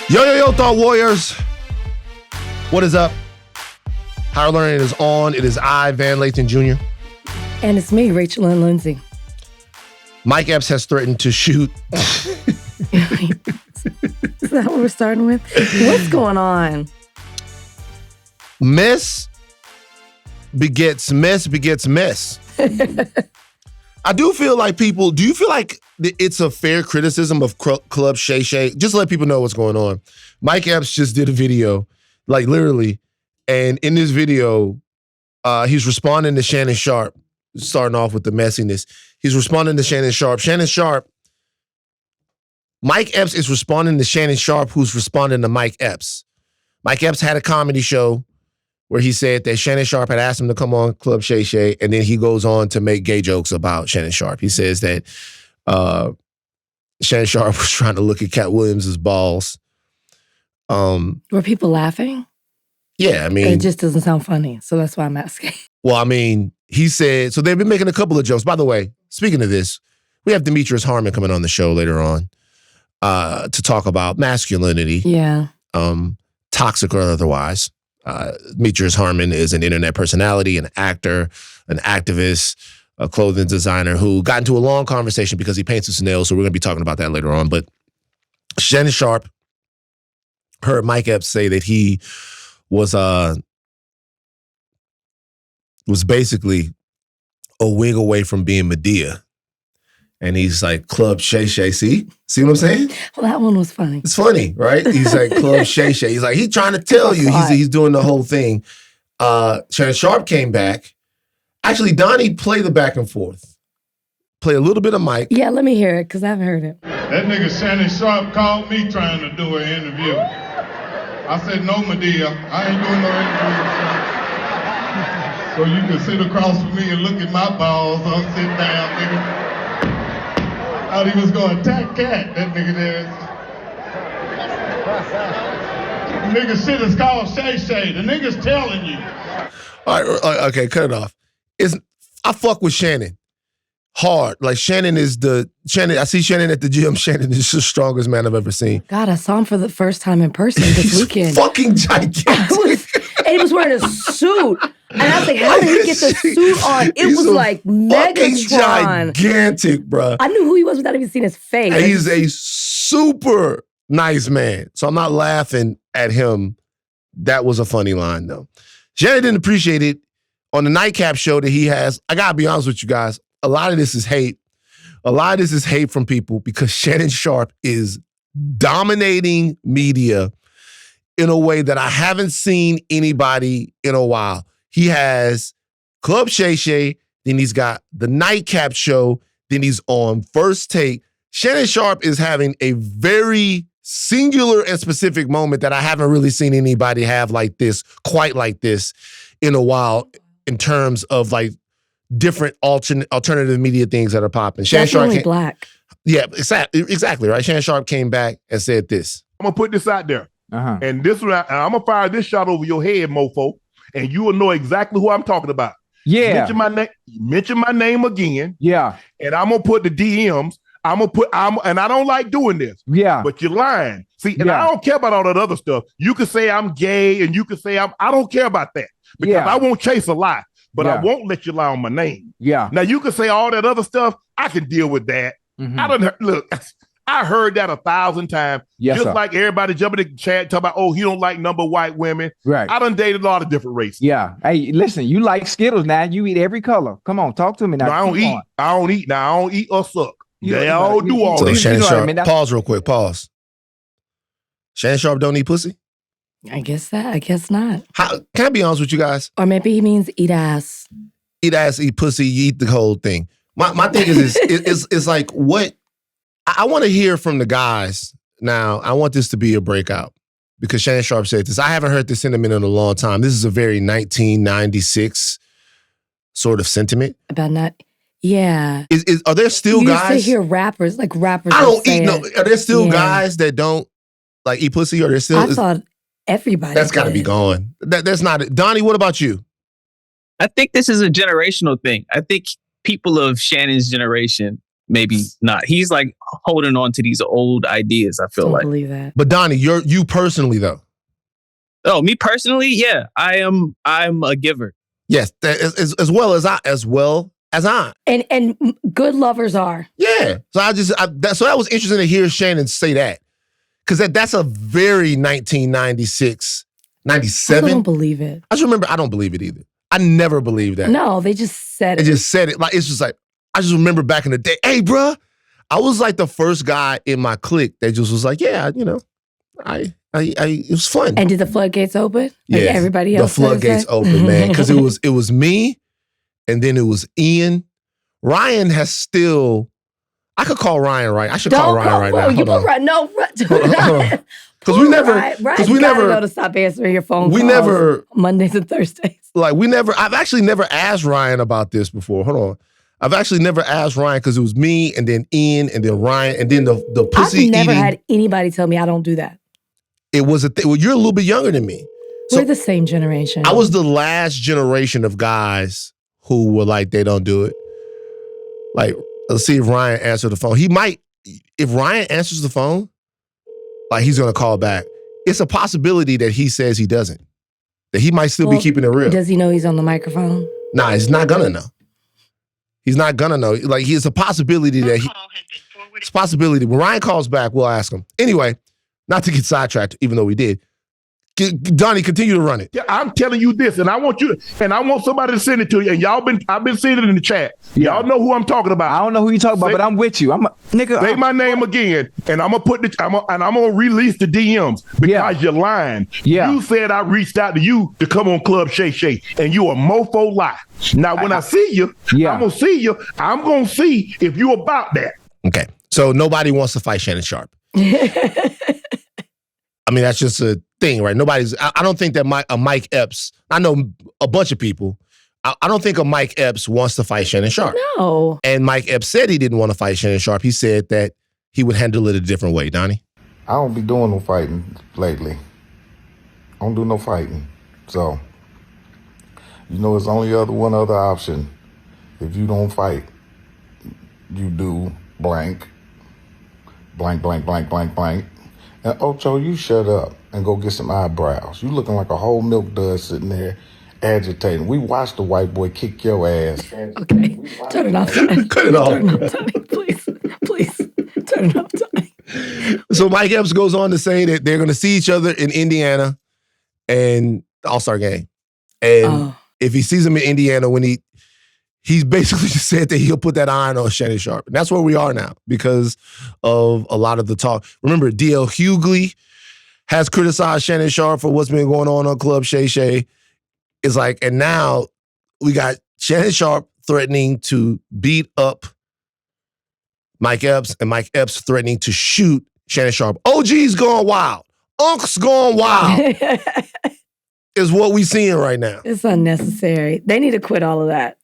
Yo, Thought Warriors. What is up? Higher Learning is on. It is I, Van Lathan Jr. And it's me, Rachel and Lindsay. Mike Epps has threatened to shoot. Is that what we're starting with? What's going on? Mess begets mess begets mess. I do feel like do you feel like it's a fair criticism of Club Shay Shay? Just to let people know what's going on. Mike Epps just did a video, like literally, and in this video, he's responding to Shannon Sharpe, starting off with the messiness. He's responding to Shannon Sharpe. Mike Epps is responding to Shannon Sharpe, who's responding to Mike Epps. Mike Epps had a comedy show where he said that Shannon Sharpe had asked him to come on Club Shay Shay, and then he goes on to make gay jokes about Shannon Sharpe. He says that Shannon Sharpe was trying to look at Cat Williams' balls. Were people laughing? Yeah, I mean... It just doesn't sound funny, so that's why I'm asking. Well, I mean, he said... So they've been making a couple of jokes. By the way, speaking of this, we have Demetrius Harmon coming on the show later on to talk about masculinity. Yeah. Toxic or otherwise. Demetrius Harmon is an internet personality, an actor, an activist, a clothing designer who got into a long conversation because he paints his nails, so we're going to be talking about that later on. But Shannon Sharpe heard Mike Epps say that he was basically a wig away from being Medea. And he's like, Club Shay Shay, see what I'm saying? Well, that one was funny. It's funny, right? He's like, Club Shay Shay. He's like, he's trying to tell you. He's doing the whole thing. Shannon Sharpe came back. Actually, Donnie, play the back and forth. Play a little bit of Mike. Yeah, let me hear it, because I haven't heard it. That nigga Shannon Sharpe called me trying to do an interview. I said, no, Medea, I ain't doing no interview. So you can sit across from me and look at my balls. I'll sit down, nigga. I thought he was going to attack Cat, that nigga there. The nigga shit is called Shay Shay. The nigga's telling you. All right, okay, cut it off. I fuck with Shannon hard. Like Shannon. I see Shannon at the gym. Shannon is the strongest man I've ever seen. God, I saw him for the first time in person this weekend. Fucking gigantic. And he was wearing a suit. And I was like, how did he get the suit on? It was like Megatron. Gigantic, bro. I knew who he was without even seeing his face. And he's a super nice man. So I'm not laughing at him. That was a funny line, though. Shannon didn't appreciate it on the nightcap show that he has. I gotta be honest with you guys. A lot of this is hate. A lot of this is hate from people because Shannon Sharpe is dominating media in a way that I haven't seen anybody in a while. He has Club Shay Shay, then he's got the nightcap show, then he's on First Take. Shannon Sharpe is having a very singular and specific moment that I haven't really seen anybody have quite like this in a while in terms of like different alternative media things that are popping. Shannon Sharpe black. Yeah, exactly, right? Shannon Sharpe came back and said this. I'm going to put this out there. And I'm going to fire this shot over your head, mofo, and you will know exactly who I'm talking about. Yeah. Mention my name again. Yeah. And I'm going to put the DMs. And I don't like doing this. Yeah. But you're lying. See, and I don't care about all that other stuff. You can say I'm gay and you can say I don't care about that because I won't chase a lie, but I won't let you lie on my name. Yeah. Now you can say all that other stuff. I can deal with that. Mm-hmm. I heard that 1,000 times. Yes, just sir. like everybody jumping in the chat talking about, he don't like number white women. Right. I done dated a lot of different races. Yeah. Hey, listen, you like Skittles now. You eat every color. Come on, talk to me now. No, I don't eat. I don't eat or suck. They all do all So this. Shannon Sharpe, pause real quick, pause. Shannon Sharpe don't eat pussy? I guess not. Can I be honest with you guys? Or maybe he means eat ass. Eat ass, eat pussy, you eat the whole thing. My thing is like what I want to hear from the guys now. I want this to be a breakout because Shannon Sharpe said this. I haven't heard this sentiment in a long time. This is a very 1996 sort of sentiment. About not, yeah. Are there still guys? You used to hear rappers. I don't eat no. Are there still guys that don't like eat pussy? Or there still? I thought everybody. That's got to be gone. That's not it. Donnie, what about you? I think this is a generational thing. I think people of Shannon's generation maybe not. He's like holding on to these old ideas, I feel Don't like. believe that. But Donnie, you personally though. Oh, me personally, yeah, I'm a giver. Yes, as well as I. And good lovers are. Yeah. So that was interesting to hear Shannon say that. Because that's a very 1996, 97. I don't believe it. I just remember, I don't believe it either. I never believed that. No, they just said it. They just said it. Like, it's just like, I just remember back in the day, hey, bruh, I was like the first guy in my clique that just was like, yeah, you know, it was fun. And did the floodgates open? Yeah, like everybody else. The floodgates open, man. Because it was me, and then it was Ian. Ryan has still. I could call Ryan right. I should call Ryan right now. You put Ryan. No, do not. Because we never know to stop answering your phone. We calls never Mondays and Thursdays. Like I've actually never asked Ryan about this before. Hold on. I've actually never asked Ryan because it was me and then Ian and then Ryan and then the pussy I've never eating. had anybody tell me I don't do that. It was a thing. Well, you're a little bit younger than me. We're the same generation. I was the last generation of guys who were like, they don't do it. Like, let's see if Ryan answered the phone. He might, if Ryan answers the phone, like he's going to call back. It's a possibility that he says he doesn't. That he might still be keeping it real. Does he know he's on the microphone? Nah, he's not going to know. He's not going to know. Like, it's a possibility that it's a possibility. When Ryan calls back, we'll ask him. Anyway, not to get sidetracked, even though we did. Donnie, continue to run it. Yeah, I'm telling you this, and I want somebody to send it to you. And I've been seeing it in the chat. Yeah. Y'all know who I'm talking about. I don't know who you talking about, but I'm with you. Say my name again, and I'm gonna release the DMs because you're lying. Yeah. You said I reached out to you to come on Club Shay Shay, and you a mofo lie. Now when I see you, I'm gonna see you. I'm gonna see if you about that. Okay, so nobody wants to fight Shannon Sharpe. I mean, that's just a thing, right? I don't think that Mike Epps, I know a bunch of people, I don't think a Mike Epps wants to fight Shannon Sharpe. No. And Mike Epps said he didn't want to fight Shannon Sharpe. He said that he would handle it a different way. Donnie? I don't be doing no fighting lately. I don't do no fighting. So, it's only one other option. If you don't fight, you do blank, blank, blank, blank, blank, blank. And Ocho, you shut up and go get some eyebrows. You looking like a whole milk dud sitting there agitating. We watched the white boy kick your ass. Okay, turn it off, Donnie. Cut it off. Turn it off, Donnie. Please, turn it off, Donnie. So Mike Epps goes on to say that they're going to see each other in Indiana and the All-Star game. And if he sees him in Indiana when he's basically just said that he'll put that iron on Shannon Sharpe. And that's where we are now because of a lot of the talk. Remember, D.L. Hughley has criticized Shannon Sharpe for what's been going on Club Shay Shay. It's like, and now we got Shannon Sharpe threatening to beat up Mike Epps and Mike Epps threatening to shoot Shannon Sharpe. OG's going wild. Unc's going wild is what we seeing right now. It's unnecessary. They need to quit all of that.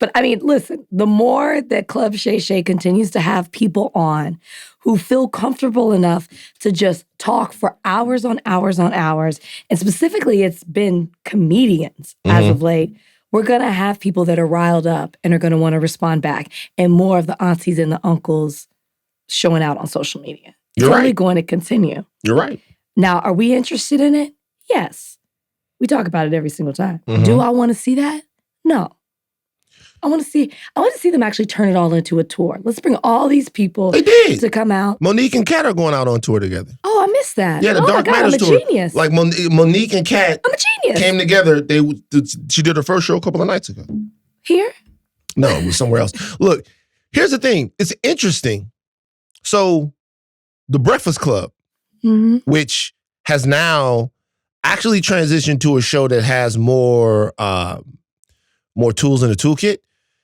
But I mean, listen, the more that Club Shay Shay continues to have people on who feel comfortable enough to just talk for hours on hours on hours, and specifically it's been comedians as of late, we're going to have people that are riled up and are going to want to respond back, and more of the aunties and the uncles showing out on social media. It's only going to continue. You're right. Now, are we interested in it? Yes. We talk about it every single time. Do I want to see that? No. I want to see them actually turn it all into a tour. Let's bring all these people to come out. Monique and Kat are going out on tour together. Oh, I missed that. Yeah, the Dark Matters tour. I'm a genius. Like Monique and Kat I'm a genius. came together. She did her first show a couple of nights ago. Here? No, it was somewhere else. Look, here's the thing. It's interesting. So the Breakfast Club, which has now actually transitioned to a show that has more tools in the toolkit.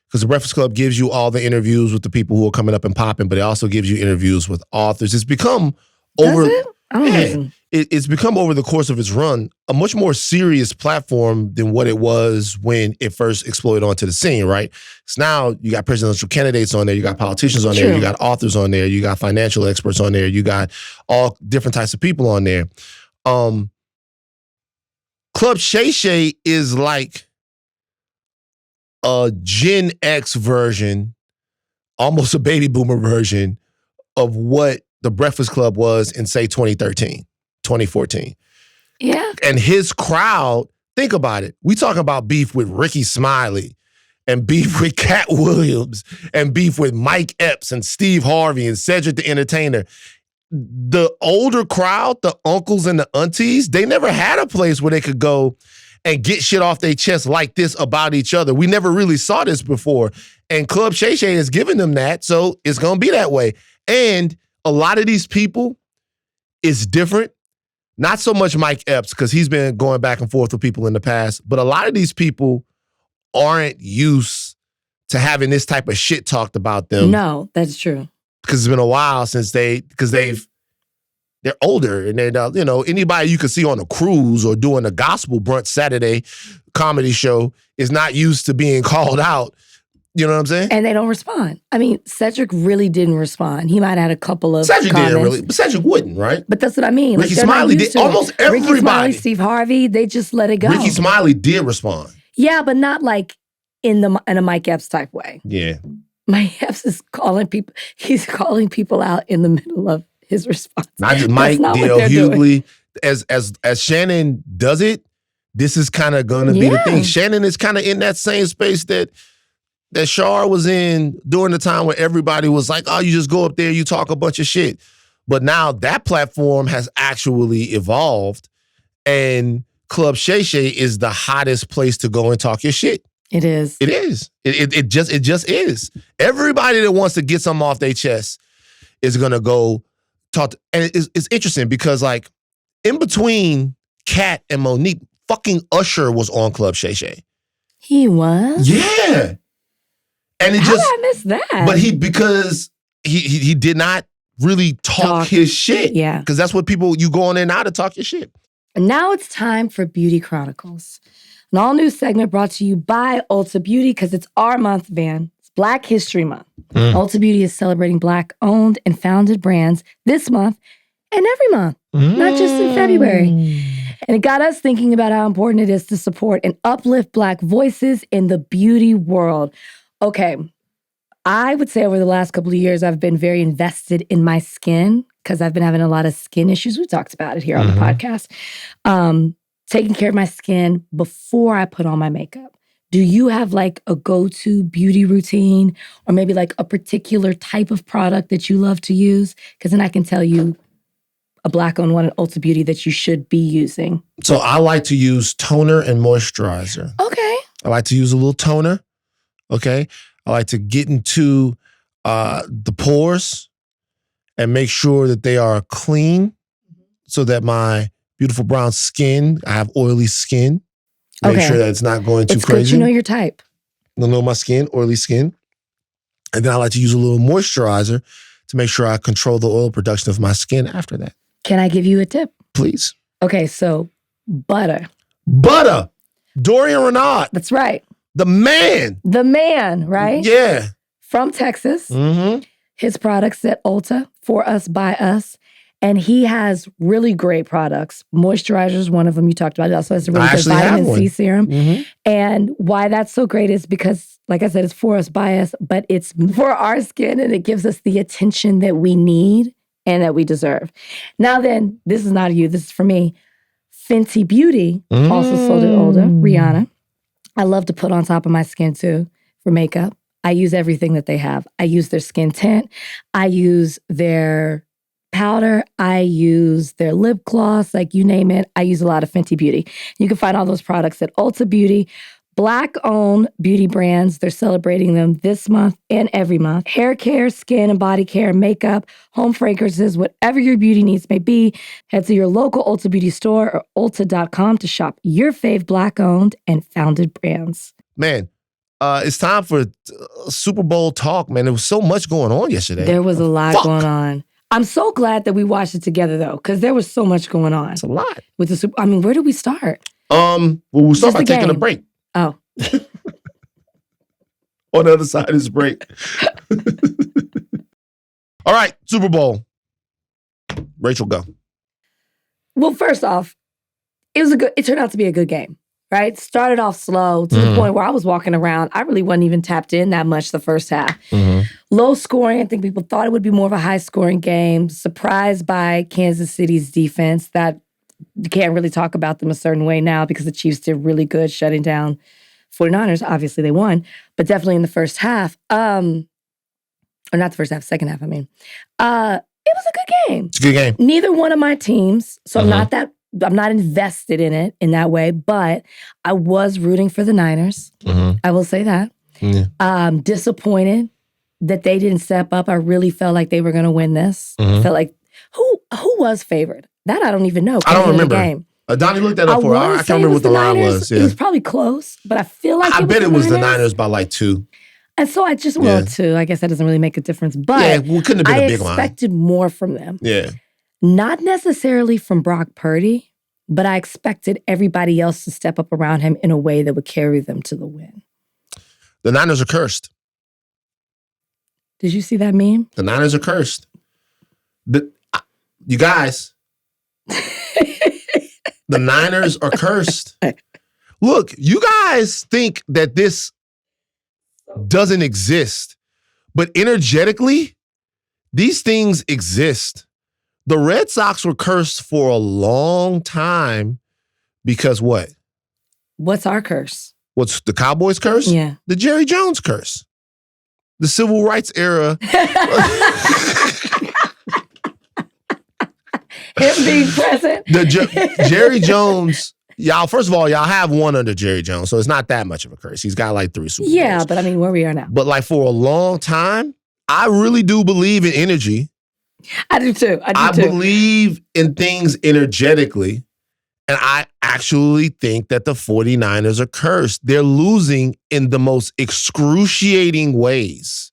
Because the Breakfast Club gives you all the interviews with the people who are coming up and popping, but it also gives you interviews with authors. It's become over. Does it? I don't listen. It's become over the course of its run a much more serious platform than what it was when it first exploded onto the scene. Right? So now you got presidential candidates on there, you got politicians on there, you got authors on there, you got financial experts on there, you got all different types of people on there. Club Shay Shay is like a Gen X version almost a baby boomer version of what the Breakfast Club was in, say, 2013, 2014. Yeah. And his crowd, think about it. We talking about beef with Ricky Smiley and beef with Cat Williams and beef with Mike Epps and Steve Harvey and Cedric the Entertainer. The older crowd, the uncles and the aunties, they never had a place where they could go and get shit off their chest like this about each other. We never really saw this before. And Club Shay Shay is giving them that, so it's going to be that way. And a lot of these people is different. Not so much Mike Epps, because he's been going back and forth with people in the past, but a lot of these people aren't used to having this type of shit talked about them. No, that's true. Because it's been a while since they're older, and anybody you can see on a cruise or doing a gospel brunch Saturday comedy show is not used to being called out. You know what I'm saying? And they don't respond. I mean, Cedric really didn't respond. He might have had a couple of Cedric comments. didn't really, but Cedric wouldn't, right? But that's what I mean. Ricky Smiley did. Almost everybody. Ricky Smiley, Steve Harvey, they just let it go. Ricky Smiley did respond. Yeah, but not like in a Mike Epps type way. Yeah. Mike Epps is calling people. He's calling people out in the middle of his response. Not just Mike, D.L. Hughley. As Shannon does it, this is kind of going to be the thing. Shannon is kind of in that same space that Sharpe was in during the time where everybody was like, oh, you just go up there, you talk a bunch of shit. But now that platform has actually evolved, and Club Shay Shay is the hottest place to go and talk your shit. It is. It is. It just is. Everybody that wants to get something off their chest is gonna go talk. And it's interesting because, like, in between Kat and Monique, fucking Usher was on Club Shay Shay. He was? Yeah. And How did I miss that? But because he did not really talk his shit. Yeah. Because that's what you go on there now to talk your shit. And now it's time for Beauty Chronicles. An all-new segment brought to you by Ulta Beauty, because it's our month, Van. It's Black History Month. Ulta Beauty is celebrating Black-owned and founded brands this month and every month, not just in February. And it got us thinking about how important it is to support and uplift Black voices in the beauty world. Okay, I would say over the last couple of years, I've been very invested in my skin because I've been having a lot of skin issues. We talked about it here on the podcast. Taking care of my skin before I put on my makeup. Do you have like a go-to beauty routine or maybe like a particular type of product that you love to use? Because then I can tell you a Black-owned one at Ulta Beauty that you should be using. So I like to use toner and moisturizer. Okay. I like to use a little toner. Okay. I like to get into the pores and make sure that they are clean so that my beautiful brown skin, I have oily skin. Make sure that it's not going too crazy. It's good you know your type. I know my skin, oily skin. And then I like to use a little moisturizer to make sure I control the oil production of my skin after that. Can I give you a tip? Please. Okay, so butter. Butter. Dorian Renaud. That's right. The man. The man, right? Yeah. From Texas. Mm-hmm. His products at Ulta, for us, by us. And he has really great products. Moisturizer is one of them you talked about. It also has a really good vitamin C serum. Mm-hmm. And why that's so great is because, like I said, it's for us, by us, but it's for our skin, and it gives us the attention that we need and that we deserve. Now then, this is not you, this is for me. Fenty Beauty, also sold at Ulta, Rihanna. I love to put on top of my skin too for makeup. I use everything that they have. I use their skin tint. I use their powder. I use their lip gloss, like you name it. I use a lot of Fenty Beauty. You can find all those products at Ulta Beauty. Black-owned beauty brands. They're celebrating them this month and every month. Hair care, skin and body care, makeup, home fragrances, whatever your beauty needs may be. Head to your local Ulta Beauty store or ulta.com to shop your fave Black-owned and founded brands. Man, it's time for Super Bowl talk, man. There was so much going on yesterday. There was a lot going on. I'm so glad that we watched it together, though, because there was so much going on. It's a lot. With the Super. I mean, where do we start? Well, we'll start by taking a break. Oh. On the other side of this break. All right, Super Bowl. Rachel, go. Well, first off, it turned out to be a good game. right? Started off slow to the point where I was walking around. I really wasn't even tapped in that much the first half. Low scoring. I think people thought it would be more of a high scoring game. Surprised by Kansas City's defense. That you can't really talk about them a certain way now because the Chiefs did really good shutting down 49ers. Obviously, they won, but definitely in the first half. Or not the first half, second half, I mean. It was a good game. It's a good game. Neither one of my teams, so I'm not invested in it in that way, but I was rooting for the Niners. I will say that. Disappointed that they didn't step up. I really felt like they were going to win this. Felt like, who was favored? That I don't even know. I don't remember. Game. Donnie looked that up for I can't remember what the line was. Yeah. It was probably close, but I feel like I bet it was the Niners by like 2. And so I just, 2. I guess that doesn't really make a difference. But it couldn't have been a big line. I expected more from them. Yeah. Not necessarily from Brock Purdy, but I expected everybody else to step up around him in a way that would carry them to the win. The Niners are cursed. Did you see that meme? The Niners are cursed. You guys, the Niners are cursed. Look, you guys think that this doesn't exist, but energetically, these things exist. The Red Sox were cursed for a long time because what? What's our curse? What's the Cowboys' curse? Yeah. The Jerry Jones curse. The civil rights era. Him being present. Jerry Jones, y'all, first of all, y'all have one under Jerry Jones, so it's not that much of a curse. He's got like 3 Super Bowls. Yeah, but I mean, where we are now. But like for a long time, I really do believe in energy. I do too. I believe in things energetically, and I actually think that the 49ers are cursed. They're losing in the most excruciating ways.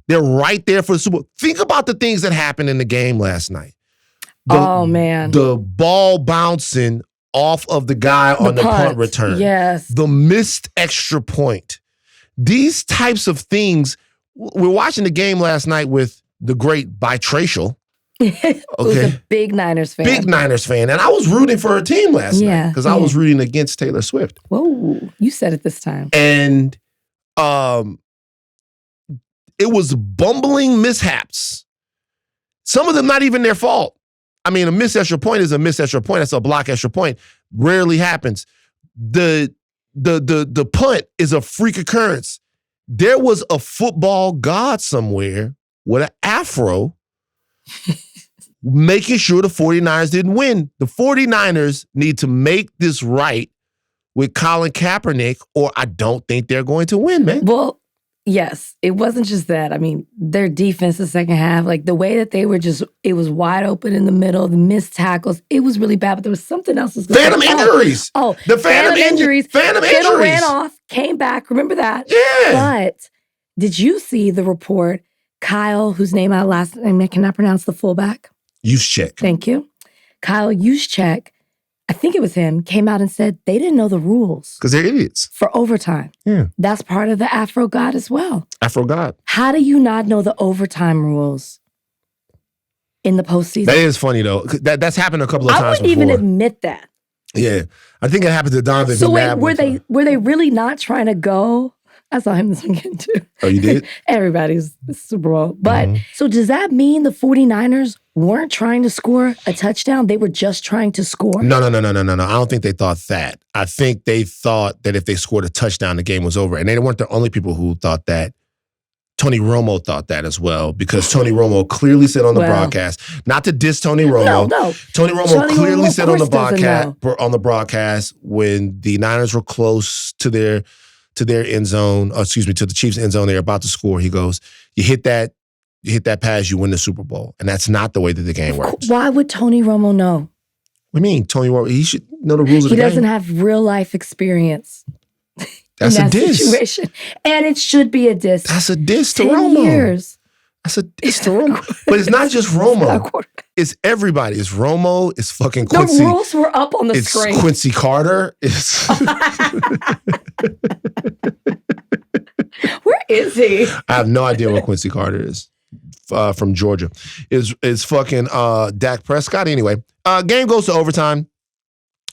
They're right there for the Super Bowl. Think about the things that happened in the game last night. Oh, man. The ball bouncing off of the guy on the punt return. Yes. The missed extra point. These types of things. We're watching the game last night with the great Bitracial. Okay. Who's a big Niners fan. Big Niners fan. And I was rooting for her team last night because I was rooting against Taylor Swift. Whoa. You said it this time. And it was bumbling mishaps. Some of them not even their fault. I mean, a missed extra point is a missed extra point. That's a block extra point. Rarely happens. The punt is a freak occurrence. There was a football god somewhere with an afro making sure the 49ers didn't win. The 49ers need to make this right with Colin Kaepernick, or I don't think they're going to win, man. Well, yes, it wasn't just that. I mean, their defense the second half, like the way that they were just, it was wide open in the middle, the missed tackles, it was really bad, but there was something else. Phantom injuries. The phantom injuries. Phantom Kittle injuries. ran off, came back. Remember that? Yeah. But did you see the report, Kyle, whose name I cannot pronounce, the fullback? Juszczyk. Thank you. Kyle Juszczyk, I think it was him, came out and said they didn't know the rules. Because they're idiots. For overtime. Yeah. That's part of the Afro God as well. Afro God. How do you not know the overtime rules in the postseason? That is funny, though. That's happened a couple of times before. I wouldn't even admit that. Yeah. I think it happened to Donovan. So wait, were they really not trying to go? I saw him this weekend too. Oh, you did? Everybody's Super Bowl. But so does that mean the 49ers weren't trying to score a touchdown? They were just trying to score? No. I don't think they thought that. I think they thought that if they scored a touchdown, the game was over. And they weren't the only people who thought that. Tony Romo thought that as well, because Tony Romo clearly said on the broadcast, not to diss Tony Romo. No. Tony Romo clearly said on the broadcast when the Niners were close to their end zone, to the Chiefs' end zone, they're about to score. He goes, you hit that pass, you win the Super Bowl. And that's not the way that the game works. Why would Tony Romo know? What do you mean? Tony Romo, he should know the rules of the game. He doesn't have real life experience. That's a diss. Situation. And it should be a diss. That's a diss to 10 Romo. years. That's a diss to Romo. But it's not just Romo. It's everybody. It's Romo. It's fucking Quincy. The rules were up on the screen. It's Quincy Carter. It's Where is he? I have no idea what Quincy Carter is. From Georgia. Is fucking Dak Prescott. Anyway, game goes to overtime.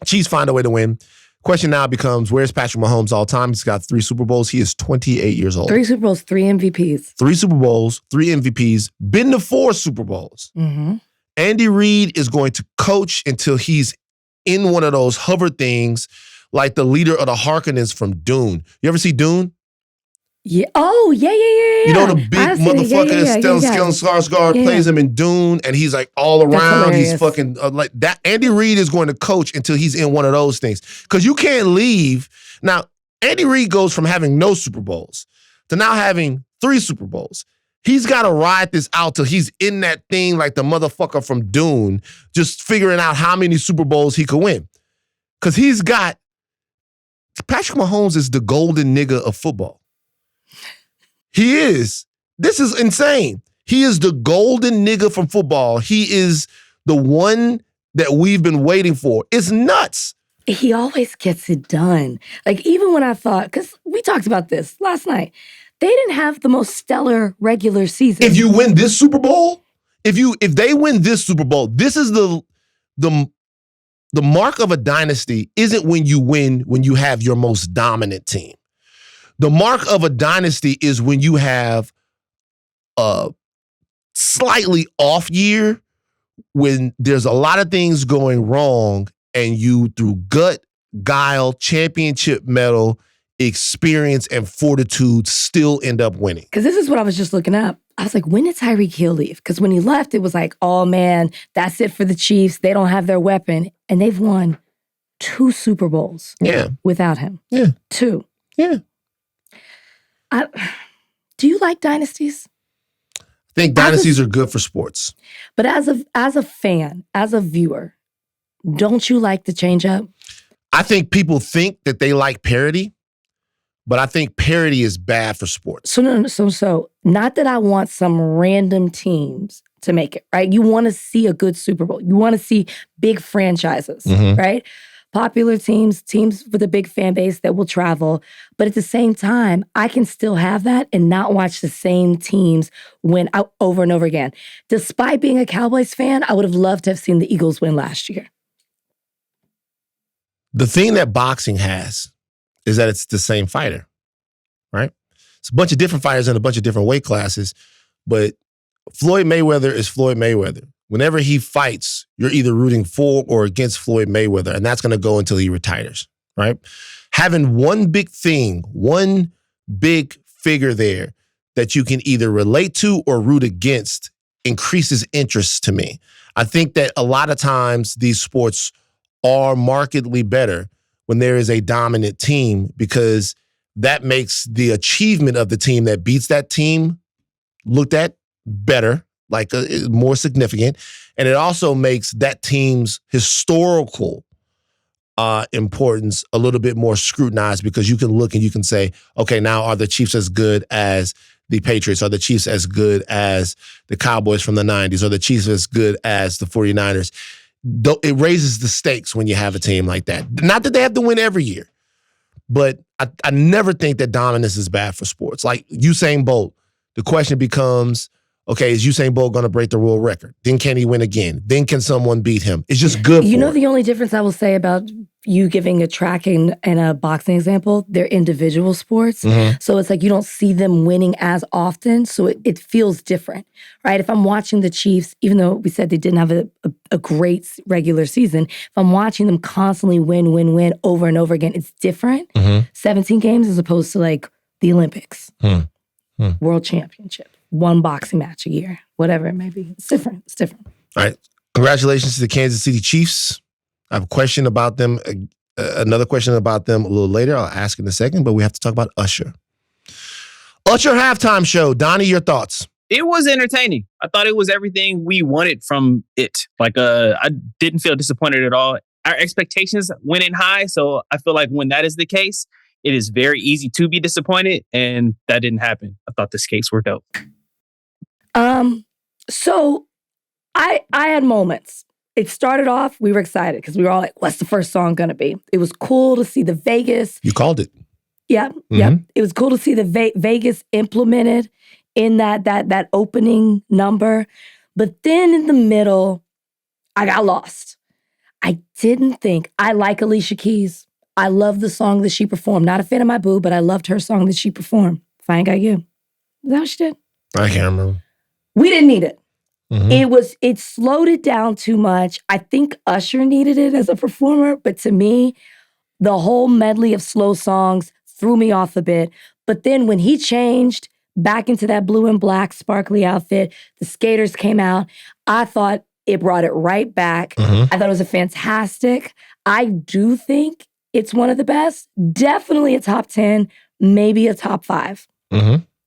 Chiefs find a way to win. Question now becomes, where's Patrick Mahomes all time? He's got 3 Super Bowls. He is 28 years old. 3 Super Bowls, 3 MVPs. 3 Super Bowls, 3 MVPs, been to 4 Super Bowls. Mm-hmm. Andy Reid is going to coach until he's in one of those hover things like the leader of the Harkonnens from Dune. You ever see Dune? Yeah. Oh, yeah. You know the big motherfucker that Stellan Skarsgård plays him in Dune, and he's like all around. He's fucking like that. Andy Reid is going to coach until he's in one of those things. Because you can't leave. Now, Andy Reid goes from having no Super Bowls to now having 3 Super Bowls. He's got to ride this out till he's in that thing like the motherfucker from Dune, just figuring out how many Super Bowls he could win. Because Patrick Mahomes is the golden nigga of football. He is. This is insane. He is the golden nigga from football. He is the one that we've been waiting for. It's nuts. He always gets it done. Like, even when I thought, because we talked about this last night, they didn't have the most stellar regular season. If you win this Super Bowl, if they win this Super Bowl, this is the mark of a dynasty isn't when you have your most dominant team. The mark of a dynasty is when you have a slightly off year, when there's a lot of things going wrong, and you, through gut, guile, championship medal, experience, and fortitude, still end up winning. Because this is what I was just looking up. I was like, when did Tyreek Hill leave? Because when he left, it was like, oh man, that's it for the Chiefs. They don't have their weapon. And they've won 2 Super Bowls without him. Yeah. 2. Yeah. Do you like dynasties? I think dynasties are good for sports. But as a fan, as a viewer, don't you like the change up? I think people think that they like parity, but I think parity is bad for sports. So not that I want some random teams to make it, right? You want to see a good Super Bowl. You want to see big franchises, right? Popular teams with a big fan base that will travel. But at the same time, I can still have that and not watch the same teams win out over and over again. Despite being a Cowboys fan, I would have loved to have seen the Eagles win last year. The thing that boxing has is that it's the same fighter, right? It's a bunch of different fighters in a bunch of different weight classes, but Floyd Mayweather is Floyd Mayweather. Whenever he fights, you're either rooting for or against Floyd Mayweather, and that's going to go until he retires, right? Having one big thing, one big figure there that you can either relate to or root against increases interest to me. I think that a lot of times these sports are markedly better when there is a dominant team, because that makes the achievement of the team that beats that team looked at better, like more significant. And it also makes that team's historical importance a little bit more scrutinized, because you can look and you can say, okay, now are the Chiefs as good as the Patriots? Are the Chiefs as good as the Cowboys from the 90s? Are the Chiefs as good as the 49ers? It raises the stakes when you have a team like that. Not that they have to win every year, but I never think that dominance is bad for sports. Like Usain Bolt, the question becomes, okay, is Usain Bolt going to break the world record? Then can he win again? Then can someone beat him? It's just good for You know, him. the only difference I will say about you giving a track and a boxing example, they're individual sports. So it's like you don't see them winning as often. So it feels different, right? If I'm watching the Chiefs, even though we said they didn't have a great regular season, if I'm watching them constantly win over and over again, it's different. 17 games as opposed to like the Olympics, World Championship, one boxing match a year, whatever it may be. It's different. It's different. All right. Congratulations to the Kansas City Chiefs. I have a question about them, another question about them a little later. I'll ask in a second, but we have to talk about Usher. Usher halftime show. Donnie, your thoughts? It was entertaining. I thought it was everything we wanted from it. Like, I didn't feel disappointed at all. Our expectations went in high, so I feel like when that is the case, it is very easy to be disappointed, and that didn't happen. I thought the skates were dope. So I had moments. It started off, we were excited because we were all like, what's the first song going to be? It was cool to see the Vegas. You called it. Yeah. It was cool to see the Vegas implemented in that opening number. But then in the middle, I got lost. I didn't think, I like Alicia Keys. I love the song that she performed. Not a fan of my boo, but I loved her song that she performed. If I Ain't Got You. Is that what she did? I can't remember. We didn't need it. Mm-hmm. It slowed it down too much. I think Usher needed it as a performer, but to me, the whole medley of slow songs threw me off a bit. But then when he changed back into that blue and black sparkly outfit, the skaters came out, I thought it brought it right back. I thought it was a fantastic. I do think it's one of the best. Definitely a top 10, maybe a top 5.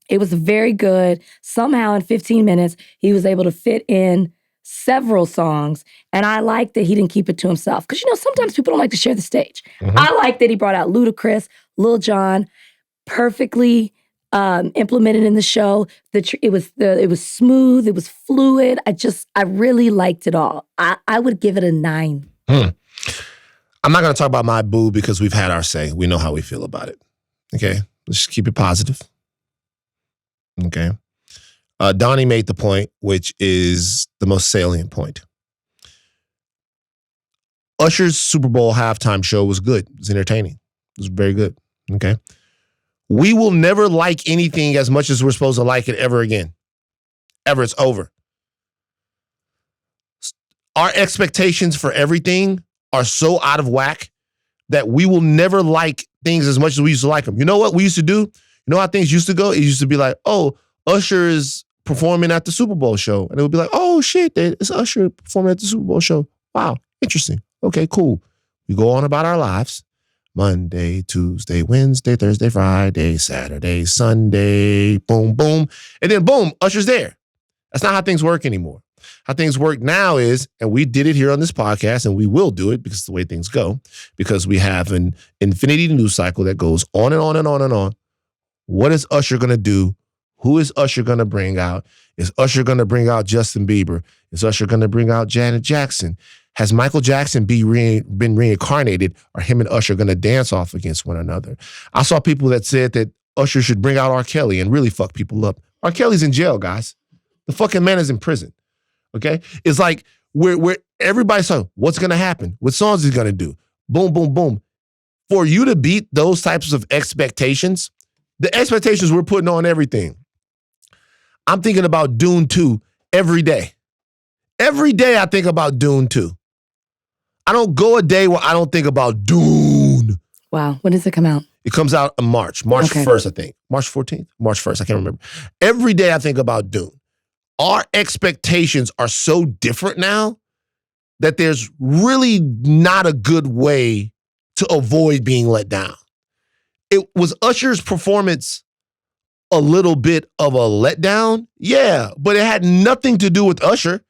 It was very good. Somehow in 15 minutes, he was able to fit in several songs. And I like that he didn't keep it to himself. Because, sometimes people don't like to share the stage. I like that he brought out Ludacris, Lil Jon, perfectly implemented in the show. It was smooth. It was fluid. I really liked it all. I would give it a 9. I'm not going to talk about my boo because we've had our say. We know how we feel about it. Okay? Let's just keep it positive. Okay. Donnie made the point, which is the most salient point. Usher's Super Bowl halftime show was good. It was entertaining. It was very good. Okay. We will never like anything as much as we're supposed to like it ever again. Ever. It's over. Our expectations for everything are so out of whack that we will never like things as much as we used to like them. You know what we used to do? You know how things used to go? It used to be like, oh, Usher is performing at the Super Bowl show. And it would be like, oh, shit, it's Usher performing at the Super Bowl show. Wow, interesting. Okay, cool. We go on about our lives. Monday, Tuesday, Wednesday, Thursday, Friday, Saturday, Sunday, boom, boom. And then boom, Usher's there. That's not how things work anymore. How things work now is, and we did it here on this podcast, and we will do it because it's the way things go, because we have an infinity news cycle that goes on and on and on and on. What is Usher going to do? Who is Usher going to bring out? Is Usher going to bring out Justin Bieber? Is Usher going to bring out Janet Jackson? Has Michael Jackson been reincarnated? Or him and Usher going to dance off against one another? I saw people that said that Usher should bring out R. Kelly and really fuck people up. R. Kelly's in jail, guys. The fucking man is in prison. Okay? It's like we're everybody's saying, what's going to happen? What songs is he going to do? Boom, boom, boom. For you to beat those types of expectations, the expectations we're putting on everything. I'm thinking about Dune 2 every day. Every day I think about Dune 2. I don't go a day where I don't think about Dune. Wow. When does it come out? It comes out in March. March 1st, I think. March 14th? March 1st. I can't remember. Every day I think about Dune. Our expectations are so different now that there's really not a good way to avoid being let down. It was Usher's performance a little bit of a letdown? Yeah, but it had nothing to do with Usher.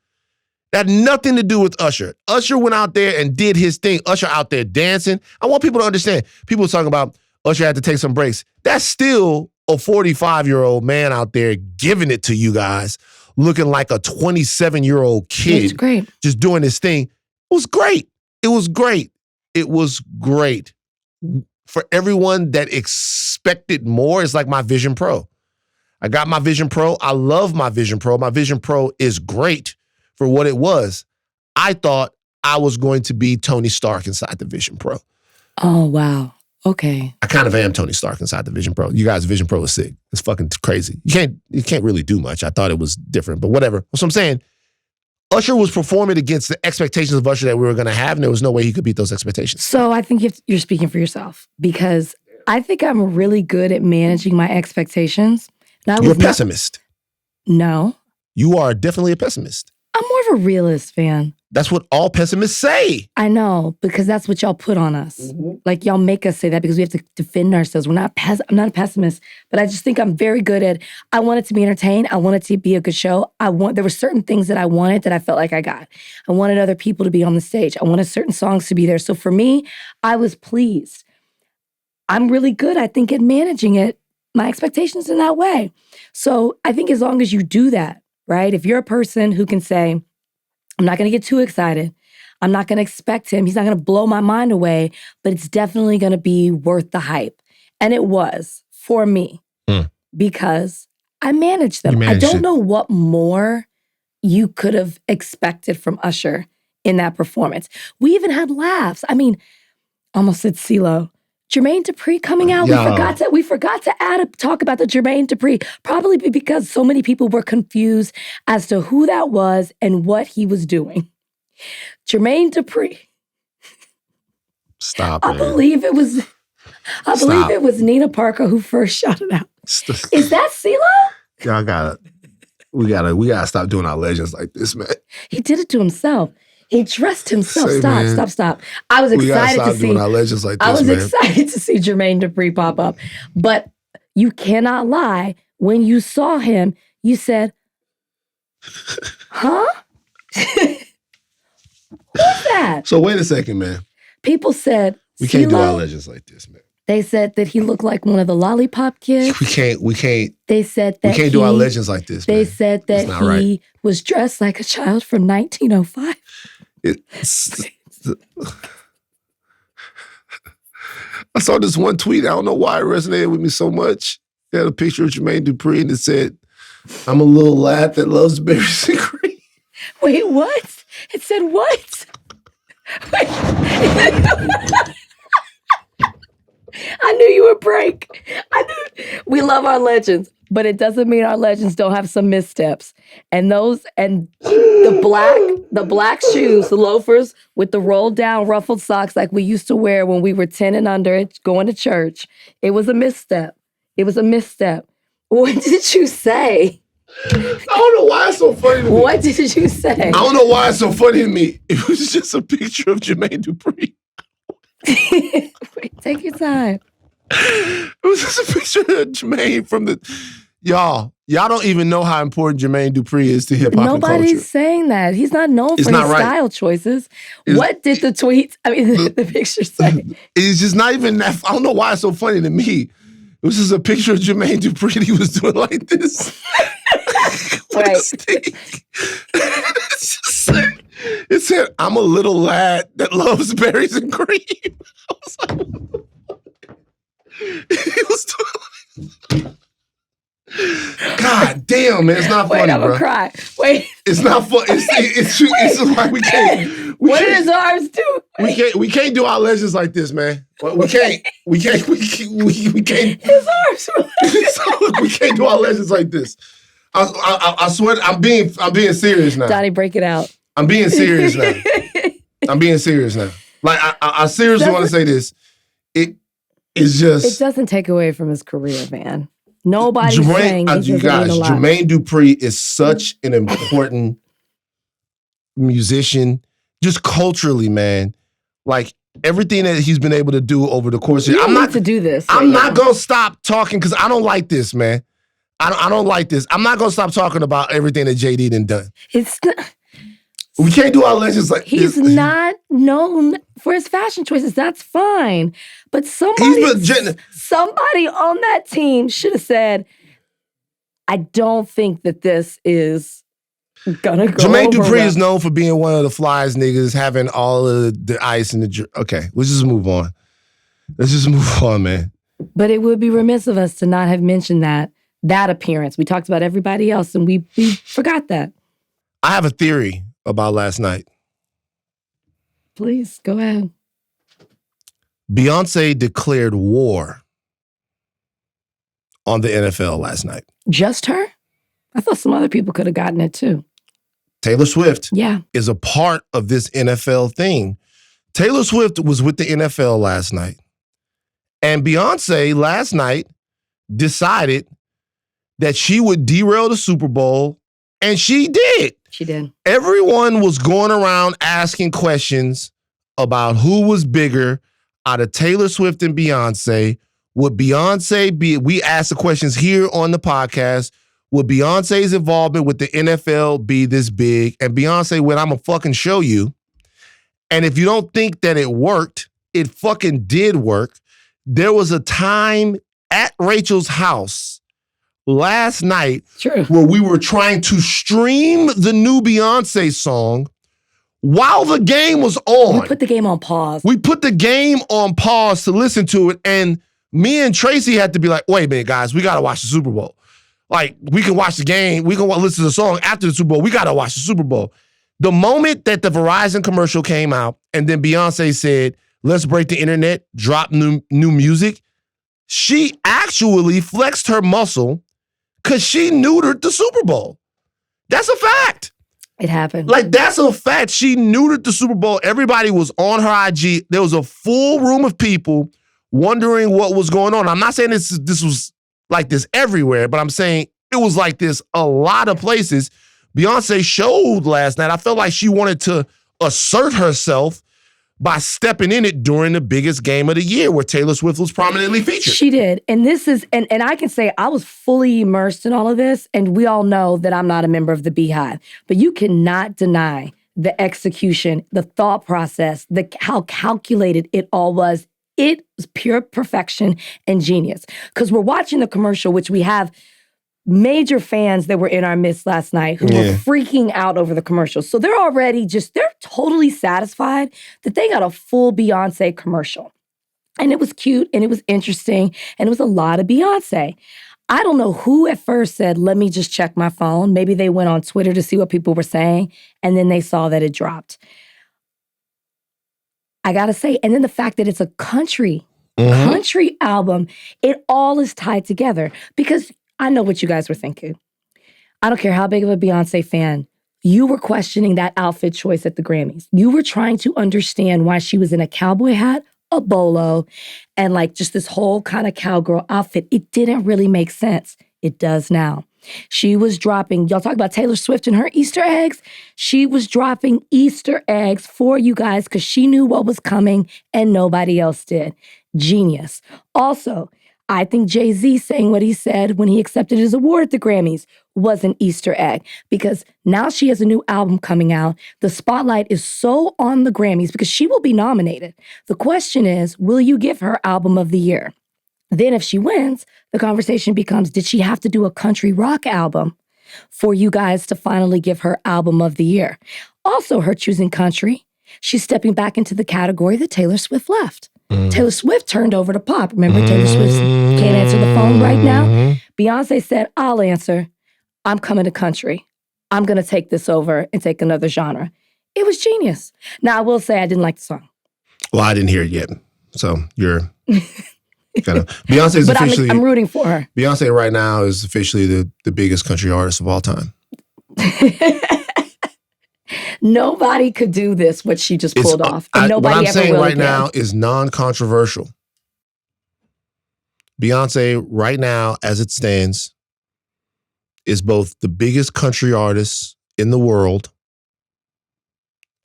It had nothing to do with Usher. Usher went out there and did his thing. Usher out there dancing. I want people to understand. People talking about Usher had to take some breaks. That's still a 45-year-old man out there giving it to you guys, looking like a 27-year-old kid. It's great. Just doing his thing. It was great. It was great. It was great. For everyone that expected more, it's like my Vision Pro. I got my Vision Pro. I love my Vision Pro. My Vision Pro is great for what it was. I thought I was going to be Tony Stark inside the Vision Pro. Oh, wow. Okay. I kind of am Tony Stark inside the Vision Pro. You guys, Vision Pro is sick. It's fucking crazy. You can't really do much. I thought it was different, but whatever. That's what I'm saying. Usher was performing against the expectations of Usher that we were going to have, and there was no way he could beat those expectations. So I think you're speaking for yourself, because I think I'm really good at managing my expectations. You're a pessimist. No. You are definitely a pessimist. I'm more of a realist fan. That's what all pessimists say. I know, because that's what y'all put on us. Mm-hmm. Like, y'all make us say that because we have to defend ourselves. I'm not a pessimist, but I just think I'm very good at, I want it to be entertained. I want it to be a good show. There were certain things that I wanted that I felt like I got. I wanted other people to be on the stage. I wanted certain songs to be there. So for me, I was pleased. I'm really good, I think, at managing it, my expectations in that way. So I think as long as you do that, right? If you're a person who can say, I'm not going to get too excited. I'm not going to expect him. He's not going to blow my mind away, but it's definitely going to be worth the hype. And it was for me because I managed them. I don't know what more you could have expected from Usher in that performance. We even had laughs. I mean, almost said CeeLo. Jermaine Dupri coming out. Yeah. We forgot to talk about the Jermaine Dupri, probably because so many people were confused as to who that was and what he was doing. Jermaine Dupri. Stop. I believe it was Nina Parker who first shouted out. Is that CeeLo? Y'all we gotta stop doing our legends like this, man. He did it to himself. He dressed himself. Stop. I was We gotta excited stop to doing see. our legends like this, I was man. excited to see Jermaine Dupri pop up, but you cannot lie. When you saw him, you said, "Huh? Who's that?" So wait a second, man. People said We can't do CeeLo. our legends like this, man. They said that he looked like one of the Lollipop Kids. We can't. They said that We can't do our legends like this, man. They said that It's not he right. was dressed like a child from 1905. I saw this one tweet. I don't know why it resonated with me so much. It had a picture of Jermaine Dupri and it said, "I'm a little lad that loves berries and cream." Wait, what? It said what? Wait. I knew you would break. We love our legends, but it doesn't mean our legends don't have some missteps. And the black shoes, the loafers with the rolled down ruffled socks like we used to wear when we were 10 and under going to church. It was a misstep. What did you say? I don't know why it's so funny to me. What did you say? I don't know why it's so funny to me. It was just a picture of Jermaine Dupri. Wait, take your time. It was just a picture of Jermaine from the... Y'all don't even know how important Jermaine Dupri is to hip-hop and culture. Nobody's saying that. He's not known for his style choices. What did the tweets, the picture say? It's just not even that... I don't know why it's so funny to me. It was just a picture of Jermaine Dupri and he was doing like this. Right. It said, "I'm a little lad that loves berries and cream." I was like, he was doing God damn, man, it's not funny, I'm bro. gonna cry. Wait. It's not funny. It's like we can't. What did his arms do? We can't do our legends like this, man. We can't. His arms were like We can't do our legends like this. I swear, I'm being serious now. Donnie, break it out. I'm being serious now. Like I seriously want to say this. It's just. It doesn't take away from his career, man. Nobody's saying you guys, Jermaine Dupri is such an important musician, just culturally, man. Like everything that he's been able to do over the course of I'm not to do this. I'm not gonna stop talking because I don't like this, man. I don't like this. I'm not gonna stop talking about everything that JD done. It's not. We can't do our legends like He's not known for his fashion choices. That's fine. But somebody on that team should have said, "I don't think that this is gonna go Jermaine over Dupri well." is known for being one of the flyest niggas, having all of the ice and the... Okay, let's just move on. Man. But it would be remiss of us to not have mentioned that appearance. We talked about everybody else and we forgot that. I have a theory about last night. Please, go ahead. Beyoncé declared war on the NFL last night. Just her? I thought some other people could have gotten it too. Taylor Swift Yeah. is a part of this NFL thing. Taylor Swift was with the NFL last night. And Beyoncé last night decided that she would derail the Super Bowl, and she did. She did. Everyone was going around asking questions about who was bigger out of Taylor Swift and Beyoncé. Would Beyoncé be, we asked the questions here on the podcast, would Beyonce's involvement with the NFL be this big? And Beyoncé went, "I'm gonna fucking show you." And if you don't think that it worked, it fucking did work. There was a time at Rachel's house last night where we were trying to stream the new Beyoncé song while the game was on. We put the game on pause. We put the game on pause to listen to it, and me and Tracy had to be like, "Wait a minute, guys, we gotta watch the Super Bowl. Like, we can watch the game, we can listen to the song after the Super Bowl, we gotta watch the Super Bowl." The moment that the Verizon commercial came out, and then Beyoncé said, let's break the internet, drop new music. She actually flexed her muscle because she neutered the Super Bowl. That's a fact. It happened. Like, that's a fact. She neutered the Super Bowl. Everybody was on her IG. There was a full room of people wondering what was going on. I'm not saying this was like this everywhere, but I'm saying it was like this a lot of places. Beyonce showed last night. I felt like she wanted to assert herself by stepping in it during the biggest game of the year where Taylor Swift was prominently featured. She did. And this is, and I can say I was fully immersed in all of this, and we all know that I'm not a member of the Beehive, but you cannot deny the execution, the thought process, how calculated it all was. It was pure perfection and genius. Because we're watching the commercial, which we have major fans that were in our midst last night who were freaking out over the commercial. So they're totally satisfied that they got a full Beyonce commercial. And it was cute and it was interesting and it was a lot of Beyonce. I don't know who at first said, let me just check my phone. Maybe they went on Twitter to see what people were saying and then they saw that it dropped. I gotta say, and then the fact that it's a country album, it all is tied together because I know what you guys were thinking. I don't care how big of a Beyonce fan, you were questioning that outfit choice at the Grammys. You were trying to understand why she was in a cowboy hat, a bolo, and like just this whole kind of cowgirl outfit. It didn't really make sense. It does now. She was dropping, y'all talk about Taylor Swift and her Easter eggs. She was dropping Easter eggs for you guys because she knew what was coming and nobody else did. Genius. Also, I think Jay-Z saying what he said when he accepted his award at the Grammys was an Easter egg because now she has a new album coming out. The spotlight is so on the Grammys because she will be nominated. The question is, will you give her Album of the Year? Then if she wins, the conversation becomes, did she have to do a country rock album for you guys to finally give her Album of the Year? Also, her choosing country, she's stepping back into the category that Taylor Swift left. Taylor Swift turned over to pop. Remember, Taylor Swift can't answer the phone right now? Beyonce said, I'll answer. I'm coming to country. I'm going to take this over and take another genre. It was genius. Now, I will say I didn't like the song. Well, I didn't hear it yet. So you're kind of... Beyonce's but officially... I'm rooting for her. Beyonce right now is officially the biggest country artist of all time. Nobody could do this, what she just pulled off. And nobody what I'm ever saying really right can. now is non-controversial. Beyonce right now, as it stands, is both the biggest country artist in the world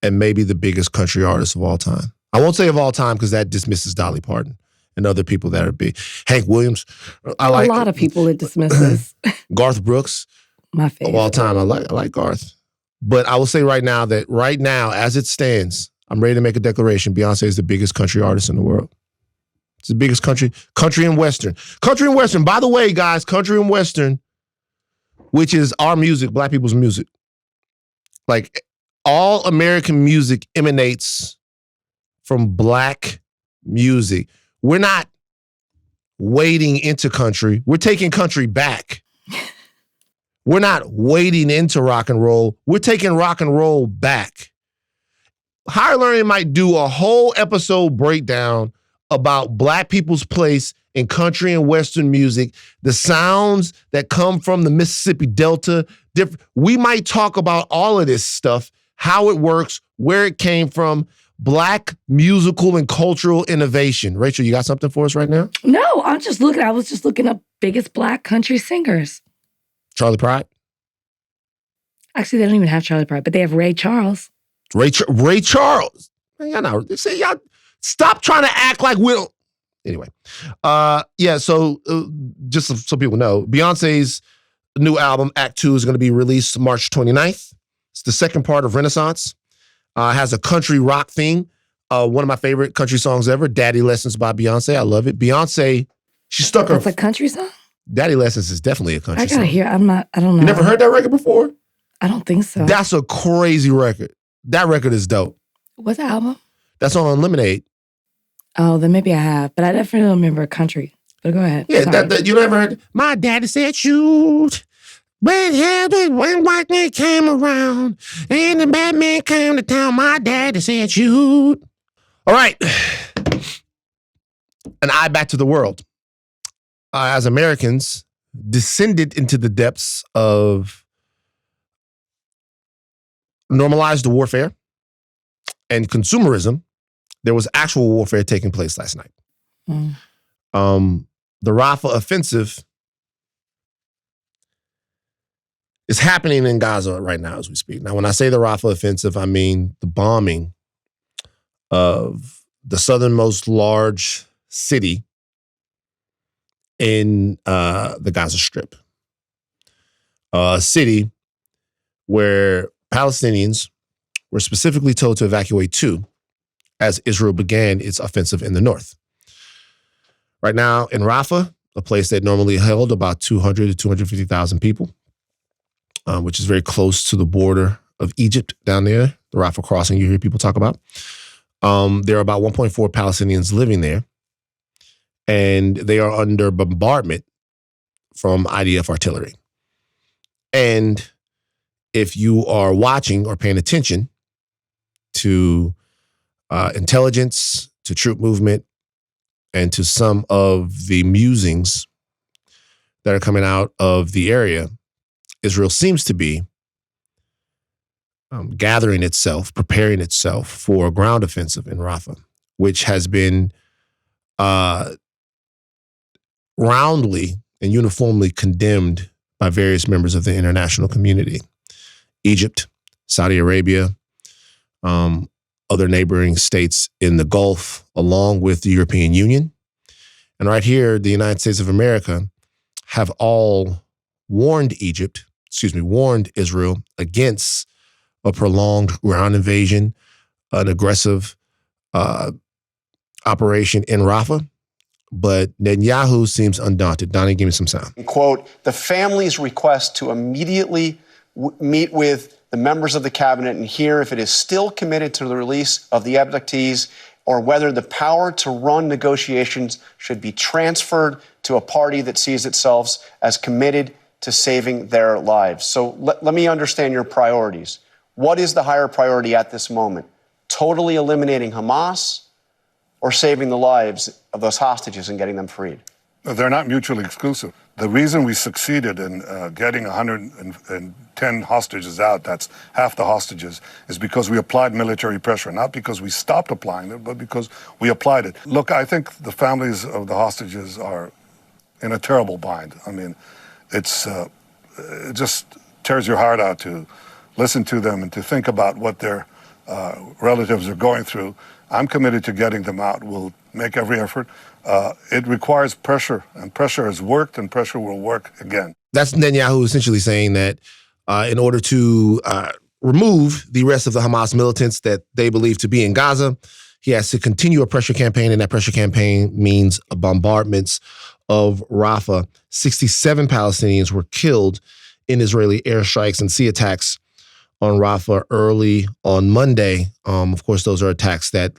and maybe the biggest country artist of all time. I won't say of all time because that dismisses Dolly Parton and other people that are big. Hank Williams. I like a lot of people it dismisses. Garth Brooks. My favorite. Of all time, I like Garth. But I will say right now that right now, as it stands, I'm ready to make a declaration. Beyonce is the biggest country artist in the world. It's the biggest country and Western. Country and Western. By the way, guys, country and Western, which is our music, Black people's music. Like all American music emanates from Black music. We're not wading into country. We're taking country back. We're not wading into rock and roll. We're taking rock and roll back. Higher Learning might do a whole episode breakdown about Black people's place in country and Western music, the sounds that come from the Mississippi Delta. We might talk about all of this stuff, how it works, where it came from, Black musical and cultural innovation. Rachel, you got something for us right now? No, I was just looking up biggest Black country singers. Charlie Pride? Actually, they don't even have Charlie Pride, but they have Ray Charles. Ray Charles. Y'all stop trying to act like we don't. Anyway. So just so people know, Beyonce's new album, Act 2, is going to be released March 29th. It's the second part of Renaissance. It has a country rock theme. One of my favorite country songs ever, Daddy Lessons by Beyonce. I love it. Beyonce, she stuck her... That's a country song? Daddy Lessons is definitely a country song. I gotta hear. I don't know. You never heard that record before? I don't think so. That's a crazy record. That record is dope. What's the album? That's on Lemonade. Oh, then maybe I have, but I definitely don't remember country. But go ahead. Yeah, you never heard? My daddy said shoot. When white man came around and the bad man came to town, my daddy said shoot. All right. an eye back to the world. As Americans descended into the depths of normalized warfare and consumerism, there was actual warfare taking place last night. The Rafah offensive is happening in Gaza right now as we speak. Now, when I say the Rafah offensive, I mean the bombing of the southernmost large city in the Gaza Strip. A city where Palestinians were specifically told to evacuate to as Israel began its offensive in the north. Right now in Rafah, a place that normally held about 200 to 250,000 people, which is very close to the border of Egypt down there, the Rafah crossing you hear people talk about. There are about 1.4 Palestinians living there, and they are under bombardment from IDF artillery. And if you are watching or paying attention to intelligence, to troop movement, and to some of the musings that are coming out of the area, Israel seems to be gathering itself, preparing itself for a ground offensive in Rafah, which has been roundly and uniformly condemned by various members of the international community. Egypt, Saudi Arabia, other neighboring states in the Gulf, along with the European Union. And right here, the United States of America have all warned Israel against a prolonged ground invasion, an aggressive operation in Rafah. But Netanyahu seems undaunted. Donnie, give me some sound. Quote, the family's request to immediately meet with the members of the cabinet and hear if it is still committed to the release of the abductees or whether the power to run negotiations should be transferred to a party that sees itself as committed to saving their lives. So let me understand your priorities. What is the higher priority at this moment? Totally eliminating Hamas or saving the lives of those hostages and getting them freed? They're not mutually exclusive. The reason we succeeded in getting 110 hostages out, that's half the hostages, is because we applied military pressure, not because we stopped applying it, but because we applied it. Look, I think the families of the hostages are in a terrible bind. I mean, it just tears your heart out to listen to them and to think about what their relatives are going through. I'm committed to getting them out. We'll make every effort. It requires pressure, and pressure has worked, and pressure will work again. That's Netanyahu essentially saying that in order to remove the rest of the Hamas militants that they believe to be in Gaza, he has to continue a pressure campaign, and that pressure campaign means bombardments of Rafah. 67 Palestinians were killed in Israeli airstrikes and sea attacks on Rafah early on Monday. Of course, those are attacks that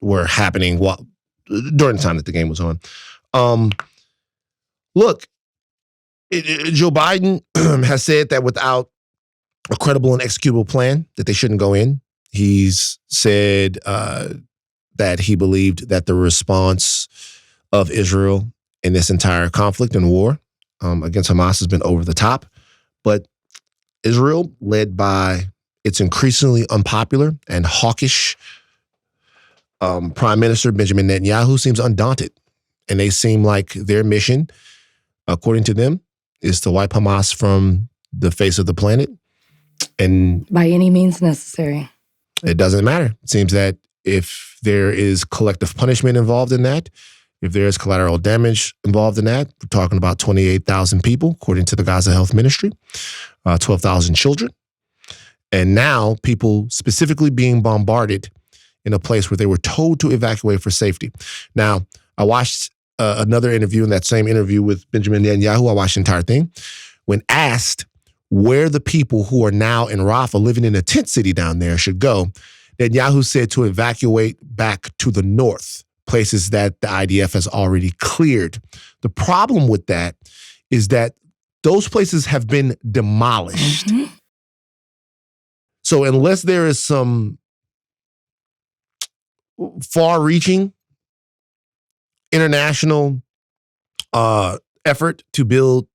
were happening during the time that the game was on. Look, Joe Biden has said that without a credible and executable plan, that they shouldn't go in. He's said that he believed that the response of Israel in this entire conflict and war against Hamas has been over the top. But Israel, led by its increasingly unpopular and hawkish Prime Minister Benjamin Netanyahu, seems undaunted. And they seem like their mission, according to them, is to wipe Hamas from the face of the planet. And by any means necessary. It doesn't matter. It seems that if there is collective punishment involved in that, if there is collateral damage involved in that, we're talking about 28,000 people, according to the Gaza Health Ministry, 12,000 children. And now people specifically being bombarded in a place where they were told to evacuate for safety. Now, I watched another interview, in that same interview with Benjamin Netanyahu, I watched the entire thing. When asked where the people who are now in Rafah, living in a tent city down there, should go, Netanyahu said to evacuate back to the north, places that the IDF has already cleared. The problem with that is that those places have been demolished. Mm-hmm. So unless there is some far-reaching international effort to build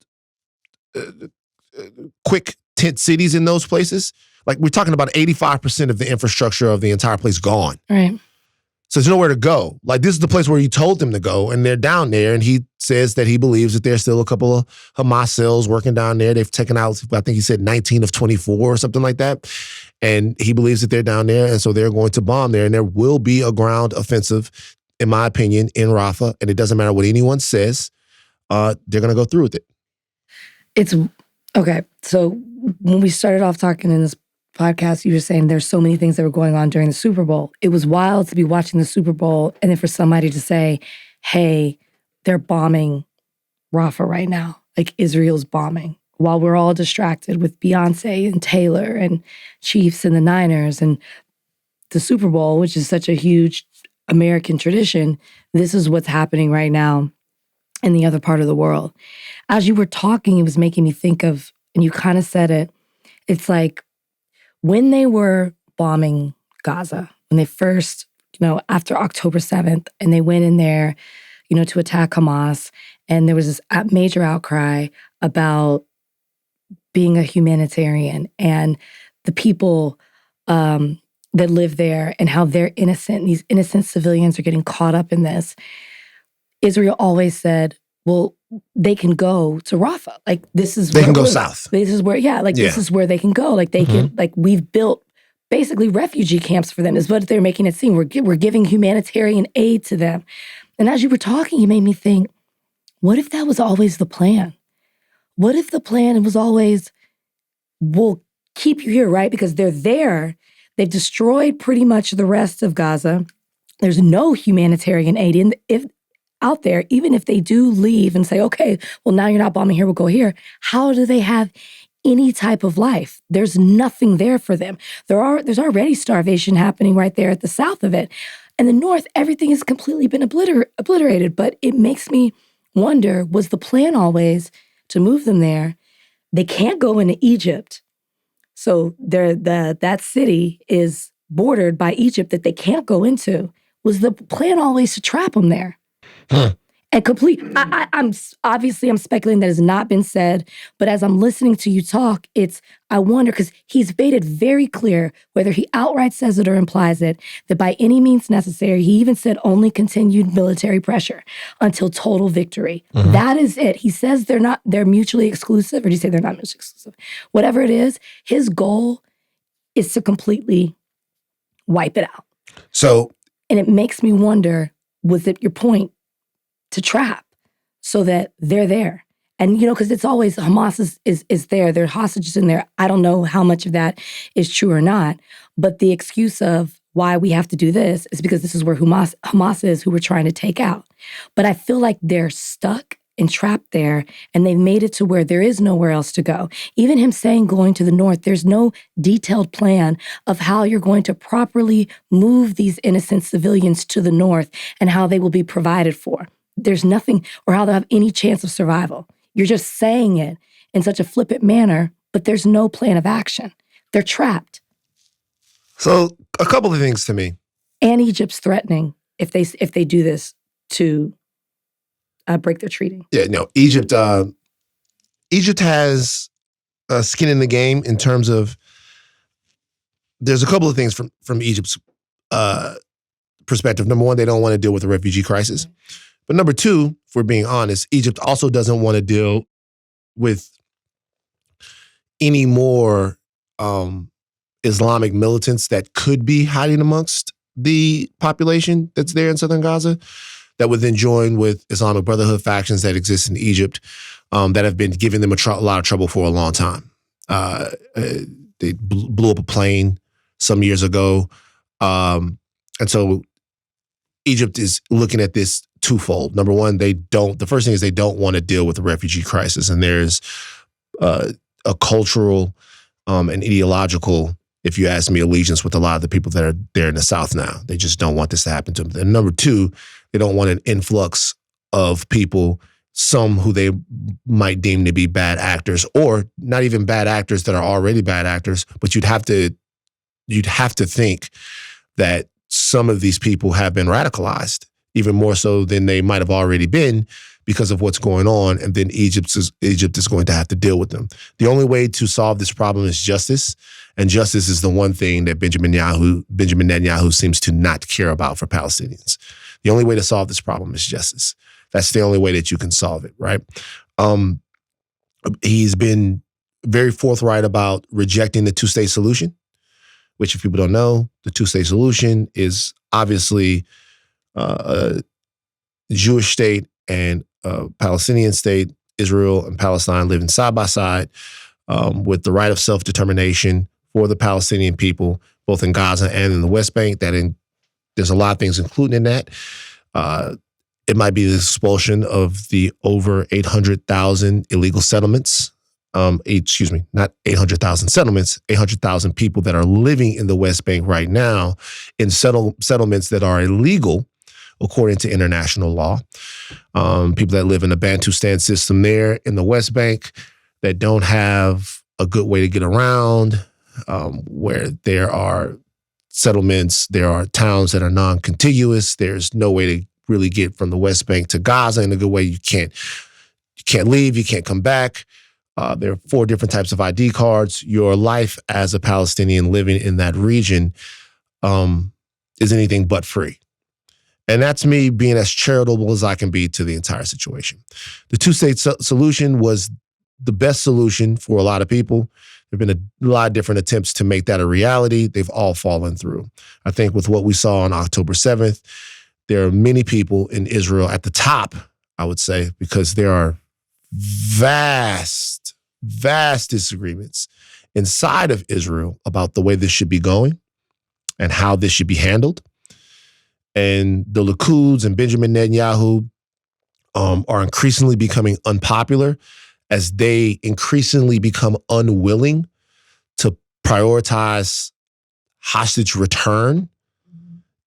quick tent cities in those places. Like we're talking about 85% of the infrastructure of the entire place gone. Right. So there's nowhere to go. Like this is the place where he told them to go, and they're down there, and he says that he believes that there's still a couple of Hamas cells working down there. They've taken out, I think he said 19 of 24 or something like that. And he believes that they're down there, and so they're going to bomb there, and there will be a ground offensive, in my opinion, in Rafah, and it doesn't matter what anyone says. They're going to go through with it. It's, okay, so when we started off talking in this podcast, you were saying there's so many things that were going on during the Super Bowl. It was wild to be watching the Super Bowl and then for somebody to say, hey, they're bombing Rafah right now. Like Israel's bombing. While we're all distracted with Beyoncé and Taylor and Chiefs and the Niners and the Super Bowl, which is such a huge American tradition, this is what's happening right now in the other part of the world. As you were talking, it was making me think of, and you kind of said it, it's like, when they were bombing Gaza, when they first, after October 7th, and they went in there, to attack Hamas, and there was this major outcry about being a humanitarian and the people that live there and how they're innocent, and these innocent civilians are getting caught up in this. Israel always said, well, they can go to Rafah. Like this is they can go south. This is where, this is where they can go. Like they can, like we've built basically refugee camps for them is what they're making it seem. We're giving humanitarian aid to them. And as you were talking, you made me think, what if that was always the plan? What if the plan was always, we'll keep you here, right? Because they're there. They've destroyed pretty much the rest of Gaza. There's no humanitarian aid out there, even if they do leave and say, okay, well, now you're not bombing here, we'll go here. How do they have any type of life? There's nothing there for them. There's already starvation happening right there at the south of it. And the north, everything has completely been obliterated. But it makes me wonder, was the plan always to move them there? They can't go into Egypt. So that city is bordered by Egypt that they can't go into. Was the plan always to trap them there? Huh. And I'm speculating that has not been said, but as I'm listening to you talk, I wonder, because he's made it very clear, whether he outright says it or implies it, that by any means necessary, he even said only continued military pressure until total victory. Mm-hmm. That is it. He says they're mutually exclusive, or do you say they're not mutually exclusive? Whatever it is, his goal is to completely wipe it out. And it makes me wonder, was it your point? To trap so that they're there. And, because it's always Hamas is there. There are hostages in there. I don't know how much of that is true or not. But the excuse of why we have to do this is because this is where Hamas is, who we're trying to take out. But I feel like they're stuck and trapped there, and they've made it to where there is nowhere else to go. Even him saying going to the north, there's no detailed plan of how you're going to properly move these innocent civilians to the north and how they will be provided for. There's nothing, or how they'll have any chance of survival. You're just saying it in such a flippant manner, but there's no plan of action. They're trapped. So a couple of things to me. And Egypt's threatening if they do this to break their treaty. Yeah, no, Egypt has skin in the game in terms of, there's a couple of things from Egypt's perspective. Number one, they don't want to deal with the refugee crisis. Mm-hmm. But number two, if we're being honest, Egypt also doesn't want to deal with any more Islamic militants that could be hiding amongst the population that's there in southern Gaza, that would then join with Islamic Brotherhood factions that exist in Egypt that have been giving them a lot of trouble for a long time. They blew up a plane some years ago. And so Egypt is looking at this twofold. Number one, the first thing is they don't want to deal with the refugee crisis. And there's a cultural and ideological, if you ask me, allegiance with a lot of the people that are there in the South now. They just don't want this to happen to them. And number two, they don't want an influx of people, some who they might deem to be bad actors, or not even bad actors that are already bad actors, but you'd have to think that some of these people have been radicalized even more so than they might have already been because of what's going on, and then Egypt is going to have to deal with them. The only way to solve this problem is justice, and justice is the one thing that Benjamin Netanyahu seems to not care about for Palestinians. The only way to solve this problem is justice. That's the only way that you can solve it, right? He's been very forthright about rejecting the two-state solution, which, if people don't know, the two-state solution is obviously a Jewish state and a Palestinian state, Israel and Palestine living side by side with the right of self-determination for the Palestinian people, both in Gaza and in the West Bank. There's a lot of things included in that. It might be the expulsion of the over 800,000 illegal settlements. Not 800,000 settlements, 800,000 people that are living in the West Bank right now in settlements that are illegal according to international law. People that live in a Bantustan system there in the West Bank that don't have a good way to get around, where there are settlements, there are towns that are non-contiguous. There's no way to really get from the West Bank to Gaza in a good way. You can't leave, you can't come back. There are 4 different types of ID cards. Your life as a Palestinian living in that region is anything but free. And that's me being as charitable as I can be to the entire situation. The two-state solution was the best solution for a lot of people. There have been a lot of different attempts to make that a reality. They've all fallen through. I think with what we saw on October 7th, there are many people in Israel at the top, I would say, because there are vast disagreements inside of Israel about the way this should be going and how this should be handled. And the Likud and Benjamin Netanyahu are increasingly becoming unpopular as they increasingly become unwilling to prioritize hostage return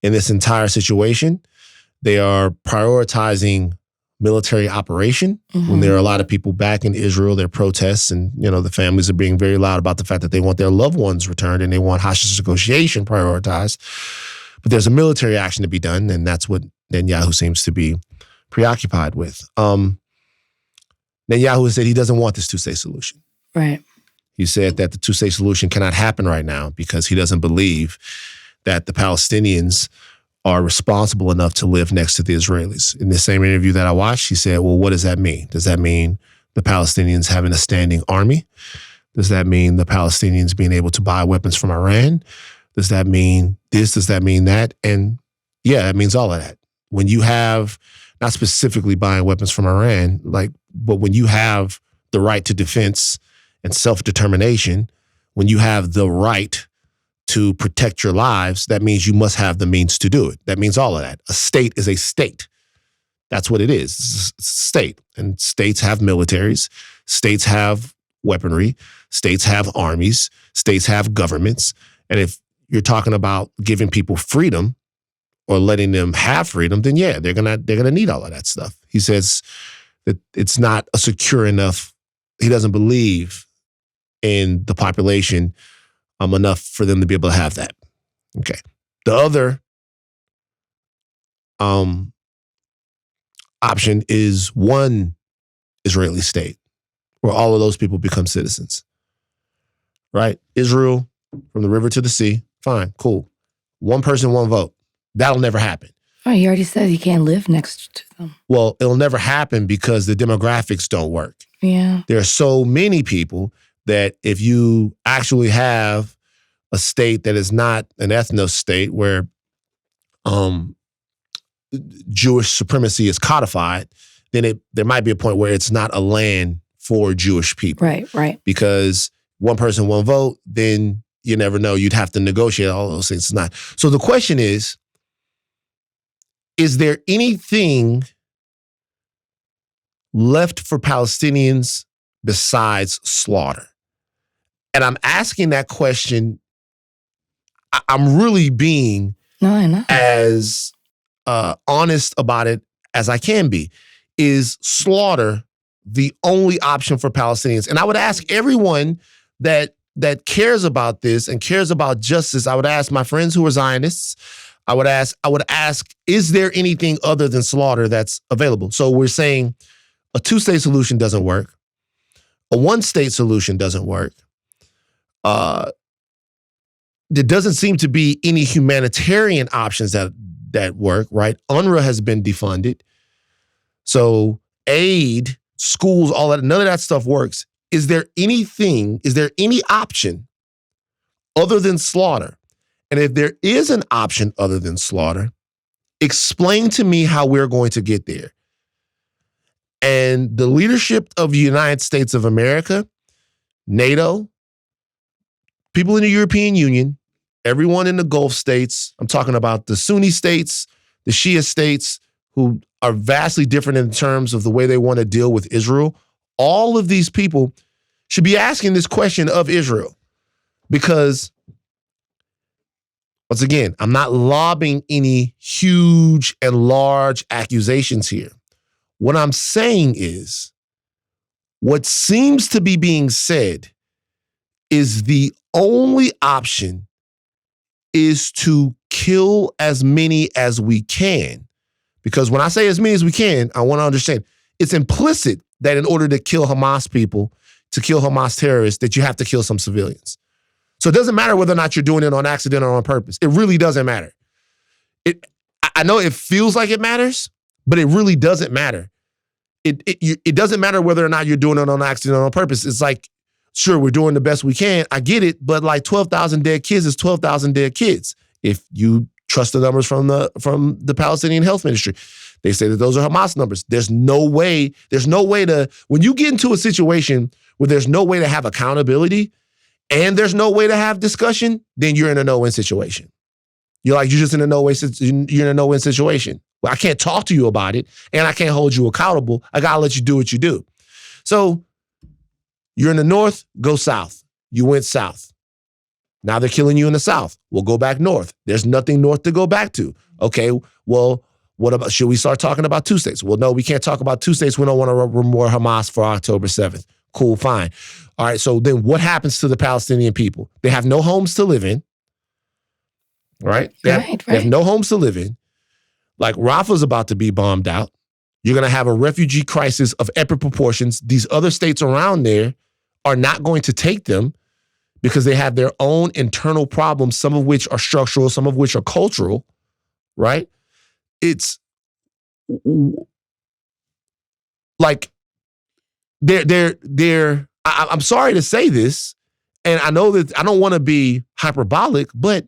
in this entire situation. They are prioritizing military operation. When there are a lot of people back in Israel, there are protests, and the families are being very loud about the fact that they want their loved ones returned and they want hostage negotiation prioritized. But there's a military action to be done, and that's what Netanyahu seems to be preoccupied with. Netanyahu said he doesn't want this two-state solution. Right. He said that the two-state solution cannot happen right now because he doesn't believe that the Palestinians are responsible enough to live next to the Israelis. In the same interview that I watched, he said, well, what does that mean? Does that mean the Palestinians having a standing army? Does that mean the Palestinians being able to buy weapons from Iran? Does that mean this? Does that mean that? And yeah, it means all of that. When you have, not specifically buying weapons from Iran, but when you have the right to defense and self-determination, when you have the right to protect your lives, that means you must have the means to do it. That means all of that. A state is a state. That's what it is. It's a state. And states have militaries. States have weaponry. States have armies. States have governments. And if you're talking about giving people freedom or letting them have freedom, then yeah, they're gonna need all of that stuff. He says that it's not a secure enough. He doesn't believe in the population enough for them to be able to have that. Okay. The other option is one Israeli state where all of those people become citizens. Right? Israel, from the river to the sea, fine, cool. One person, one vote. That'll never happen. Oh, he already said he can't live next to them. Well, it'll never happen because the demographics don't work. Yeah. There are so many people that if you actually have a state that is not an ethno state where Jewish supremacy is codified, then there might be a point where it's not a land for Jewish people. Right. Because one person, one vote, then you never know. You'd have to negotiate all those things. It's not. So the question is there anything left for Palestinians besides slaughter? And I'm asking that question. I'm really being as honest about it as I can be. Is slaughter the only option for Palestinians? And I would ask everyone that cares about this and cares about justice. I would ask my friends who are Zionists. I would ask, is there anything other than slaughter that's available? So we're saying a 2-state solution doesn't work. A 1-state solution doesn't work. There doesn't seem to be any humanitarian options that work, right? UNRWA has been defunded. So aid, schools, all that, none of that stuff works. Is there any option other than slaughter? And if there is an option other than slaughter, explain to me how we're going to get there. And the leadership of the United States of America, NATO, people in the European Union, everyone in the Gulf states, I'm talking about the Sunni states, the Shia states, who are vastly different in terms of the way they want to deal with Israel. All of these people should be asking this question of Israel because, once again, I'm not lobbing any huge and large accusations here. What I'm saying is what seems to be being said is the only option is to kill as many as we can. Because when I say as many as we can, I want to understand it's implicit that in order to kill Hamas people, to kill Hamas terrorists, that you have to kill some civilians. So it doesn't matter whether or not you're doing it on accident or on purpose. It really doesn't matter. I know it feels like it matters, but it really doesn't matter. It doesn't matter whether or not you're doing it on accident or on purpose. It's like, sure, we're doing the best we can. I get it, but like 12,000 dead kids is 12,000 dead kids. If you trust the numbers from the Palestinian Health Ministry, they say that those are Hamas numbers. There's no way to, when you get into a situation where there's no way to have accountability and there's no way to have discussion, then you're in a no-win situation. You're just in a no-win situation. Well, I can't talk to you about it and I can't hold you accountable. I gotta let you do what you do. So you're in the north, go south. You went south. Now they're killing you in the south. We'll go back north. There's nothing north to go back to. Okay, well, what about, should we start talking about 2 states? Well, no, we can't talk about 2 states. We don't want to reward Hamas for October 7th. Cool, fine. All right, so then what happens to the Palestinian people? They have no homes to live in, right? They have no homes to live in. Like Rafah's about to be bombed out. You're going to have a refugee crisis of epic proportions. These other states around there are not going to take them because they have their own internal problems, some of which are structural, some of which are cultural, right? It's like I'm sorry to say this, and I know that I don't want to be hyperbolic, but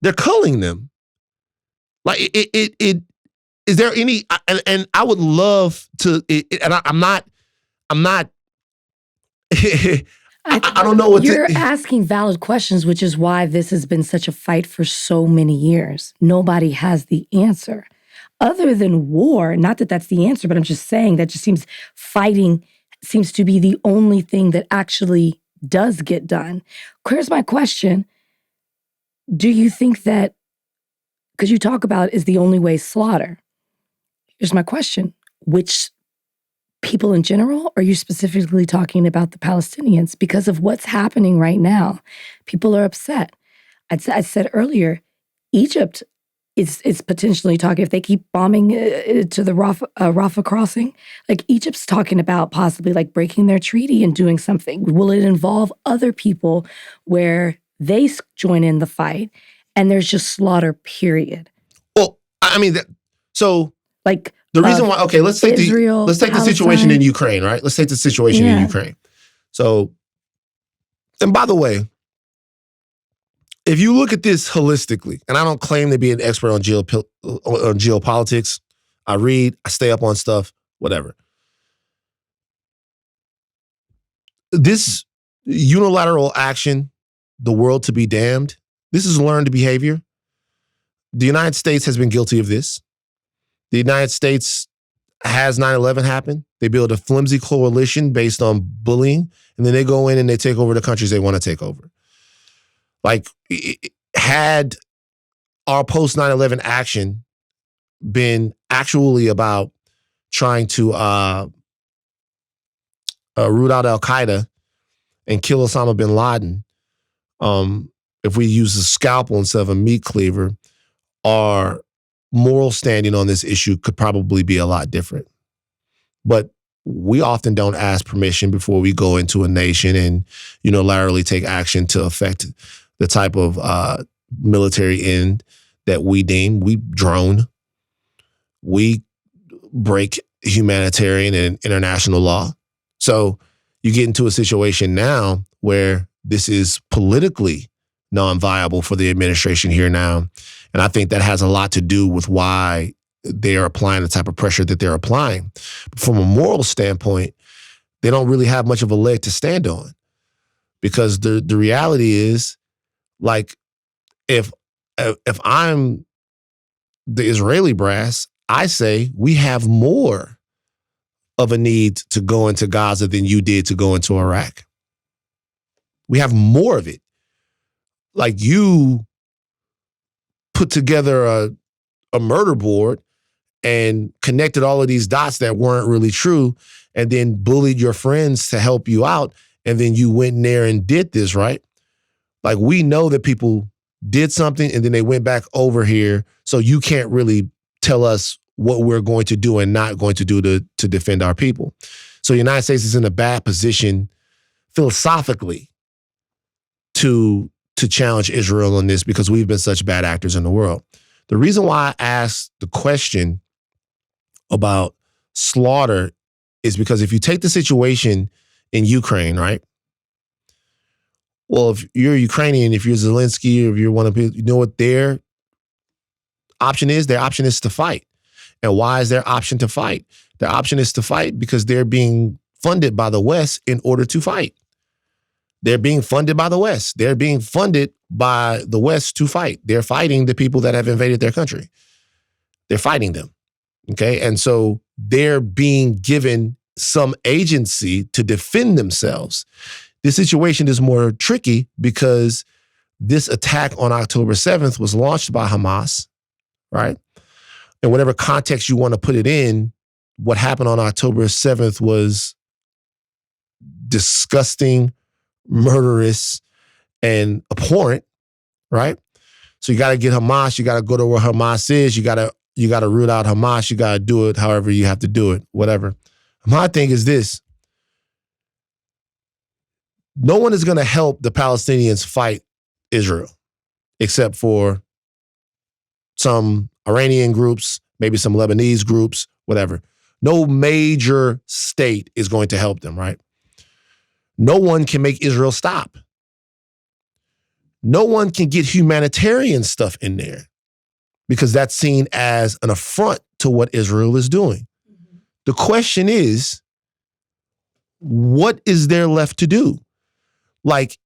they're culling them. Like is there any, and I would love to, and I'm not, I don't know what you're asking valid questions, which is why this has been such a fight for so many years. Nobody has the answer. Other than war, not that that's the answer, but I'm just saying that just seems fighting seems to be the only thing that actually does get done. Here's my question. Do you think that, because you talk about is the only way slaughter. Here's my question. Which people in general, or are you specifically talking about the Palestinians? Because of what's happening right now, people are upset. I said earlier, Egypt is potentially talking, if they keep bombing to the Rafah crossing, like Egypt's talking about possibly like breaking their treaty and doing something. Will it involve other people where they join in the fight and there's just slaughter, period? Well, I mean, so like the reason why, okay, let's take Israel, the situation in Ukraine, right? Let's take the situation in Ukraine. So, and by the way, if you look at this holistically, and I don't claim to be an expert on geopolitics, I read, I stay up on stuff, whatever. This unilateral action, the world to be damned, this is learned behavior. The United States has been guilty of this. The United States has 9/11 happen. They build a flimsy coalition based on bullying, and then they go in and they take over the countries they want to take over. Like, had our post 9/11 action been actually about trying to root out Al-Qaeda and kill Osama bin Laden, if we use a scalpel instead of a meat cleaver, our moral standing on this issue could probably be a lot different. But we often don't ask permission before we go into a nation and unilaterally take action to affect the type of military end that we deem. We drone. We break humanitarian and international law. So you get into a situation now where this is politically non-viable for the administration here now. And I think that has a lot to do with why they're applying the type of pressure that they're applying. From a moral standpoint, they don't really have much of a leg to stand on, because the reality is, like, if I'm the Israeli brass, I say we have more of a need to go into Gaza than you did to go into Iraq. We have more of it. Like, you put together a murder board and connected all of these dots that weren't really true, and then bullied your friends to help you out, and then you went in there and did this, right? Like, we know that people did something and then they went back over here, so you can't really tell us what we're going to do and not going to do to defend our people. So the United States is in a bad position philosophically to challenge Israel on this, because we've been such bad actors in the world. The reason why I asked the question about slaughter is because if you take the situation in Ukraine, right? Well, if you're Ukrainian, if you're Zelensky, or if you're one of people, you know what their option is? Their option is to fight. And why is their option to fight? Their option is to fight because they're being funded by the West in order to fight. They're being funded by the West. They're being funded by the West to fight. They're fighting the people that have invaded their country. They're fighting them, okay? And so they're being given some agency to defend themselves. This situation is more tricky because this attack on October 7th was launched by Hamas, right? In whatever context you want to put it in, what happened on October 7th was disgusting, murderous, and abhorrent, right? So you got to get Hamas. You got to go to where Hamas is. You got to root out Hamas. You got to do it however you have to do it, whatever. My thing is this. No one is going to help the Palestinians fight Israel except for some Iranian groups, maybe some Lebanese groups, whatever. No major state is going to help them, right? No one can make Israel stop. No one can get humanitarian stuff in there because that's seen as an affront to what Israel is doing. Mm-hmm. The question is, what is there left to do? Like,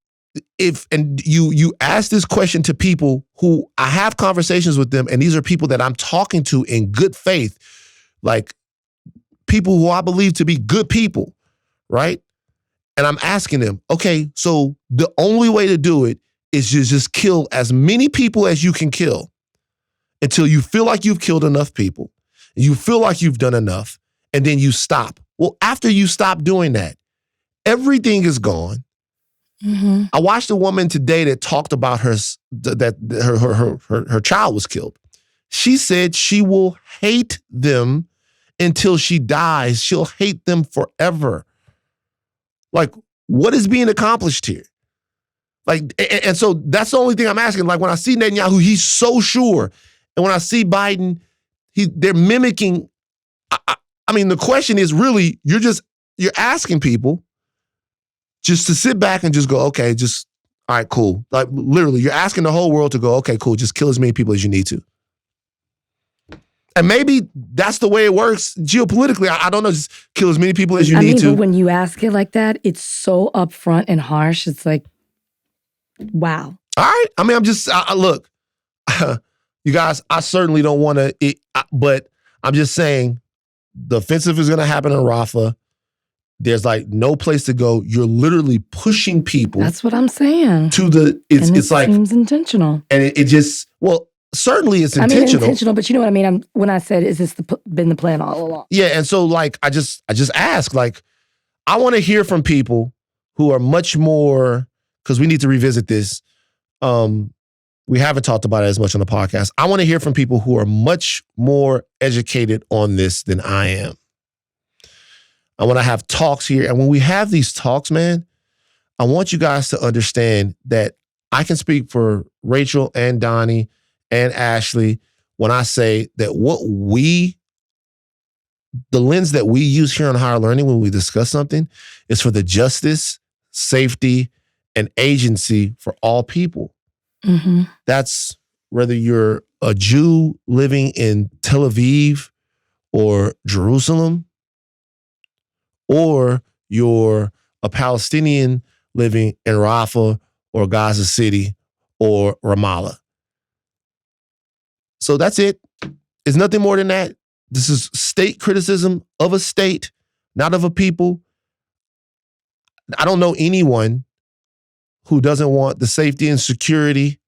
and you ask this question to people who I have conversations with them, and these are people that I'm talking to in good faith, like people who I believe to be good people, right? And I'm asking them, okay, so the only way to do it is to just kill as many people as you can kill until you feel like you've killed enough people, you feel like you've done enough, and then you stop. Well, after you stop doing that, everything is gone. Mm-hmm. I watched a woman today that talked about her child was killed. She said she will hate them until she dies. She'll hate them forever. Like, what is being accomplished here? Like, and so that's the only thing I'm asking. Like, when I see Netanyahu, he's so sure. And when I see Biden, they're mimicking. I mean, the question is really, you're asking people just to sit back and just go, okay, just, all right, cool. Like, literally, you're asking the whole world to go, okay, cool, just kill as many people as you need to. And maybe that's the way it works geopolitically. I don't know, just kill as many people as you need to. But when you ask it like that, it's so upfront and harsh. It's like, wow. All right. I mean, I'm just, look, you guys, I certainly don't want to, but I'm just saying the offensive is going to happen in Rafah. There's like no place to go. You're literally pushing people. That's what I'm saying. It's like, seems intentional. And it just, well, certainly it's intentional. I mean, intentional, but you know what I mean? When I said, is this been the plan all along? Yeah. And so like, I just ask, like, I want to hear from people who are much more, because we need to revisit this, We haven't talked about it as much on the podcast. I want to hear from people who are much more educated on this than I am. I want to have talks here. And when we have these talks, man, I want you guys to understand that I can speak for Rachel and Donnie and Ashleigh when I say that the lens that we use here on Higher Learning when we discuss something is for the justice, safety, and agency for all people. Mm-hmm. That's whether you're a Jew living in Tel Aviv or Jerusalem, or you're a Palestinian living in Rafah or Gaza City or Ramallah. So that's it. It's nothing more than that. This is state criticism of a state, not of a people. I don't know anyone who doesn't want the safety and security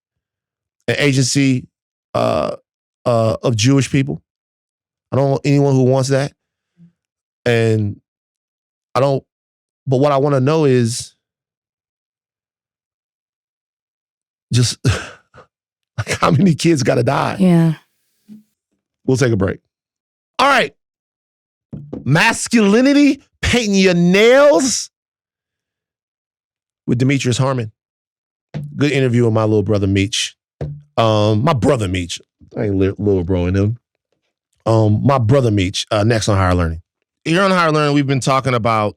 and agency of Jewish people. I don't know anyone who wants that. And but what I want to know is just like how many kids got to die? Yeah. We'll take a break. All right. Masculinity, painting your nails with Demetrius Harmon. Good interview with my little brother, Meech. My brother, Meech. I ain't little bro in him. My brother, Meech, next on Higher Learning. Here on Higher Learning, we've been talking about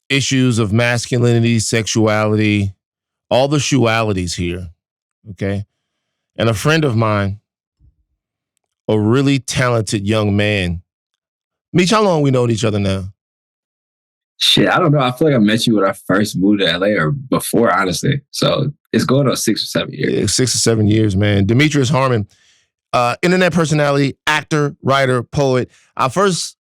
issues of masculinity, sexuality, all the sexualities here, okay? And a friend of mine, a really talented young man. Meech, how long we known each other now? Shit, I don't know. I feel like I met you when I first moved to LA or before, honestly. So it's going on 6 or 7 years. Yeah, 6 or 7 years, man. Demetrius Harmon, internet personality, actor, writer, poet. I first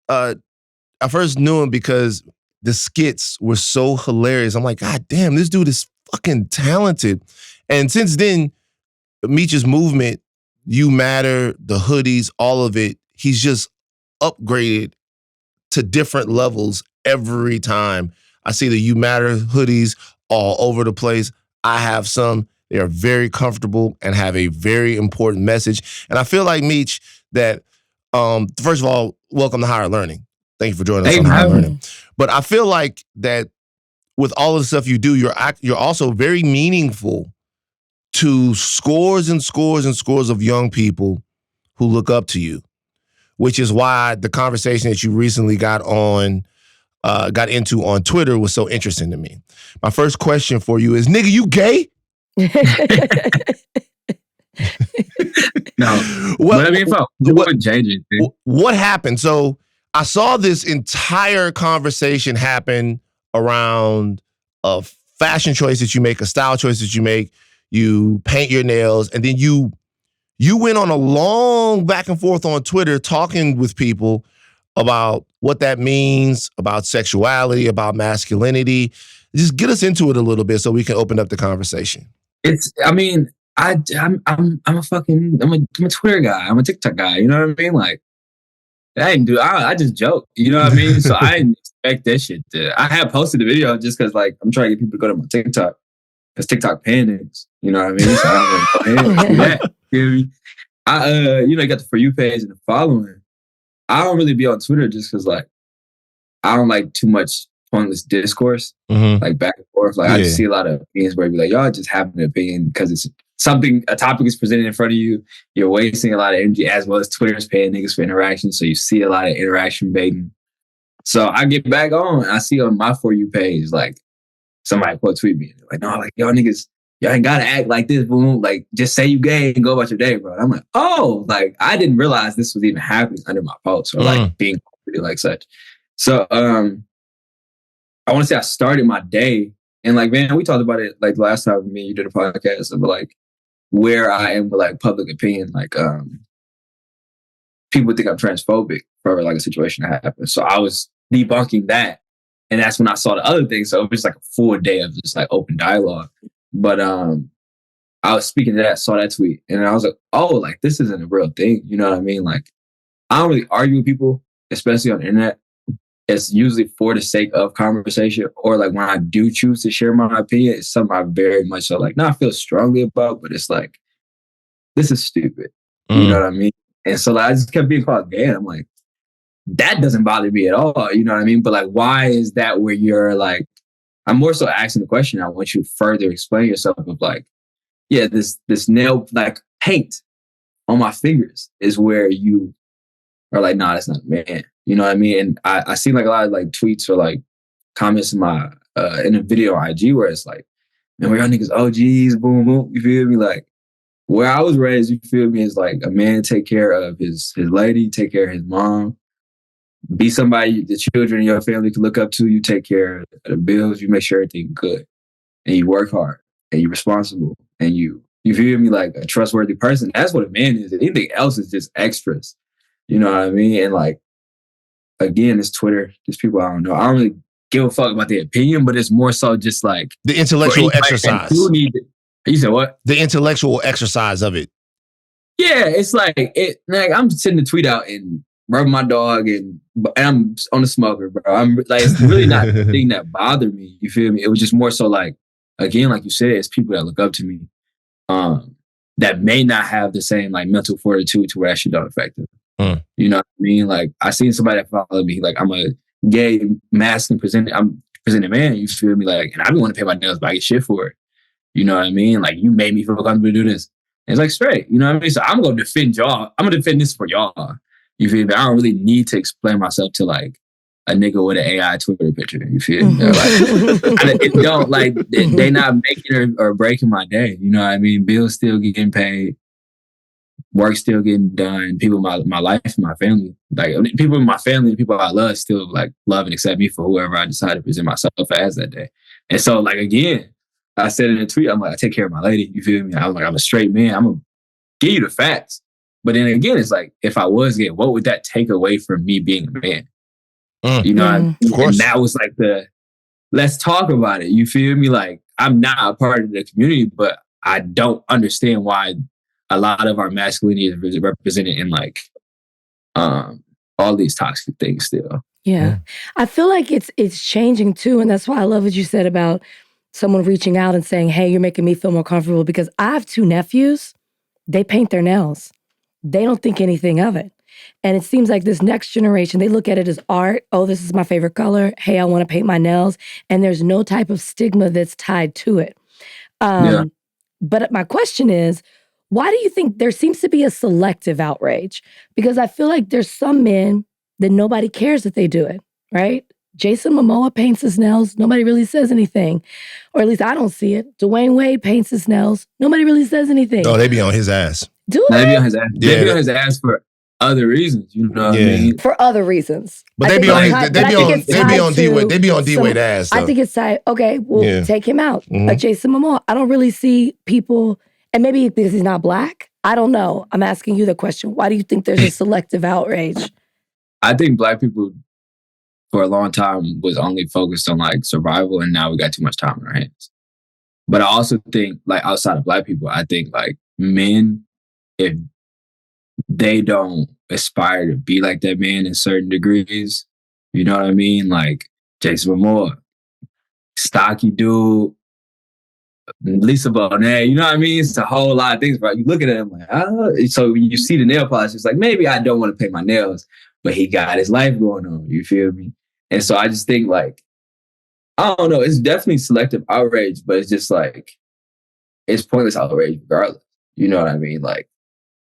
knew him because the skits were so hilarious. I'm like, God damn, this dude is fucking talented. And since then, Meech's movement, You Matter, the hoodies, all of it, he's just upgraded to different levels every time. I see the You Matter hoodies all over the place. I have some. They are very comfortable and have a very important message. And I feel like, Meech, that first of all, welcome to Higher Learning. Thank you for joining us on Higher Learning. But I feel like that with all of the stuff you do, you're also very meaningful to scores and scores and scores of young people who look up to you, which is why the conversation that you recently got into on Twitter was so interesting to me. My first question for you is, nigga, you gay? No. Well, I mean, what happened? So I saw this entire conversation happen around a fashion choice that you make, a style choice that you make. You paint your nails, and then you went on a long back and forth on Twitter talking with people about what that means, about sexuality, about masculinity. Just get us into it a little bit so we can open up the conversation. I'm a Twitter guy. I'm a TikTok guy. You know what I mean? Like, I just joke. You know what I mean? So I didn't expect that shit. I had posted the video just because, like, I'm trying to get people to go to my TikTok because TikTok panics. You know what I mean? So I'm like, go ahead, do that. You know, you got the For You page and the following. I don't really be on Twitter just because, like, I don't like too much pointless discourse, like back and forth. Like, I just see a lot of opinions where you be like, y'all just have an opinion because it's a topic is presented in front of you. You're wasting a lot of energy, as well as Twitter's paying niggas for interaction. So you see a lot of interaction baiting. So I get back on, I see on my For You page, like, somebody quote tweet me. Like, no, like, y'all niggas, y'all ain't gotta act like this, boom. Like, just say you gay and go about your day, bro. And I'm like, oh, like, I didn't realize this was even happening under my post or like being like such. So I want to say I started my day, and like, man, we talked about it like last time me and you did a podcast of like where I am with like public opinion. Like, people think I'm transphobic for like a situation that happened. So I was debunking that. And that's when I saw the other thing. So it was like a full day of just like open dialogue. But I was speaking to that, saw that tweet, and I was like, oh, like, this isn't a real thing. You know what I mean? Like, I don't really argue with people, especially on the internet. it's usually for the sake of conversation, or like when I do choose to share my opinion, it's something I very much so like, I feel strongly about, but it's like, this is stupid. You know what I mean? And so like, I just kept being called gay. And I'm like, that doesn't bother me at all. You know what I mean? But like, why is that where you're like, I'm more so asking the question. I want you to further explain yourself of like, yeah, this nail, like paint on my fingers is where you are like, nah, that's not a man. You know what I mean? And I see like a lot of like tweets or like comments in my, in a video on IG where it's like, man, where y'all niggas OGs, boom, boom. You feel me? Like where I was raised, you feel me, is like a man take care of his lady, take care of his mom, be somebody the children in your family can look up to. You take care of the bills, you make sure everything's good, and you work hard, and you're responsible, and you feel me, like a trustworthy person. That's what a man is. Anything else is just extras. You know what I mean? And like, again, it's Twitter. There's people I don't know. I don't really give a fuck about their opinion, but it's more so just like the intellectual exercise. You said what? The intellectual exercise of it. Yeah, it's like I'm sitting the tweet out and rubbing my dog and I'm on the smoker, bro. I'm like, it's really not the thing that bothered me. You feel me? It was just more so like, again, like you said, it's people that look up to me, that may not have the same like mental fortitude to where that shit don't affect them. You know what I mean? Like I seen somebody that followed me, like I'm a gay, masculine I'm presenting man. You feel me? Like, and I don't want to pay my nails, but I get shit for it. You know what I mean? Like you made me feel comfortable to do this. And it's like straight. You know what I mean? So I'm gonna defend y'all. I'm gonna defend this for y'all. You feel me? I don't really need to explain myself to like a nigga with an AI Twitter picture. You feel me? Like, it don't like they not making or breaking my day. You know what I mean? Bills still getting paid. Work still getting done. People in my life and my family, like people in my family, the people I love, still like love and accept me for whoever I decide to present myself as that day. And so, like again, I said in a tweet, I'm like, I take care of my lady. You feel me? I'm like, I'm a straight man. I'm gonna give you the facts. But then again, it's like, if I was gay, what would that take away from me being a man? You know, what I mean? Of course. And that was like let's talk about it. You feel me? Like I'm not a part of the community, but I don't understand why a lot of our masculinity is represented in like all these toxic things still. Yeah. I feel like it's changing too. And that's why I love what you said about someone reaching out and saying, hey, you're making me feel more comfortable, because I have 2 nephews. They paint their nails. They don't think anything of it. And it seems like this next generation, they look at it as art. Oh, this is my favorite color. Hey, I want to paint my nails. And there's no type of stigma that's tied to it. But my question is, why do you think there seems to be a selective outrage? Because I feel like there's some men that nobody cares that they do it, right? Jason Momoa paints his nails. Nobody really says anything. Or at least I don't see it. Dwayne Wade paints his nails. Nobody really says anything. Oh, they be on his ass. Do they? They be on his ass. Yeah. They be on his ass for other reasons. You know what I mean? For other reasons. But they be on D-Wade ass. Though. I think it's tied. Okay, well, take him out. Jason Momoa. I don't really see people, and maybe because he's not black. I don't know. I'm asking you the question. Why do you think there's a selective outrage? I think black people for a long time was only focused on like survival, and now we got too much time on our hands. But I also think like outside of black people, I think like men, if they don't aspire to be like that man in certain degrees, you know what I mean? Like Jason Momoa, stocky dude, Lisa Bonet, you know what I mean? It's a whole lot of things, but you look at it, I'm like, so when you see the nail polish, it's like, maybe I don't want to paint my nails, but he got his life going on, you feel me? And so I just think like, I don't know, it's definitely selective outrage, but it's just like, it's pointless outrage regardless. You know what I mean? Like,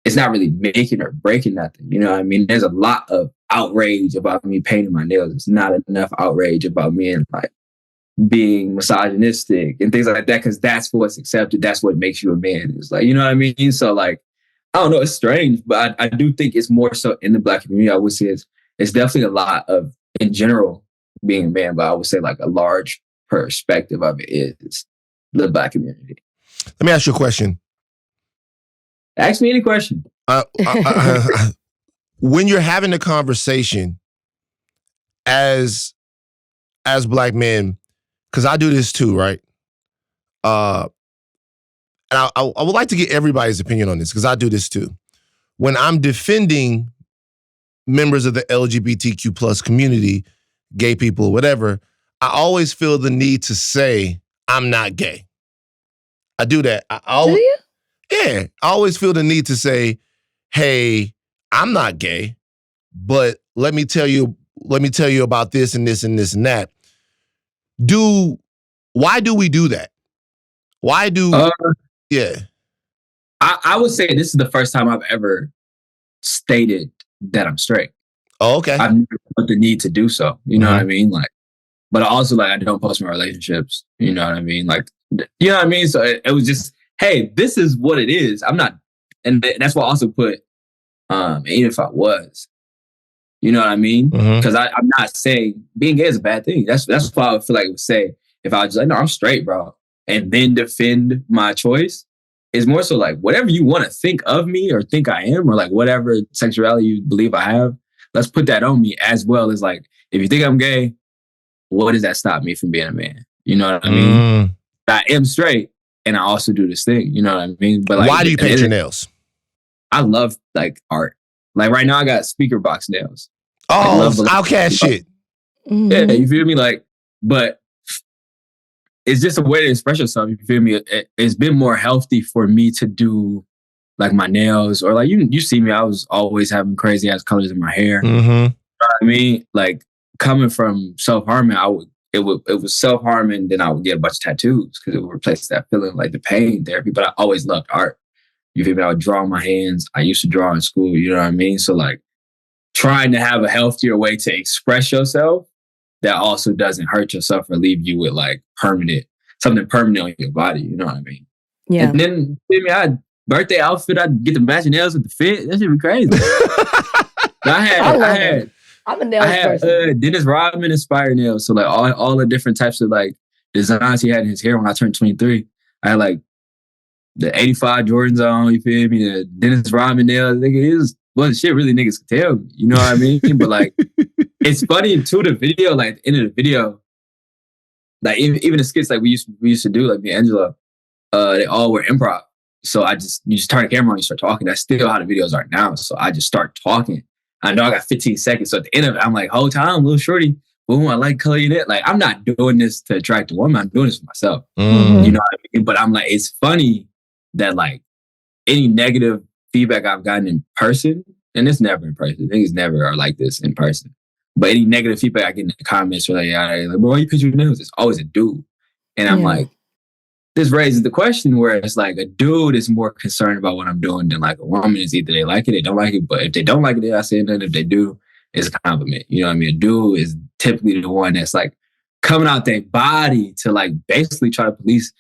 it's not really making or breaking nothing. You know what I mean? There's a lot of outrage about me painting my nails. It's not enough outrage about me and like being misogynistic and things like that, because that's what's accepted. That's what makes you a man. It's like, you know what I mean? So like, I don't know, it's strange, but I do think it's more so in the black community. I would say it's definitely a lot of, in general, being a man, but I would say like a large perspective of it is the black community. Let me ask you a question. Ask me any question. When you're having a conversation as black men, because I do this too, right? And I would like to get everybody's opinion on this, because I do this too. When I'm defending members of the LGBTQ plus community, gay people, whatever, I always feel the need to say, I'm not gay. I do that. Do you? Yeah. I always feel the need to say, hey, I'm not gay, but let me tell you about this and this and this and that. Why do we do that? Why do, yeah. I would say this is the first time I've ever stated that I'm straight. Oh, okay. I've never felt the need to do so. You know what I mean? Like, but also like I don't post my relationships. You know what I mean? Like, you know what I mean? So it was just, hey, this is what it is. I'm not, and that's why I also put, even if I was, you know what I mean? Because I'm not saying being gay is a bad thing. That's why I would feel like it would say if I was just like, no, I'm straight, bro, and then defend my choice. It's more so like whatever you want to think of me or think I am, or like whatever sexuality you believe I have, let's put that on me, as well as like, if you think I'm gay, what does that stop me from being a man? You know what I mean? I am straight and I also do this thing. You know what I mean? But like, why do you paint your nails? I love like art. Like right now I got speaker box nails. Oh, outcast shit. Yeah, you feel me? Like, but it's just a way to express yourself. You feel me? It's been more healthy for me to do like my nails, or like you see me. I was always having crazy ass colors in my hair. You know what I mean? Like coming from self-harming, it was self-harming. Then I would get a bunch of tattoos because it would replace that feeling, like the pain therapy. But I always loved art. You feel me? I would draw my hands. I used to draw in school. You know what I mean? So like trying to have a healthier way to express yourself that also doesn't hurt yourself or leave you with like something permanent on your body. You know what I mean? Yeah. And then, I had birthday outfit. I'd get the matching nails with the fit. That should be crazy. I'm a nails person. Dennis Rodman inspired nails. So like all the different types of like designs he had in his hair when I turned 23. I had like the 85 Jordans on, you feel me? The Dennis Rodman nails. It wasn't shit really niggas could tell me. You know what I mean? But like, it's funny too, the video, like at the end of the video, like even the skits like we used to do, like me and Angela, they all were improv. So you just turn the camera on, you start talking. That's still how the videos are now. So I just start talking. I know I got 15 seconds. So at the end of it, I'm like, whole time, little shorty, boom, I like color you that. Like, I'm not doing this to attract a woman. I'm doing this for myself. You know what I mean? But I'm like, it's funny that like any negative feedback I've gotten in person, and it's never in person. Things never are like this in person. But any negative feedback I get in the comments, or like, bro, why you pitch your nails? It's always a dude. And I'm like, this raises the question where it's like a dude is more concerned about what I'm doing than like a woman is. Either they like it, they don't like it. But if they don't like it, I say that. If they do, it's a compliment. You know what I mean? A dude is typically the one that's like coming out their body to like basically try to police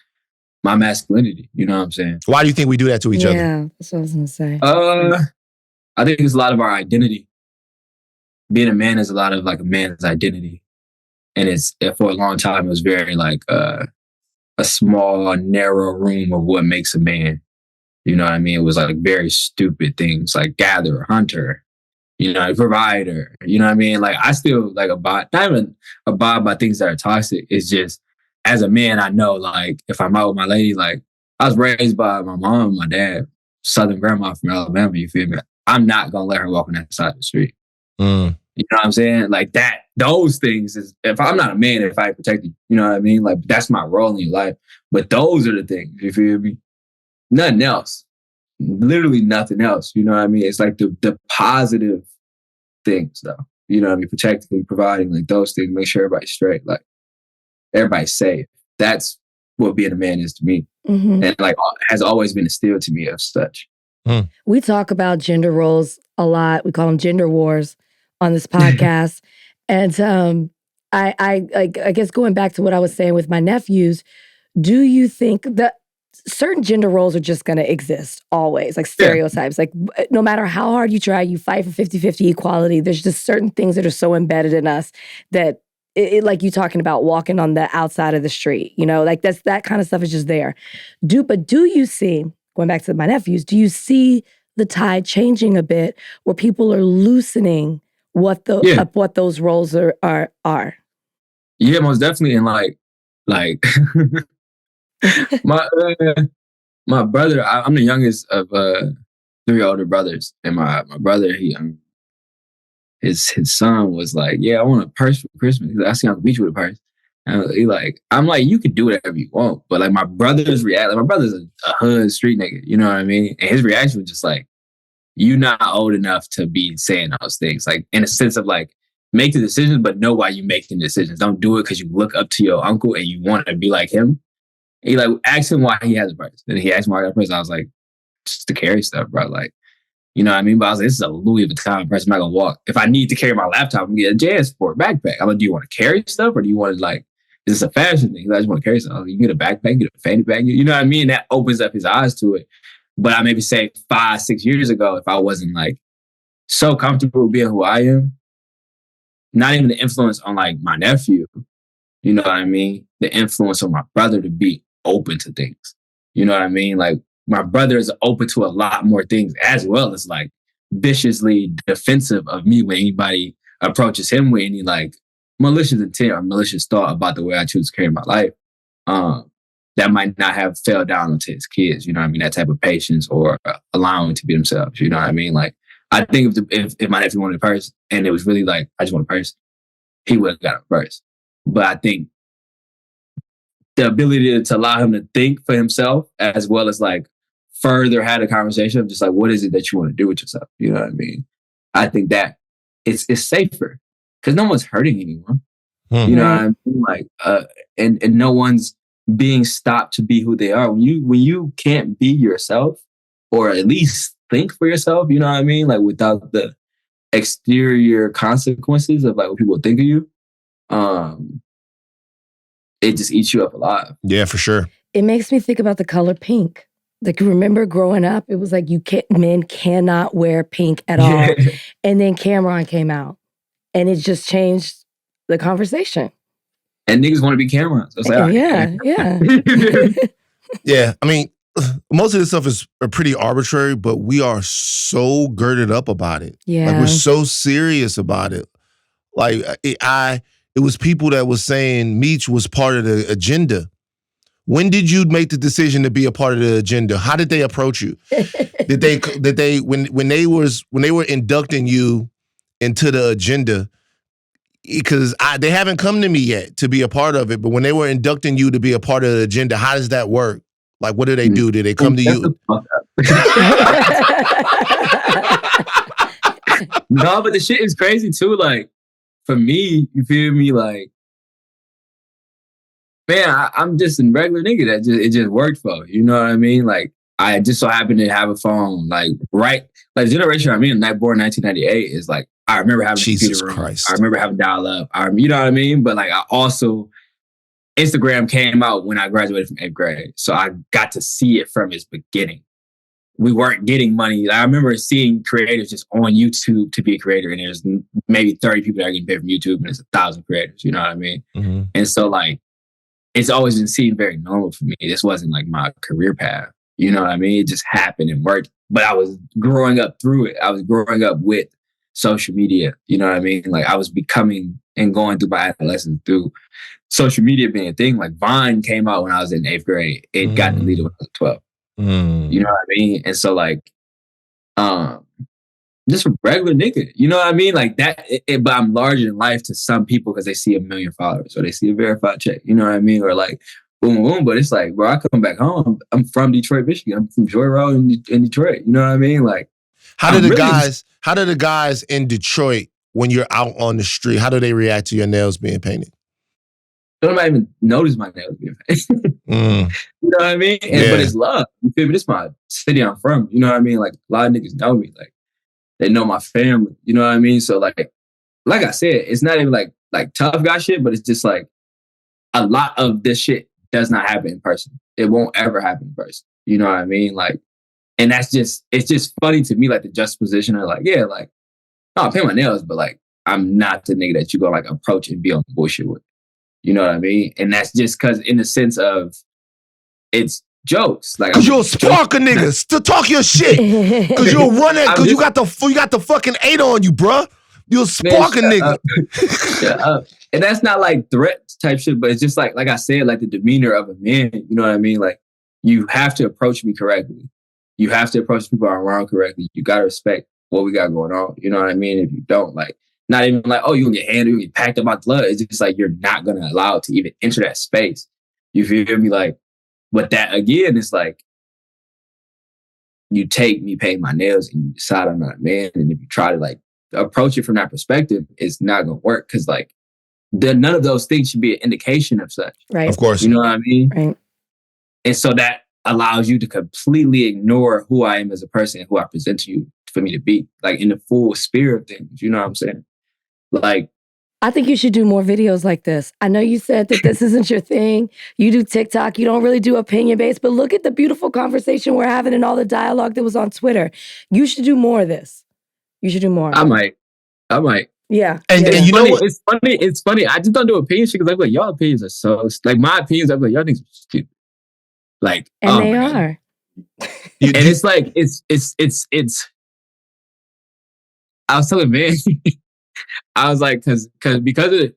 my masculinity. You know what I'm saying? Why do you think we do that to each other? Yeah, that's what I was going to say. I think it's a lot of our identity. Being a man is a lot of like a man's identity. And it's for a long time, it was very like a small, narrow room of what makes a man. You know what I mean? It was like very stupid things like gatherer, hunter, you know, provider. You know what I mean? Like I still like not even abide by things that are toxic. It's just as a man, I know like if I'm out with my lady, like I was raised by my mom and my dad, Southern grandma from Alabama, you feel me? I'm not going to let her walk on that side of the street. You know what I'm saying? Like that, those things is, if I'm not a man, if I protect you, you know what I mean? Like that's my role in your life. But those are the things, you feel me? Nothing else. Literally nothing else. You know what I mean? It's like the positive things though. You know what I mean? Protecting, providing, like those things, make sure everybody's straight, like everybody's safe. That's what being a man is to me. And like has always been instilled to me of such. We talk about gender roles a lot. We call them gender wars on this podcast. And I guess going back to what I was saying with my nephews, do you think that certain gender roles are just going to exist always, like stereotypes? Like no matter how hard you try, you fight for 50-50 equality. There's just certain things that are so embedded in us that like you talking about walking on the outside of the street, you know, like that kind of stuff is just there. But do you see, going back to my nephews, do you see the tide changing a bit where people are loosening what those roles are? Yeah, most definitely. And like my brother, I'm the youngest of 3 older brothers, and my brother, his son was like, yeah, I want a purse for Christmas. He's like, I see Uncle Beach with a purse. And I'm like, you can do whatever you want. But like my brother's my brother's a hood street nigga, you know what I mean? And his reaction was just like, you're not old enough to be saying those things. Like in a sense of like, make the decisions, but know why you're making decisions. Don't do it because you look up to your uncle and you want to be like him. And he like asked him why he has a purse. Then he asked me why I got a purse. I was like, just to carry stuff, bro. Like, you know what I mean? But I was like, this is a Louis Vuitton purse. I'm not gonna walk. If I need to carry my laptop, I'm gonna get a JanSport backpack. I'm like, do you want to carry stuff or do you want to like, is this a fashion thing? I just want to carry stuff. I was like, you can get a backpack, get a fanny bag. You know what I mean? That opens up his eyes to it. But I maybe say 5-6 years ago, if I wasn't like so comfortable with being who I am, not even the influence on like my nephew, you know what I mean? The influence on my brother to be open to things. You know what I mean? Like my brother is open to a lot more things as well as like viciously defensive of me when anybody approaches him with any like malicious intent or malicious thought about the way I choose to carry my life. That might not have fell down onto his kids, you know what I mean? That type of patience or allowing to be themselves, you know what I mean? Like, I think if my nephew wanted a purse and it was really like, I just want a purse, he would have got a purse. But I think the ability to allow him to think for himself as well as like further had a conversation of just like, what is it that you want to do with yourself? You know what I mean? I think that it's safer because no one's hurting anyone. Mm-hmm. You know what I mean? Like, and no one's being stopped to be who they are. When you can't be yourself or at least think for yourself, you know what I mean? Like without the exterior consequences of like what people think of you, it just eats you up alive. Yeah, for sure. It makes me think about the color pink. Like, remember growing up, it was like men cannot wear pink at all. And then Cameron came out and it just changed the conversation. And niggas want to be Camerons. So like, yeah. Yeah, I mean, most of this stuff is pretty arbitrary, but we are so girded up about it. Yeah. Like, we're so serious about it. Like, it was people that was saying Meech was part of the agenda. When did you make the decision to be a part of the agenda? How did they approach you? Did they when they were inducting you into the agenda? Because they haven't come to me yet to be a part of it, but when they were inducting you to be a part of the agenda, how does that work? Like, what do they do? Did they come to you? No, but the shit is crazy too. Like, for me, you feel me? Like, man, I'm just a regular nigga that it just worked for. You know what I mean? Like, I just so happened to have a phone. Like, right, like the generation I'm in, born 1998, is like, I remember having Jesus a computer Christ. room. I remember having dial-up. You know what I mean? But like, I also, Instagram came out when I graduated from 8th grade. So I got to see it from its beginning. We weren't getting money. I remember seeing creators just on YouTube to be a creator. And there's maybe 30 people that are getting paid from YouTube and there's 1,000 creators. You know what I mean? Mm-hmm. And so like, it's always been seen very normal for me. This wasn't like my career path. You know what I mean? It just happened and worked. But I was growing up through it. I was growing up with social media. You know what I mean? Like, I was becoming and going through my adolescence through social media being a thing. Like, Vine came out when I was in 8th grade. It got deleted when I was 12. You know what I mean? And so like, just a regular nigga. You know what I mean? Like that, but I'm larger in life to some people because they see 1 million followers or they see a verified check. You know what I mean? Or like, boom, boom. But it's like, bro, I come back home. I'm from Detroit, Michigan. I'm from Joy Road in Detroit. You know what I mean? Like, how do the guys in Detroit, when you're out on the street, how do they react to your nails being painted? They don't even notice my nails being painted. You know what I mean? But it's love. You feel me? This is my city I'm from. You know what I mean? Like, a lot of niggas know me. Like, they know my family. You know what I mean? So like I said, it's not even like tough guy shit, but it's just like a lot of this shit does not happen in person. It won't ever happen in person. You know what I mean? Like, and it's just funny to me, like the juxtaposition of like, yeah, like, no, I paint my nails, but like, I'm not the nigga that you go like approach and be on bullshit with. You know what I mean? And that's just because in the sense of it's jokes. Like, cause you'll spark a nigga to talk your shit. Cause you'll run it. Cause you got the fucking 8 on you, bruh. You'll spark a nigga. Shut up. And that's not like threat type shit, but it's just like I said, like the demeanor of a man. You know what I mean? Like, you have to approach me correctly. You have to approach people around correctly. You gotta respect what we got going on. You know what I mean? If you don't, like, Not even like, oh, you gonna get handled, you get packed about blood. It's just like you're not gonna allow it to even enter that space. You feel me? Like, but that again is like, you take me painting my nails and you decide I'm not a man. And if you try to like approach it from that perspective, it's not gonna work because like none of those things should be an indication of such. Right. Of course. You know what I mean? Right. And so that allows you to completely ignore who I am as a person and who I present to you for me to be, like in the full sphere of things. You know what I'm saying? Like, I think you should do more videos like this. I know you said that this isn't your thing. You do TikTok. You don't really do opinion-based, but look at the beautiful conversation we're having and all the dialogue that was on Twitter. You should do more of this. You should do more. I might. Yeah. And you know what? It's funny. I just don't do opinion shit because I'm like, y'all opinions are so, like my opinions, I'm like, y'all niggas are stupid. Like, and they are. And it's like, it's, I was telling man, I was like, because of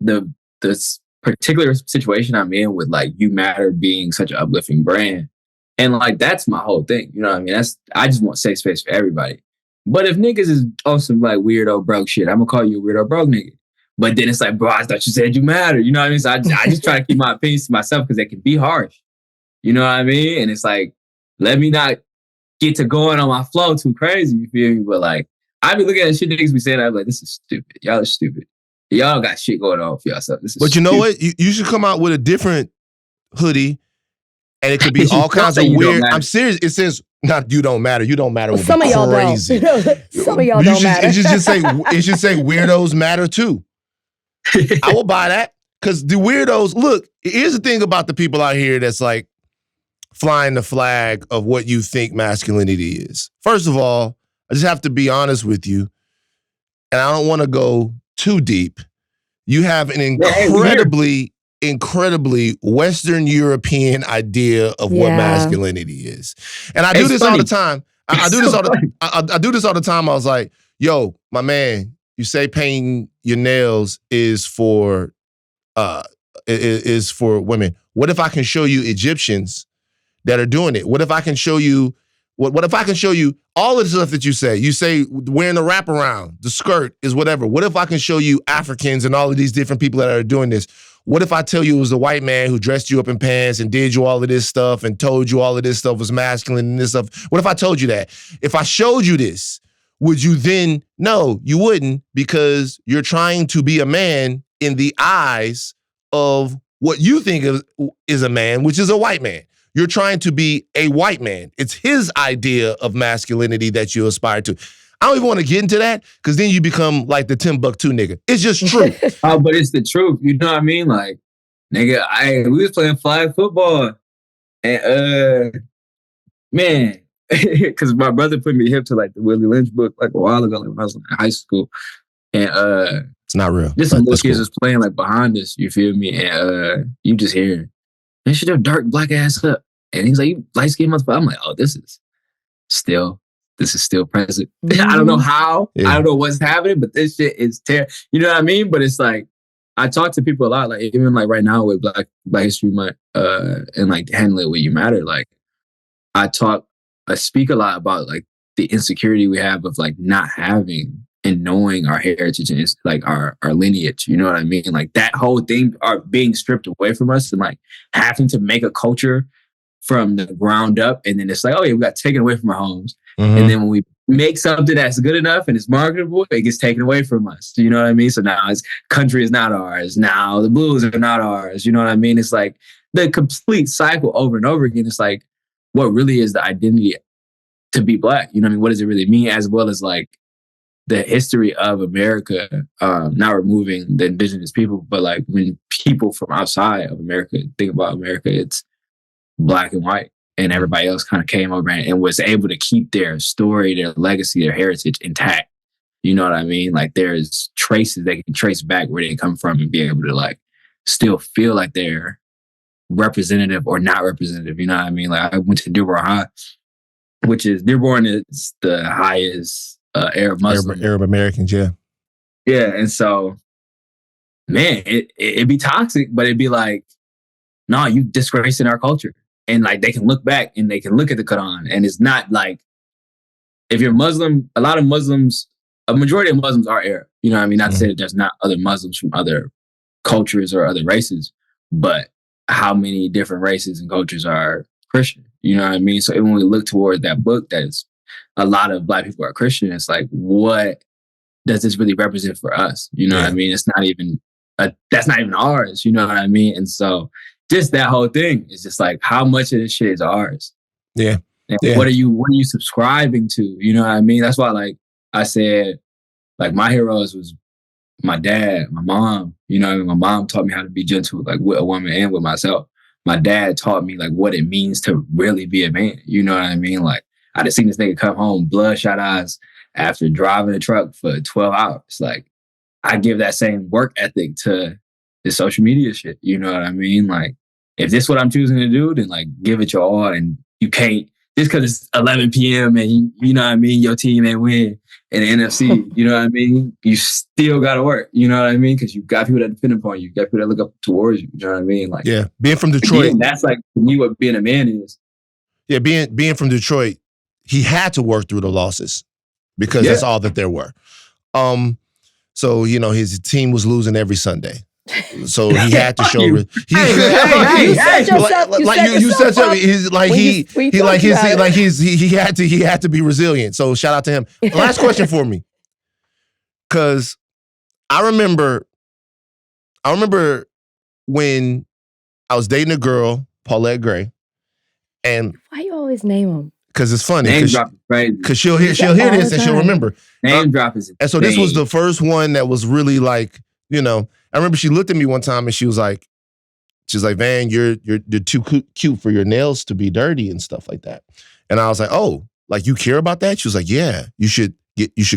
the particular situation I'm in with like You Matter being such an uplifting brand, and like that's my whole thing. You know what I mean? I just want safe space for everybody. But if niggas is on some like weirdo broke shit, I'm gonna call you a weirdo broke nigga. But then it's like, bro, I thought you said you matter. You know what I mean? So I just try to keep my opinions to myself because they can be harsh. You know what I mean? And it's like, let me not get to going on my flow too crazy. You feel me? But like, I be looking at shit niggas be saying, I'm like, this is stupid. Y'all are stupid. Y'all got shit going on for yourself. But you know what? You should come out with a different hoodie, and it could be all kinds of weird. I'm serious. It says, not you don't matter. You don't matter. Well, some of y'all crazy. don't. Some of y'all don't matter. It should say weirdos matter too. I will buy that because the weirdos. Look, here's the thing about the people out here that's like flying the flag of what you think masculinity is. First of all, I just have to be honest with you, and I don't want to go too deep. You have an incredibly Western European idea of what masculinity is. And I do this all the time. I do this all the time. I was like, yo, my man, you say painting your nails is for women. What if I can show you Egyptians that are doing it? What if I can show you what if I can show you all of the stuff that you say? You say wearing the wraparound, the skirt is whatever. What if I can show you Africans and all of these different people that are doing this? What if I tell you it was a white man who dressed you up in pants and did you all of this stuff and told you all of this stuff was masculine and this stuff? What if I told you that? If I showed you this, would you then? No, you wouldn't, because you're trying to be a man in the eyes of what you think is a man, which is a white man. You're trying to be a white man. It's his idea of masculinity that you aspire to. I don't even want to get into that because then you become like the Timbuktu nigga. It's just true. But it's the truth. You know what I mean? Like, nigga, we was playing flag football. And, man, because my brother put me hip to like the Willie Lynch book like a while ago, like when I was in high school. And it's not real. Just some little kids was playing like behind us, you feel me? And you just hear, man, shut your dark black ass up. And he's like, you light skin motherfucker. I'm like, oh, this is still present. I don't know how. Yeah. I don't know what's happening, but this shit is terrible. You know what I mean? But it's like, I talk to people a lot, like even like right now with Black History Month, and like handle it with You Matter. Like I speak a lot about like the insecurity we have of like not having and knowing our heritage and like our lineage. You know what I mean? Like that whole thing are being stripped away from us and like having to make a culture from the ground up. And then it's like, oh yeah, we got taken away from our homes. Mm-hmm. And then when we make something that's good enough and it's marketable, it gets taken away from us. You know what I mean? So now country is not ours. Now the blues are not ours. You know what I mean? It's like the complete cycle over and over again. It's like, what really is the identity to be Black? You know what I mean? What does it really mean? As well as like the history of America, not removing the indigenous people, but like when people from outside of America think about America, it's Black and white, and everybody else kind of came over and was able to keep their story, their legacy, their heritage intact. You know what I mean? Like there's traces they can trace back where they come from and be able to like still feel like they're representative or not representative. You know what I mean? Like I went to Dearborn High, which is Dearborn is the highest Arab Muslim. Arab Americans, yeah. Yeah, and so, man, it'd be toxic, but it'd be like, no, you disgracing our culture. And like they can look back and they can look at the Quran, and it's not like if you're Muslim. A lot of Muslims a majority of Muslims are Arab. You know what I mean? Not to say that there's not other Muslims from other cultures or other races, but how many different races and cultures are Christian? You know what I mean? So when we look toward that book, that is a lot of Black people are Christian. It's like, what does this really represent for us? You know what I mean? It's not even that's not even ours. You know what I mean? And so just that whole thing is just like, how much of this shit is ours? Yeah. And what are you subscribing to? You know what I mean? That's why, like I said, like my heroes was my dad, my mom. You know what I mean? My mom taught me how to be gentle, like with a woman and with myself. My dad taught me like what it means to really be a man. You know what I mean? Like I just seen this nigga come home, bloodshot eyes, after driving a truck for 12 hours. Like I give that same work ethic to the social media shit. You know what I mean? Like if this is what I'm choosing to do, then like give it your all. And you can't, just because it's 11 p.m. and you know what I mean, your team ain't win in the NFC, you know what I mean? You still got to work, you know what I mean? Because you got people that depend upon you. You got people that look up towards you, you know what I mean? Like, yeah, being from Detroit. Again, that's like to me what being a man is. Yeah, being from Detroit, he had to work through the losses because that's all that there were. So, you know, his team was losing every Sunday. So he had to show. You said something. He had to be resilient. So shout out to him. Last question for me, because I remember when I was dating a girl, Paulette Gray, and why you always name them? Because it's funny. Name drop is crazy. Because she'll hear this and she'll remember. Name drop is insane. And so this was the first one that was really like, you know. I remember she looked at me one time and she was like, Van, you're too cute for your nails to be dirty and stuff like that. And I was like, oh, like you care about that? She was like, yeah, you should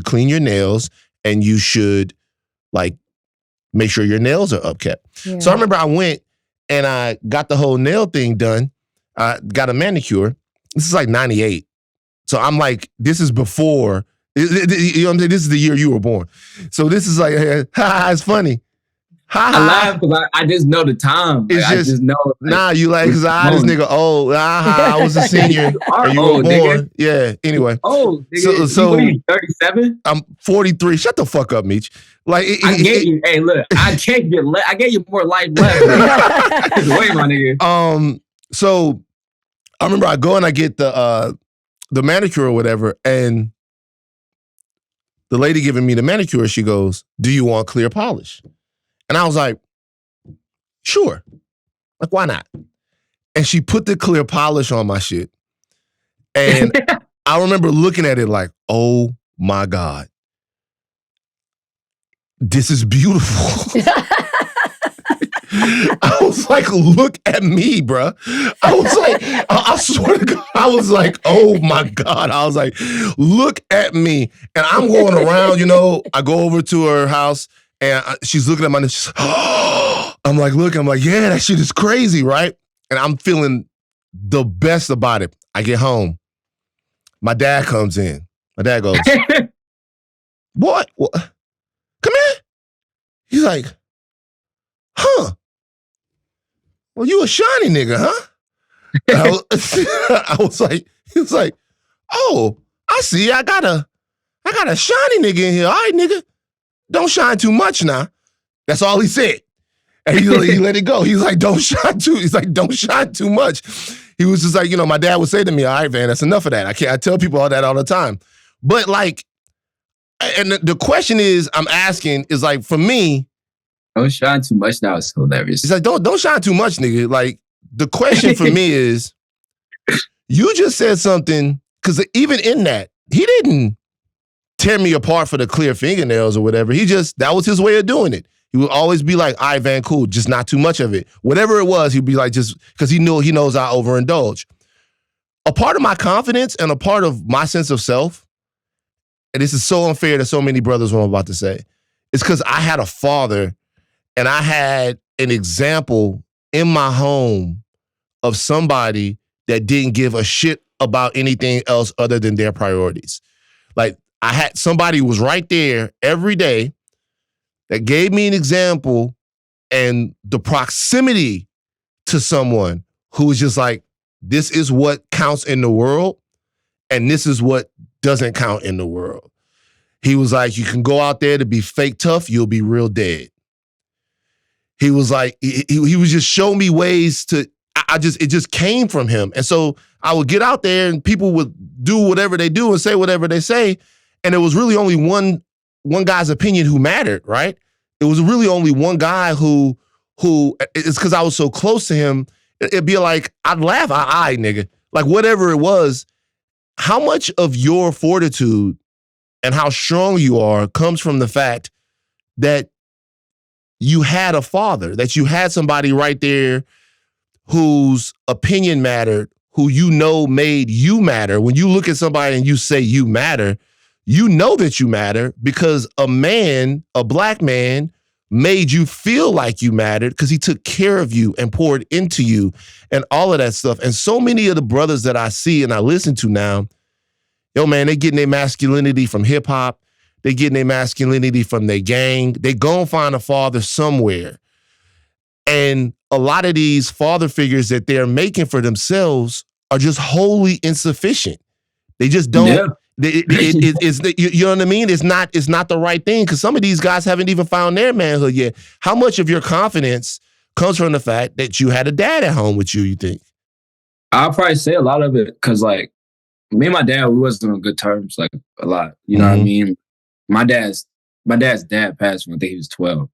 clean your nails and you should like make sure your nails are upkept. Yeah. So I remember I went and I got the whole nail thing done. I got a manicure. This is like 98. So I'm like, this is before, you know what I'm saying? This is the year you were born. So this is like, it's funny. I laugh because I just know the time. Like, I just know. Like, you like, because this nigga old. I was a senior. and you were born. Nigga. Yeah, anyway. Oh, nigga. So what are you, 37? I'm 43. Shut the fuck up, Meech. Like, I gave you, hey, look, I gave you more life left. Wait, my nigga. So I remember I go and I get the manicure or whatever, and the lady giving me the manicure, she goes, "Do you want clear polish?" And I was like, sure. Like, why not? And she put the clear polish on my shit. And I remember looking at it like, oh my God. This is beautiful. I was like, look at me, bruh. I was like, I swear to God, I was like, oh my God. I was like, look at me. And I'm going around, you know, I go over to her house. And she's looking at my, she's like, oh. I'm like, yeah, that shit is crazy, right? And I'm feeling the best about it. I get home. My dad comes in. My dad goes, what? Come here. He's like, huh? Well, you a shiny nigga, huh? I was like, he was like, oh, I see. I got a shiny nigga in here. All right, nigga. Don't shine too much now. That's all he said. And he let it go. He's like, don't shine too much. He was just like, you know, my dad would say to me, all right, Van, that's enough of that. I tell people all that all the time. But like, and the question is, I'm asking is like, for me. Don't shine too much now. It's hilarious. He's like, don't shine too much, nigga. Like, the question for me is, you just said something, because even in that, he didn't tear me apart for the clear fingernails or whatever. That was his way of doing it. He would always be like, all right, Van, cool, just not too much of it. Whatever it was, he'd be like, just because he knows I overindulge. A part of my confidence and a part of my sense of self, and this is so unfair to so many brothers what I'm about to say, it's because I had a father and I had an example in my home of somebody that didn't give a shit about anything else other than their priorities. Like, I had somebody who was right there every day that gave me an example and the proximity to someone who was just like, this is what counts in the world and this is what doesn't count in the world. He was like, you can go out there to be fake tough, you'll be real dead. He was like, he was just showing me ways to, it just came from him. And so I would get out there and people would do whatever they do and say whatever they say. And it was really only one guy's opinion who mattered, right? It was really only one guy who it's because I was so close to him. It'd be like, I'd laugh, aye, nigga. Like whatever it was, how much of your fortitude and how strong you are comes from the fact that you had a father, that you had somebody right there whose opinion mattered, who you know made you matter. When you look at somebody and you say you matter, you know that you matter because a man, a black man, made you feel like you mattered because he took care of you and poured into you and all of that stuff. And so many of the brothers that I see and I listen to now, yo, man, they getting their masculinity from hip hop. They getting their masculinity from their gang. They go and find a father somewhere. And a lot of these father figures that they're making for themselves are just wholly insufficient. They just don't. Yeah. You know what I mean? It's not the right thing because some of these guys haven't even found their manhood yet. How much of your confidence comes from the fact that you had a dad at home with you think? I'll probably say a lot of it because, like, me and my dad, we wasn't on good terms, like, a lot. You know what I mean? My dad's dad passed when I think he was 12.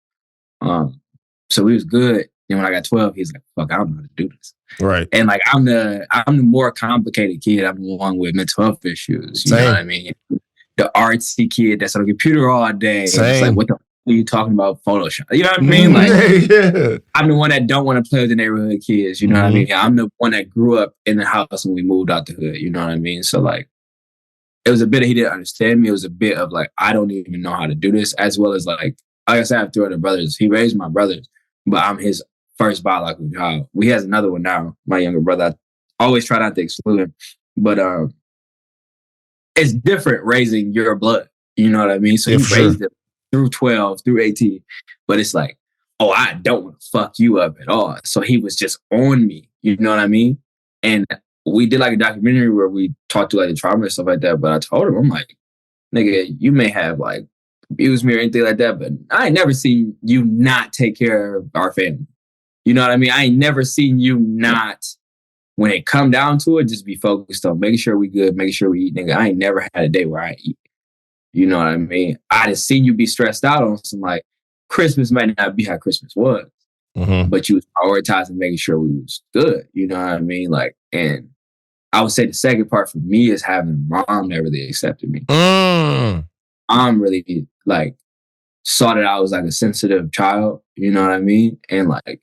So we was good. And when I got 12, he's like, fuck, I don't know how to do this. Right. And like I'm the more complicated kid. I'm the one with mental health issues. You know what I mean? The artsy kid that's on a computer all day. It's like, what the fuck are you talking about Photoshop? You know what I mean? Like I'm the one that don't want to play with the neighborhood kids. You know what I mean? I'm the one that grew up in the house when we moved out the hood. You know what I mean? So like it was a bit of he didn't understand me. It was a bit of like, I don't even know how to do this, as well as like I said, I have 3 other brothers. He raised my brothers, but I'm his first biological child. He has another one now, my younger brother. I always try not to exclude him, but it's different raising your blood. You know what I mean? So he raised him through 12, through 18, but it's like, oh, I don't want to fuck you up at all. So he was just on me. You know what I mean? And we did like a documentary where we talked to like the trauma and stuff like that. But I told him, I'm like, nigga, you may have like abused me or anything like that, but I ain't never seen you not take care of our family. You know what I mean? I ain't never seen you not, when it come down to it, just be focused on making sure we good, making sure we eat, nigga. I ain't never had a day where I eat. You know what I mean? I just seen you be stressed out on some like, Christmas might not be how Christmas was, but you was prioritizing making sure we was good. You know what I mean? Like, and I would say the second part for me is having a mom that really accepted me. Mom really like saw that I was like a sensitive child. You know what I mean? And like,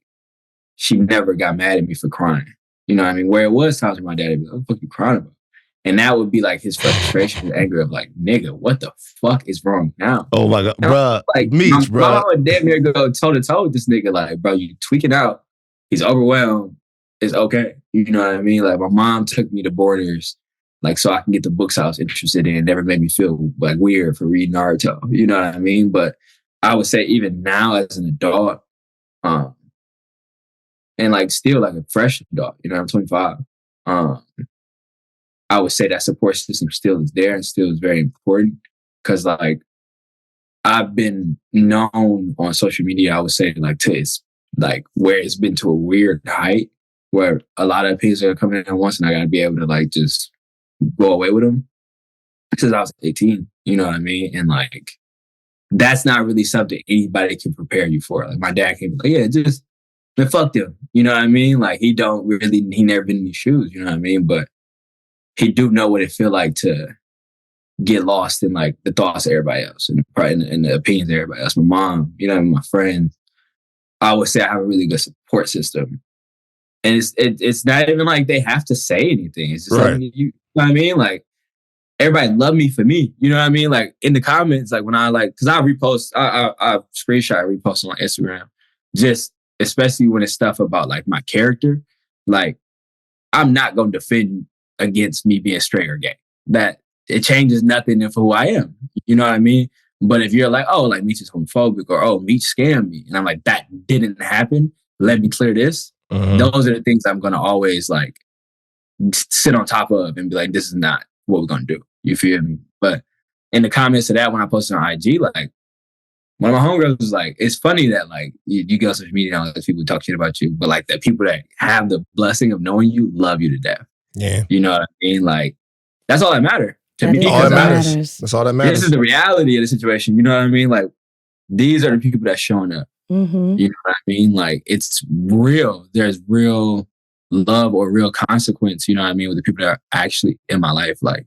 she never got mad at me for crying. You know what I mean? Where it was times when my dad would be like, what the fuck you crying about? And that would be like his frustration and anger of like, nigga, what the fuck is wrong now? Oh my God, bruh. Like, Meech, bro. My mom would damn near go toe to toe with this nigga. Like, bro, you tweaking out. He's overwhelmed. It's okay. You know what I mean? Like, my mom took me to Borders, like, so I can get the books I was interested in. It never made me feel like weird for reading Naruto. You know what I mean? But I would say even now as an adult, and like still like a fresh adult, you know, I'm 25. I would say that support system still is there and still is very important because like I've been known on social media, I would say like to it's like where it's been to a weird height where a lot of opinions are coming in at once and I gotta be able to like just go away with them since I was 18, you know what I mean? And like that's not really something anybody can prepare you for. Like my dad came like, yeah, just man, fuck them. You know what I mean? Like he never been in these shoes, you know what I mean? But he do know what it feel like to get lost in like the thoughts of everybody else and the opinions of everybody else. My mom, you know, my friends. I would say I have a really good support system. And it's not even like they have to say anything. It's just like, you know what I mean? Like everybody love me for me. You know what I mean? Like in the comments, like when I like, cause I repost, I screenshot repost on Instagram, just especially when it's stuff about like my character. Like I'm not going to defend against me being straight or gay. That it changes nothing for who I am. You know what I mean? But if you're like, oh, like Meech is homophobic or oh, Meech scammed me. And I'm like, that didn't happen. Let me clear this. Those are the things I'm going to always like sit on top of and be like, this is not what we're going to do. You feel me? But in the comments to that when I posted on IG, like one of my homegirls was like, it's funny that like you get on social media and all those people talk shit about you, but like the people that have the blessing of knowing you love you to death. Yeah. You know what I mean? Like, that's all that matters to me. All that matters. That's all that matters. This is the reality of the situation. You know what I mean? Like, these are the people that's showing up. Mm-hmm. You know what I mean? Like, it's real. There's real love or real consequence, you know what I mean, with the people that are actually in my life. Like,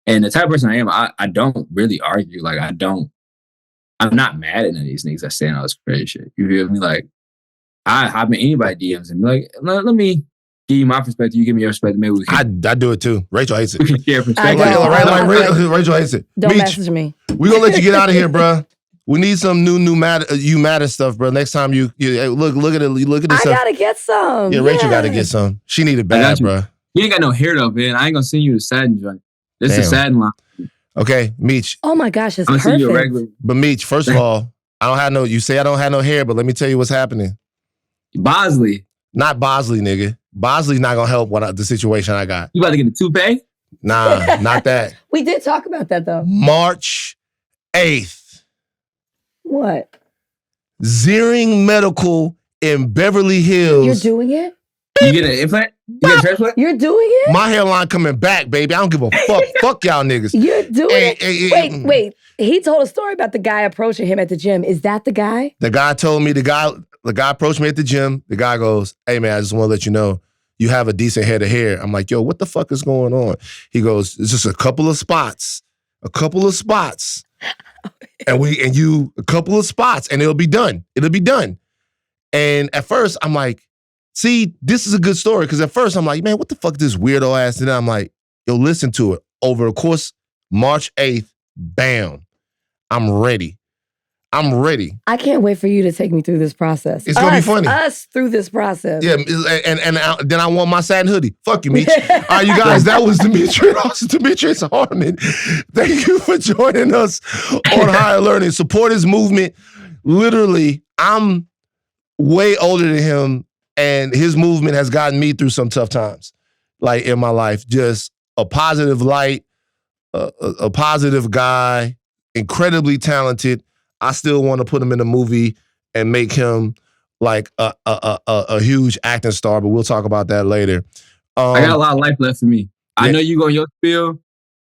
and the type of person I am, I don't really argue. Like, I'm not mad at none of these niggas that saying all this crazy shit. You feel me? Like, I hop in anybody DMs and be like, let me give you my perspective. You give me your perspective. Maybe we can. I do it too. Rachel hates it. We can share perspective. Rachel hates it. Don't message me. We gonna let you get out of here, bro. We need some new you matter stuff, bro. Next time you look at it. Look at this. I gotta get some. Yeah, Rachel gotta get some. She need it bad, bro. You ain't got no hair though, man. I ain't gonna send you the satin joint. This is a satin line. Okay, Meech. Oh my gosh, it's I'm perfect. you a regular. But Meech, first of all, you say I don't have no hair, but let me tell you what's happening. Bosley. Not Bosley, nigga. Bosley's not gonna help the situation I got. You about to get a toupee? Nah, not that. We did talk about that though. March 8th. What? Ziering Medical in Beverly Hills. You're doing it? You get an implant? You get a transplant? You're doing it? My hairline coming back, baby. I don't give a fuck. Fuck y'all niggas. You're doing it? Wait. He told a story about the guy approaching him at the gym. Is that the guy? The guy told me, the guy approached me at the gym. The guy goes, hey man, I just want to let you know, you have a decent head of hair. I'm like, yo, what the fuck is going on? He goes, it's just a couple of spots. And a couple of spots, and it'll be done. It'll be done. And at first, I'm like, see, this is a good story. Because at first, I'm like, man, what the fuck is this weirdo ass? And then I'm like, yo, listen to it. Over the course, March 8th, bam, I'm ready. I can't wait for you to take me through this process. It's gonna be funny. Us through this process. Yeah, and then I want my satin hoodie. Fuck you, Meech. All right, you guys, that was Demetrius Harmon. Thank you for joining us on Higher Learning. Support his movement. Literally, I'm way older than him, and his movement has gotten me through some tough times, like in my life. Just a positive light, a positive guy, incredibly talented. I still want to put him in a movie and make him like a huge acting star, but we'll talk about that later. I got a lot of life left for me. I know you go on your spiel.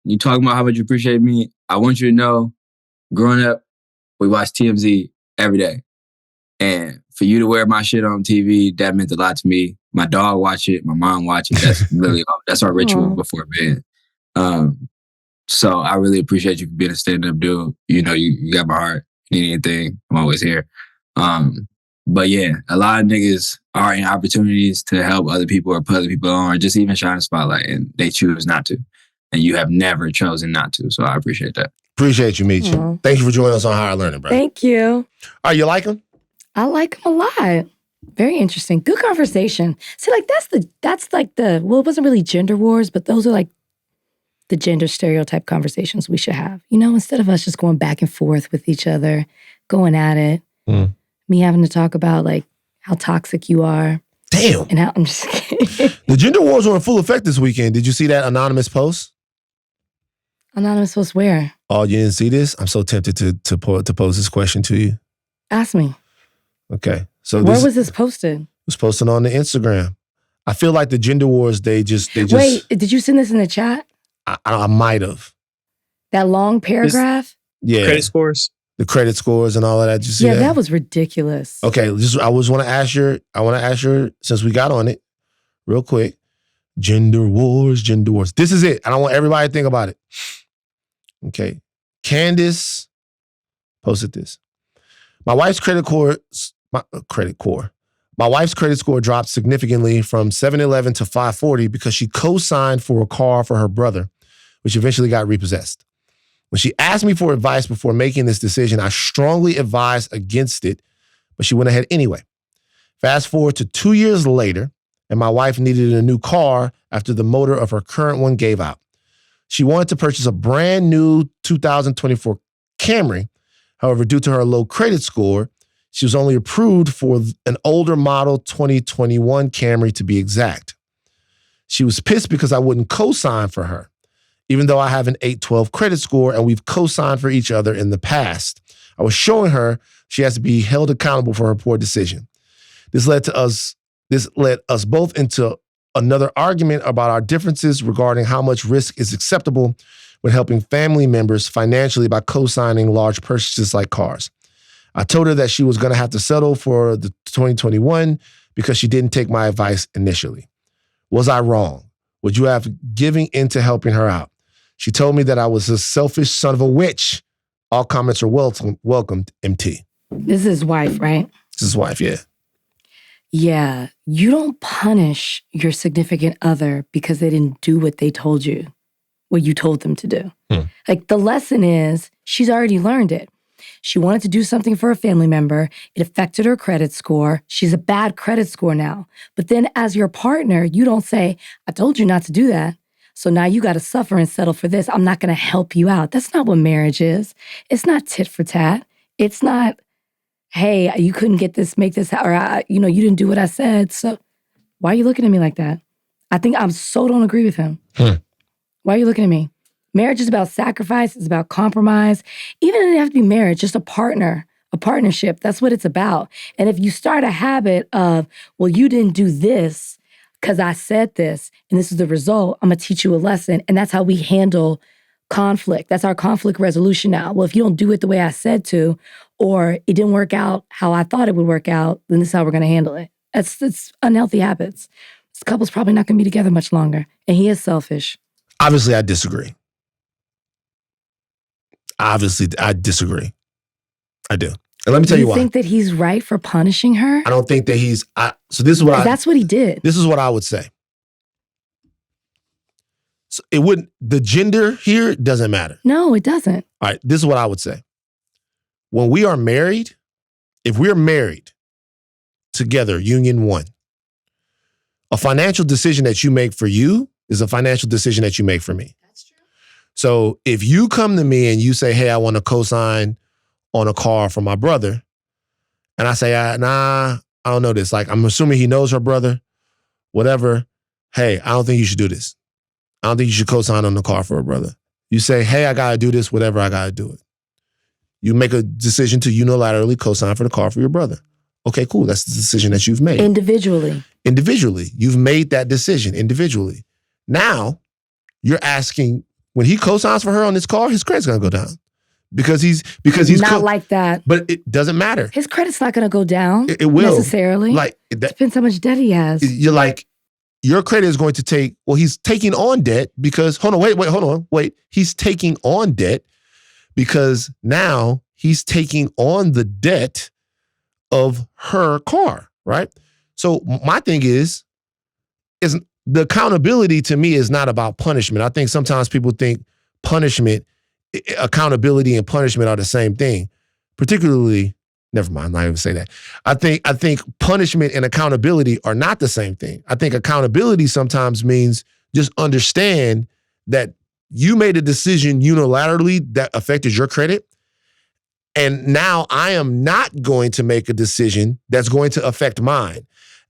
You talking about how much you appreciate me. I want you to know, growing up, we watched TMZ every day. And for you to wear my shit on TV, that meant a lot to me. My dog watch it. My mom watch it. That's really, that's our ritual before bed. So I really appreciate you being a stand-up dude. You know, you got my heart. You need anything, I'm always here. But yeah, a lot of niggas are in opportunities to help other people or put other people on or just even shine a spotlight, and they choose not to. And you have never chosen not to. So I appreciate that. Appreciate you, Meech. Thank you for joining us on Higher Learning, bro. Thank you. All right, you like him? I like him a lot. Very interesting. Good conversation. See, like that's like the, well, it wasn't really gender wars, but those are like the gender stereotype conversations we should have. You know, instead of us just going back and forth with each other, going at it, me having to talk about like how toxic you are. Damn. And how, I'm just kidding. The gender wars were in full effect this weekend. Did you see that anonymous post? Anonymous post where? Oh, you didn't see this? I'm so tempted to pose this question to you. Ask me. Okay. So where was this posted? It was posted on the Instagram. I feel like the gender wars, they just. Wait, did you send this in the chat? I might have. That long paragraph? Yeah. Credit scores? The credit scores and all of that. Did you see that? That was ridiculous. Okay, I want to ask you, since we got on it, real quick. Gender wars. This is it. I don't want everybody to think about it. Okay. Candace posted this. My wife's credit score dropped significantly from 711 to 540 because she co-signed for a car for her brother, which eventually got repossessed. When she asked me for advice before making this decision, I strongly advised against it, but she went ahead anyway. Fast forward to 2 years later, and my wife needed a new car after the motor of her current one gave out. She wanted to purchase a brand new 2024 Camry. However, due to her low credit score, she was only approved for an older model 2021 Camry to be exact. She was pissed because I wouldn't co-sign for her. even though I have an 812 credit score and we've co-signed for each other in the past. I was showing her she has to be held accountable for her poor decision. This led us both into another argument about our differences regarding how much risk is acceptable when helping family members financially by co-signing large purchases like cars. I told her that she was going to have to settle for the 2021 because she didn't take my advice initially. Was I wrong? Would you have giving into helping her out? She told me that I was a selfish son of a witch. All comments are welcomed, MT. This is his wife, right? This is his wife, yeah. Yeah, you don't punish your significant other because they didn't do what they told you, what you told them to do. Like, the lesson is, she's already learned it. She wanted to do something for a family member. It affected her credit score. She's a bad credit score now. But then as your partner, you don't say, I told you not to do that. So now you got to suffer and settle for this. I'm not going to help you out. That's not what marriage is. It's not tit for tat. It's not, hey, you couldn't get this, make this, or, you didn't do what I said. So why are you looking at me like that? I think I don't agree with him. Why are you looking at me? Marriage is about sacrifice. It's about compromise. Even if it doesn't have to be marriage, just a partnership. That's what it's about. And if you start a habit of, well, you didn't do this because I said this, and this is the result, I'm going to teach you a lesson. And that's how we handle conflict. That's our conflict resolution now. Well, if you don't do it the way I said to, or it didn't work out how I thought it would work out, then this is how we're going to handle it. It's unhealthy habits. This couple's probably not going to be together much longer. And he is selfish. Obviously, I disagree. I disagree. I do. And let me tell you why. You think that he's right for punishing her? I don't think that so this is what that's what he did. This is what I would say. So the gender here doesn't matter. No, it doesn't. All right, this is what I would say. When we are married, if we're married together, union one, a financial decision that you make for you is a financial decision that you make for me. That's true. So if you come to me and you say, hey, I want to co-sign on a car for my brother, and I say, nah, I don't know this. Like, I'm assuming he knows her brother, whatever. Hey, I don't think you should do this. I don't think you should co-sign on the car for a brother. You say, hey, I got to do this, whatever, I got to do it. You make a decision to unilaterally co-sign for the car for your brother. Okay, cool. That's the decision that you've made. Individually. You've made that decision individually. Now, you're asking, when he co-signs for her on this car, his credit's going to go down. Because he's not like that. But it doesn't matter. His credit's not going to go down. It will. Necessarily. Like, depends how much debt he has. You're like, your credit is going to take, well, he's taking on debt because, he's taking on debt because now he's taking on the debt of her car, right? So my thing is the accountability to me is not about punishment. I think sometimes people think accountability and punishment are the same thing. Particularly, never mind, I'm not even gonna say that. I think punishment and accountability are not the same thing. I think accountability sometimes means just understand that you made a decision unilaterally that affected your credit. And now I am not going to make a decision that's going to affect mine.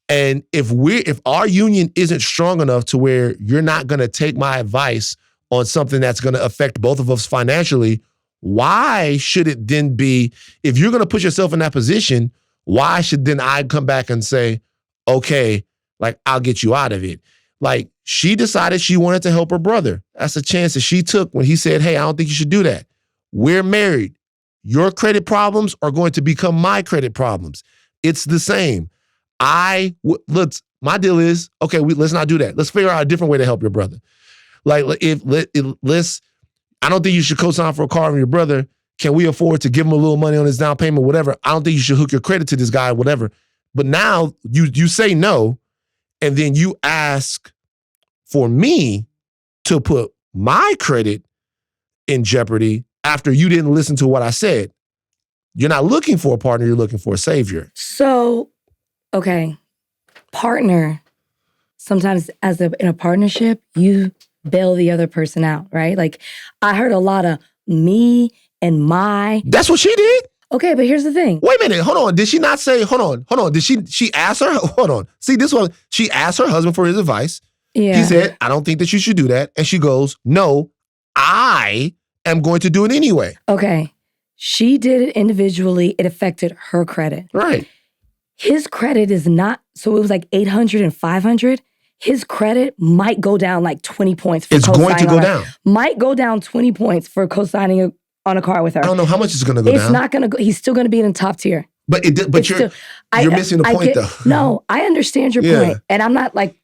And if our union isn't strong enough to where you're not going to take my advice on something that's going to affect both of us financially, why should it then be, if you're going to put yourself in that position, why should then I come back and say, okay, like, I'll get you out of it? Like, she decided she wanted to help her brother. That's a chance that she took when he said, hey, I don't think you should do that. We're married. Your credit problems are going to become my credit problems. It's the same. Look, my deal is, okay, let's not do that. Let's figure out a different way to help your brother. Like, I don't think you should co-sign for a car from your brother. Can we afford to give him a little money on his down payment, whatever? I don't think you should hook your credit to this guy, whatever. But now you say no, and then you ask for me to put my credit in jeopardy after you didn't listen to what I said. You're not looking for a partner, you're looking for a savior. So, okay, partner, sometimes in a partnership, you bail the other person out, right? Like, I heard a lot of me and my. That's what she did? Okay, but here's the thing. Wait a minute, hold on. Did she not say, hold on. Did she ask her, hold on. See, this one, she asked her husband for his advice. Yeah. He said, I don't think that you should do that. And she goes, no, I am going to do it anyway. Okay. She did it individually. It affected her credit. Right. His credit is not, so it was like 800 and 500. His credit might go down like 20 points for It's going to go down. Might go down 20 points for co-signing on a car with her. I don't know how much it's going to go down. It's not going to go. He's still going to be in the top tier. But you're missing the point though. No, I understand your point. And I'm not like,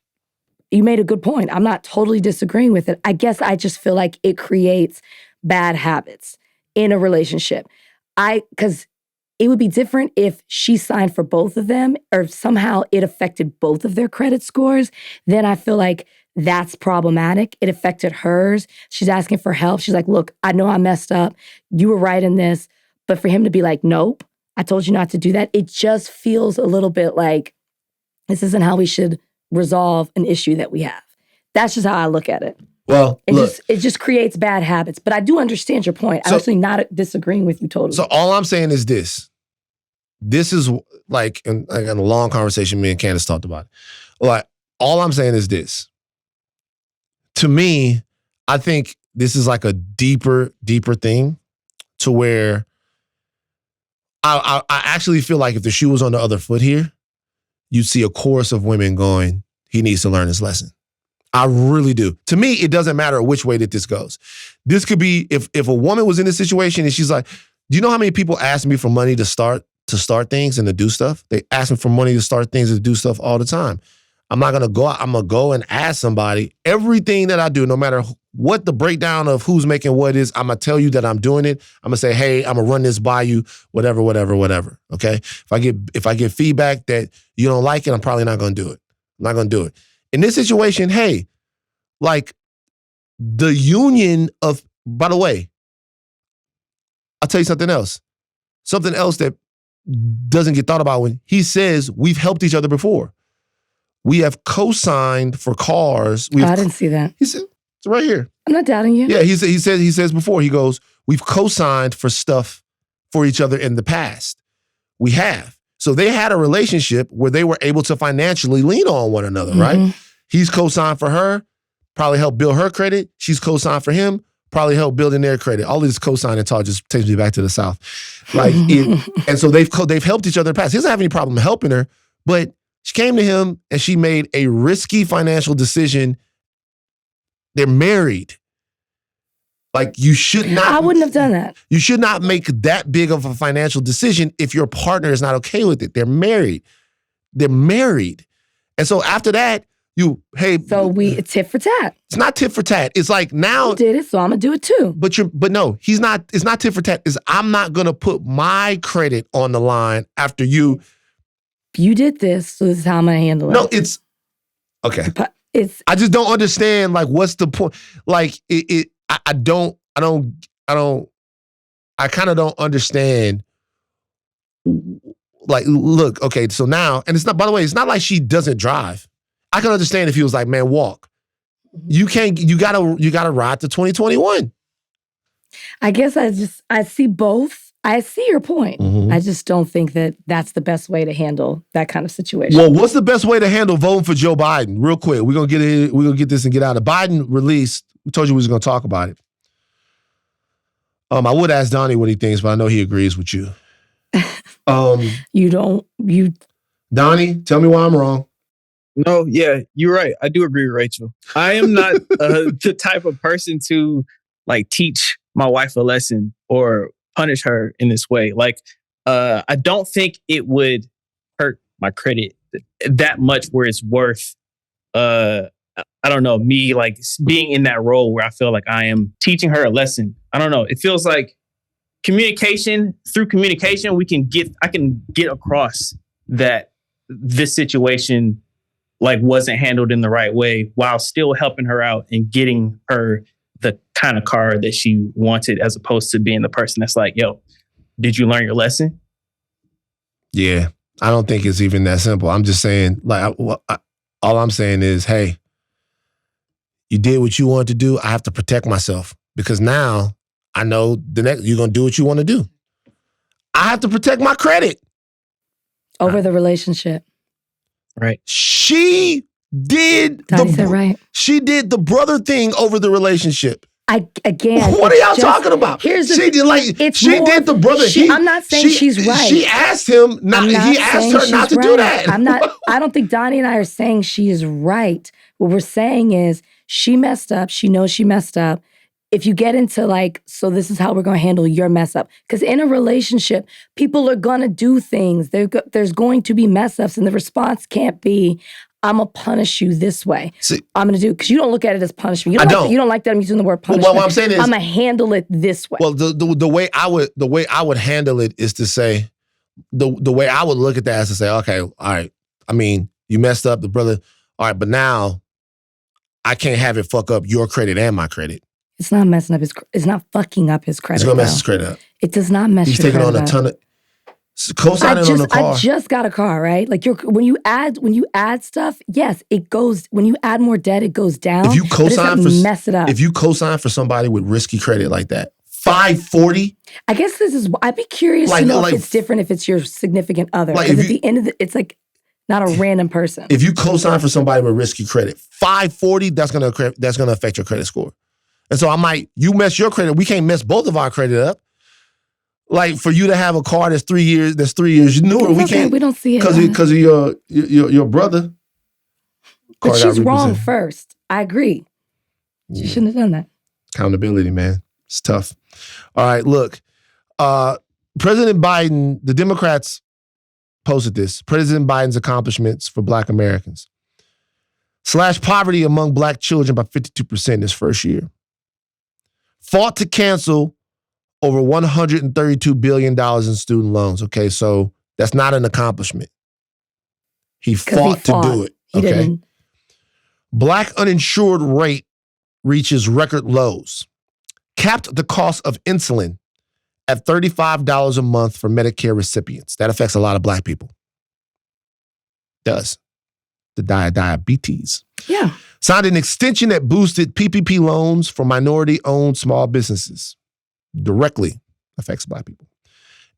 you made a good point. I'm not totally disagreeing with it. I guess I just feel like it creates bad habits in a relationship. Because it would be different if she signed for both of them or somehow it affected both of their credit scores. Then I feel like that's problematic. It affected hers. She's asking for help. She's like, look, I know I messed up. You were right in this. But for him to be like, nope, I told you not to do that. It just feels a little bit like this isn't how we should resolve an issue that we have. That's just how I look at it. Well, it just creates bad habits. But I do understand your point. I'm actually not disagreeing with you totally. So all I'm saying is this. This is like in a long conversation me and Candace talked about it. Like, all I'm saying is this. To me, I think this is like a deeper thing to where I actually feel like if the shoe was on the other foot here, you'd see a chorus of women going, he needs to learn his lesson. I really do. To me, it doesn't matter which way that this goes. This could be, if a woman was in this situation and she's like, do you know how many people ask me for money to start things and to do stuff? They ask me for money to start things and to do stuff all the time. I'm not going to go out. I'm going to go and ask somebody everything that I do, no matter what the breakdown of who's making what is. I'm going to tell you that I'm doing it. I'm going to say, hey, I'm going to run this by you, whatever. Okay. If I get feedback that you don't like it, I'm probably not going to do it. I'm not going to do it. In this situation, hey, like the union of, by the way, I'll tell you something else that doesn't get thought about when he says we've helped each other before. We have co-signed for cars. I didn't see that. He said, it's right here. I'm not doubting you. Yeah, he says before, he goes, we've co-signed for stuff for each other in the past. We have. So they had a relationship where they were able to financially lean on one another, right? He's co-signed for her, probably helped build her credit. She's co-signed for him, probably helped building their credit. All this co-signing talk just takes me back to the South. Like, and so they've helped each other in the past. He doesn't have any problem helping her, but she came to him and she made a risky financial decision. They're married. Like, you should not. I wouldn't have done that. You should not make that big of a financial decision if your partner is not okay with it. They're married. And so after that, So we tit for tat. It's not tit for tat. It's like now. You did it, so I'm going to do it too. But no, it's not tit for tat. I'm not going to put my credit on the line after you. You did this, so this is how I'm going to handle it. No, it's, okay. I just don't understand, like, what's the point? Like, I kind of don't understand. Like, look, okay, so now, and it's not, by the way, it's not like she doesn't drive. I can understand if he was like, man, walk. You gotta ride to 2021. I guess I see both. I see your point. I just don't think that that's the best way to handle that kind of situation. Well, what's the best way to handle voting for Joe Biden? Real quick, we're gonna get this and get out of Biden released. We told you we was gonna talk about it. I would ask Donnie what he thinks, but I know he agrees with you. Donnie, tell me why I'm wrong. No, yeah, you're right. I do agree with Rachel. I am not the type of person to like teach my wife a lesson or punish her in this way. Like, I don't think it would hurt my credit that much where it's worth, I don't know, me like being in that role where I feel like I am teaching her a lesson. I don't know. It feels like through communication, I can get across that this situation like wasn't handled in the right way while still helping her out and getting her the kind of car that she wanted, as opposed to being the person that's like, yo, did you learn your lesson? Yeah, I don't think it's even that simple. I'm just saying, like, all I'm saying is, hey, you did what you wanted to do. I have to protect myself because now I know the next you're gonna do what you want to do. I have to protect my credit over the relationship. Right. She did right. She did the brother thing over the relationship. Again, what are y'all talking about? Here's the, she did the brother. I'm not saying she's right. She asked him not. He asked her not to do that. I'm not. I don't think Donnie and I are saying she is right. What we're saying is she messed up. She knows she messed up. If you get into like, so this is how we're going to handle your mess up. Because in a relationship, people are going to do things. There's going to be mess ups, and the response can't be, I'm going to punish you this way. See, I'm going to do, because you don't look at it as punishment. You don't like that I'm using the word punishment. Well, what I'm saying is, I'm going to handle it this way. Well, the way I would handle it is to say, the way I would look at that is to say, okay, all right. I mean, you messed up, the brother. All right, but now I can't have it fuck up your credit and my credit. It's not messing up it's not fucking up his credit. It's gonna mess his credit up. It does not mess. He's your taking credit on a ton of co-signing on the car. I just got a car, right? Like when you add stuff, yes, it goes. When you add more debt, it goes down. If you co-sign mess it up. If you co-sign for somebody with risky credit like that, 540. I guess I'd be curious to know if it's different if it's your significant other. Because at the end of it's like not a random person. If you co-sign for somebody with risky credit, 540, that's gonna affect your credit score. And so you mess your credit, we can't mess both of our credit up. Like for you to have a car that's 3 years newer, we can't. We don't see it because of your brother. But she's wrong first. I agree. She shouldn't have done that. Accountability, man. It's tough. All right, look. President Biden, the Democrats posted this. President Biden's accomplishments for Black Americans. Slashed poverty among Black children by 52% in his first year. Fought to cancel over $132 billion in student loans. Okay, so that's not an accomplishment. He fought to do it. He didn't. Black uninsured rate reaches record lows. Capped the cost of insulin at $35 a month for Medicare recipients. That affects a lot of Black people. Does. The diabetes. Yeah. Signed an extension that boosted PPP loans for minority-owned small businesses. Directly affects Black people.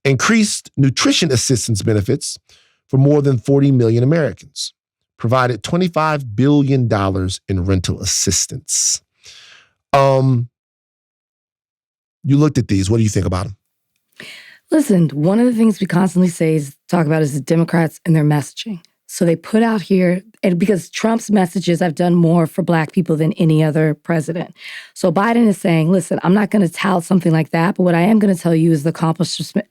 Increased nutrition assistance benefits for more than 40 million Americans. Provided $25 billion in rental assistance. You looked at these. What do you think about them? Listen, one of the things we constantly talk about is the Democrats and their messaging. So they put out here, and because Trump's messages have done more for Black people than any other president. So Biden is saying, listen, I'm not going to tout something like that, but what I am going to tell you is the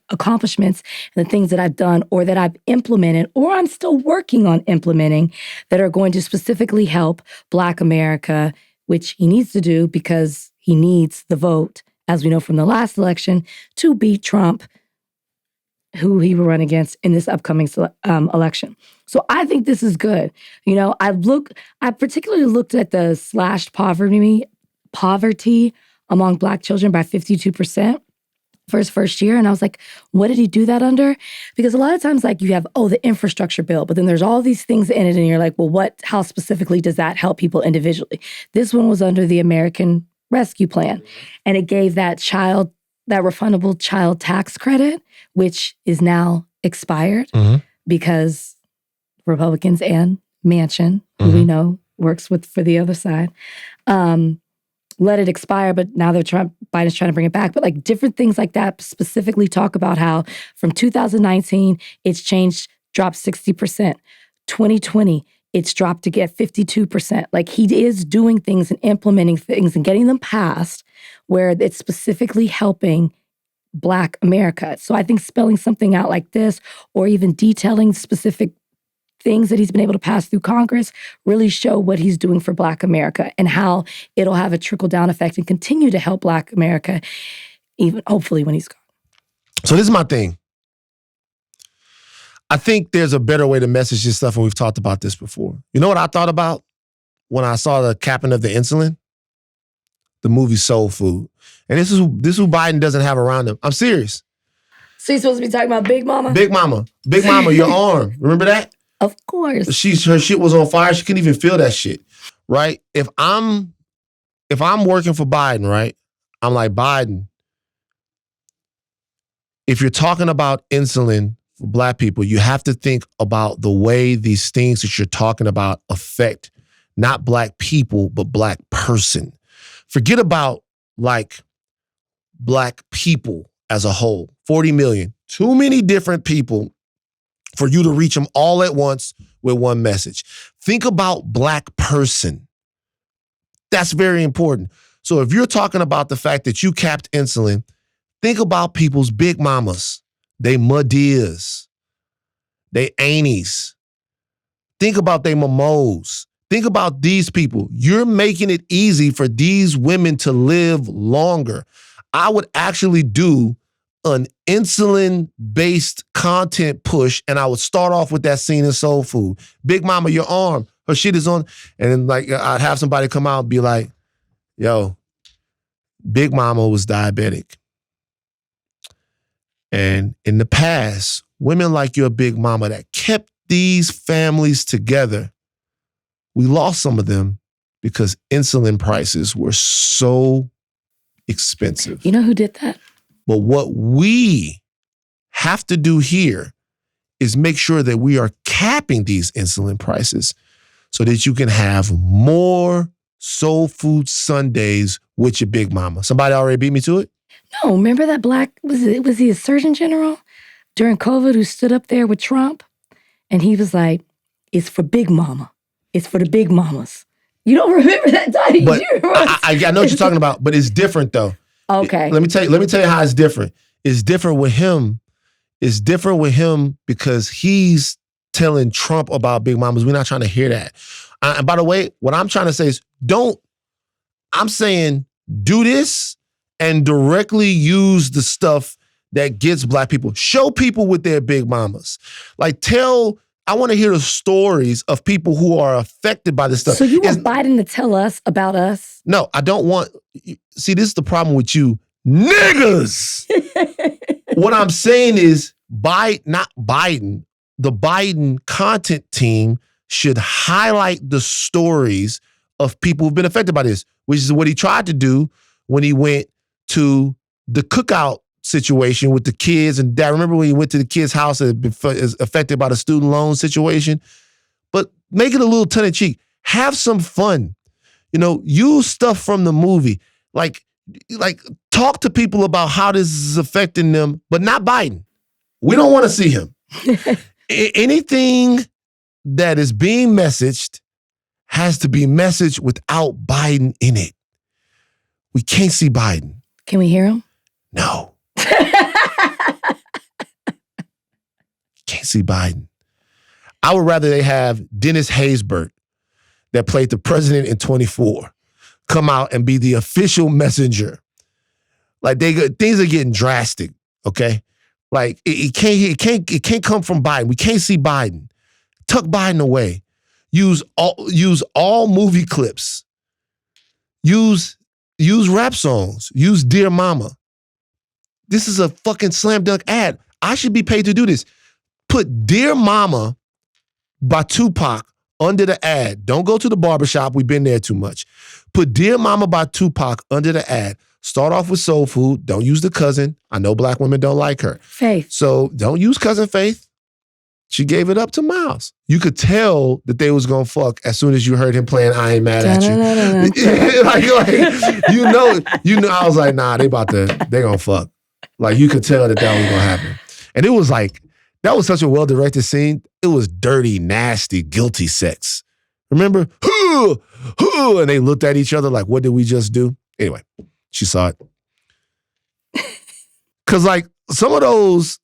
accomplishments and the things that I've done or that I've implemented or I'm still working on implementing that are going to specifically help Black America, which he needs to do because he needs the vote, as we know from the last election, to beat Trump, who he will run against in this upcoming election. So I think this is good. You know, I particularly looked at the slashed poverty among Black children by 52% for his first year. And I was like, what did he do that under? Because a lot of times, like, you have, the infrastructure bill, but then there's all these things in it, and you're like, well, how specifically does that help people individually? This one was under the American Rescue Plan, and it gave that refundable child tax credit, which is now expired because Republicans and Manchin, who we know works for the other side, let it expire, but now Biden's trying to bring it back. But like different things like that specifically talk about how from 2019, it's dropped 60%. 2020, it's dropped to get 52%. Like he is doing things and implementing things and getting them passed where it's specifically helping Black America. So I think spelling something out like this or even detailing specific things that he's been able to pass through Congress really show what he's doing for Black America and how it'll have a trickle-down effect and continue to help Black America, even hopefully when he's gone. So this is my thing. I think there's a better way to message this stuff, and we've talked about this before. You know what I thought about when I saw the capping of the insulin? The movie Soul Food. And this is who Biden doesn't have around him. I'm serious. So you're supposed to be talking about Big Mama? Big Mama, your arm. Remember that? Of course. Her shit was on fire. She couldn't even feel that shit, right? If I'm working for Biden, right? I'm like, Biden, if you're talking about insulin for Black people, you have to think about the way these things that you're talking about affect not Black people, but Black person. Forget about like Black people as a whole. 40 million. Too many different people for you to reach them all at once with one message. Think about Black person. That's very important. So if you're talking about the fact that you capped insulin, think about people's big mamas, they muddeers, they aunties. Think about they mamos. Think about these people. You're making it easy for these women to live longer. I would actually do an insulin-based content push, and I would start off with that scene in Soul Food. Big mama, your arm, her shit is on, and then like I'd have somebody come out and be like, yo, Big mama was diabetic. And in the past, women like your big mama that kept these families together, we lost some of them because insulin prices were so expensive. You know who did that? But what we have to do here is make sure that we are capping these insulin prices so that you can have more soul food Sundays with your big mama. Somebody already beat me to it? No, remember that was he a Surgeon General during COVID who stood up there with Trump? And he was like, it's for big mama. It's for the big mamas. You don't remember that, Donnie? But I know what you're talking about, but it's different though. Okay. Let me tell you how it's different. It's different with him. It's different with him because he's telling Trump about big mamas. We're not trying to hear that. And by the way, what I'm trying to say is I'm saying do this and directly use the stuff that gets Black people. Show people with their big mamas. Like I want to hear the stories of people who are affected by this stuff. So you want Biden to tell us about us? No, I don't want. See, this is the problem with you niggas. What I'm saying is not Biden, the Biden content team should highlight the stories of people who've been affected by this, which is what he tried to do when he went to the cookout situation with the kids. And Dad, remember when he went to the kid's house that had been affected by the student loan situation? But make it a little tongue-in-cheek. Have some fun. Use stuff from the movie. Like talk to people about how this is affecting them, but not Biden. We don't want to see him. Anything that is being messaged has to be messaged without Biden in it. We can't see Biden. Can we hear him? No. Can't see Biden. I would rather they have Dennis Haysbert, that played the president in 24, come out and be the official messenger. Like things are getting drastic, okay? Like it can't come from Biden. We can't see Biden. Tuck Biden away. Use all movie clips. Use rap songs. Use Dear Mama. This is a fucking slam dunk ad. I should be paid to do this. Put Dear Mama by Tupac under the ad. Don't go to the barbershop. We've been there too much. Put Dear Mama by Tupac under the ad. Start off with Soul Food. Don't use the cousin. I know Black women don't like her. Faith. So don't use cousin Faith. She gave it up to Miles. You could tell that they was gonna fuck as soon as you heard him playing I Ain't Mad at You. I was like, nah, they gonna fuck. Like you could tell that was gonna happen. And it was like, that was such a well-directed scene. It was dirty, nasty, guilty sex. Remember? And they looked at each other like, what did we just do? Anyway, she saw it. Cause like some of those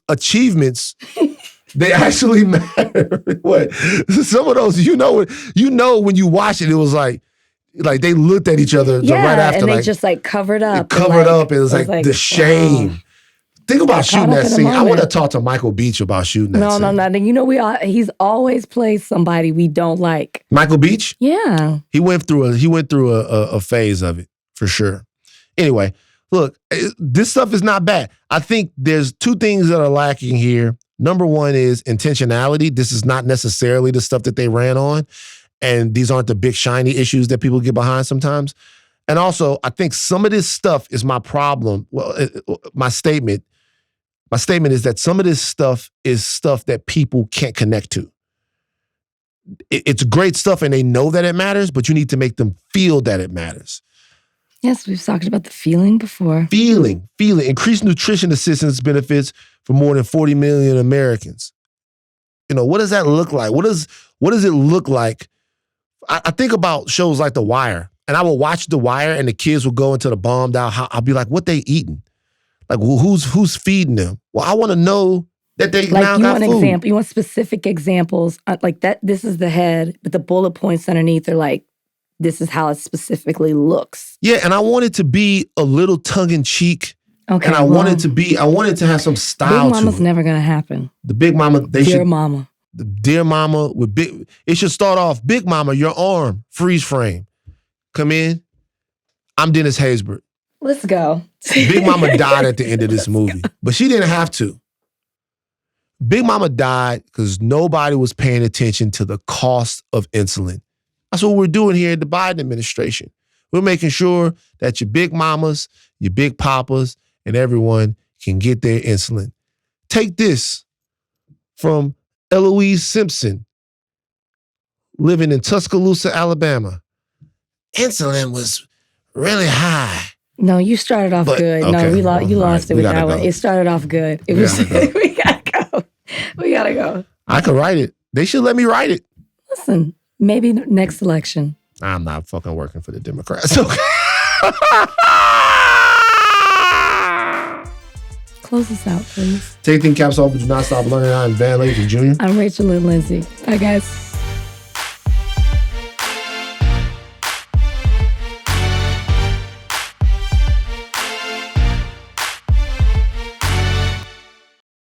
achievements, they actually matter. What? Some of those, when you watch it, it was like they looked at each other right after. And they just like covered up. It was like the shame. Think about shooting that scene. I want to talk to Michael Beach about shooting that scene. No. He's always played somebody we don't like. Michael Beach? Yeah. He went through a phase of it, for sure. Anyway, look, this stuff is not bad. I think there's two things that are lacking here. Number one is intentionality. This is not necessarily the stuff that they ran on. And these aren't the big shiny issues that people get behind sometimes. And also, I think some of this stuff is my problem. Well, my statement is that some of this stuff is stuff that people can't connect to. It's great stuff and they know that it matters, but you need to make them feel that it matters. Yes, we've talked about the feeling before. Feeling. Increased nutrition assistance benefits for more than 40 million Americans. What does that look like? What does it look like? I think about shows like The Wire, and I will watch The Wire, and the kids will go into the bombed out house. I'll be like, what they eating? Like, who's feeding them? Well, I want to know that they now got food. You want specific examples like that. This is the head, but the bullet points underneath are like, this is how it specifically looks. Yeah, and I want it to be a little tongue in cheek. Okay, and I want it to have some style. Big Mama's never gonna happen. The Big Mama, Dear Mama. The Dear Mama with big. It should start off, Big Mama, your arm, freeze frame. Come in. I'm Dennis Haysbert. Let's go. Big Mama died at the end of this movie, but she didn't have to. Big Mama died because nobody was paying attention to the cost of insulin. That's what we're doing here at the Biden administration. We're making sure that your big mamas, your big papas, and everyone can get their insulin. Take this from Eloise Simpson, living in Tuscaloosa, Alabama. Insulin was really high. No, you started off good. Okay. No, you lost it with that one. It started off good. It was. We gotta go. We gotta go. I could write it. They should let me write it. Listen, maybe next election. I'm not fucking working for the Democrats. Okay. Close us out, please. Take thin caps off, but do not stop learning. I'm Van Lathan Jr. I'm Rachel Lindsay. Bye, guys.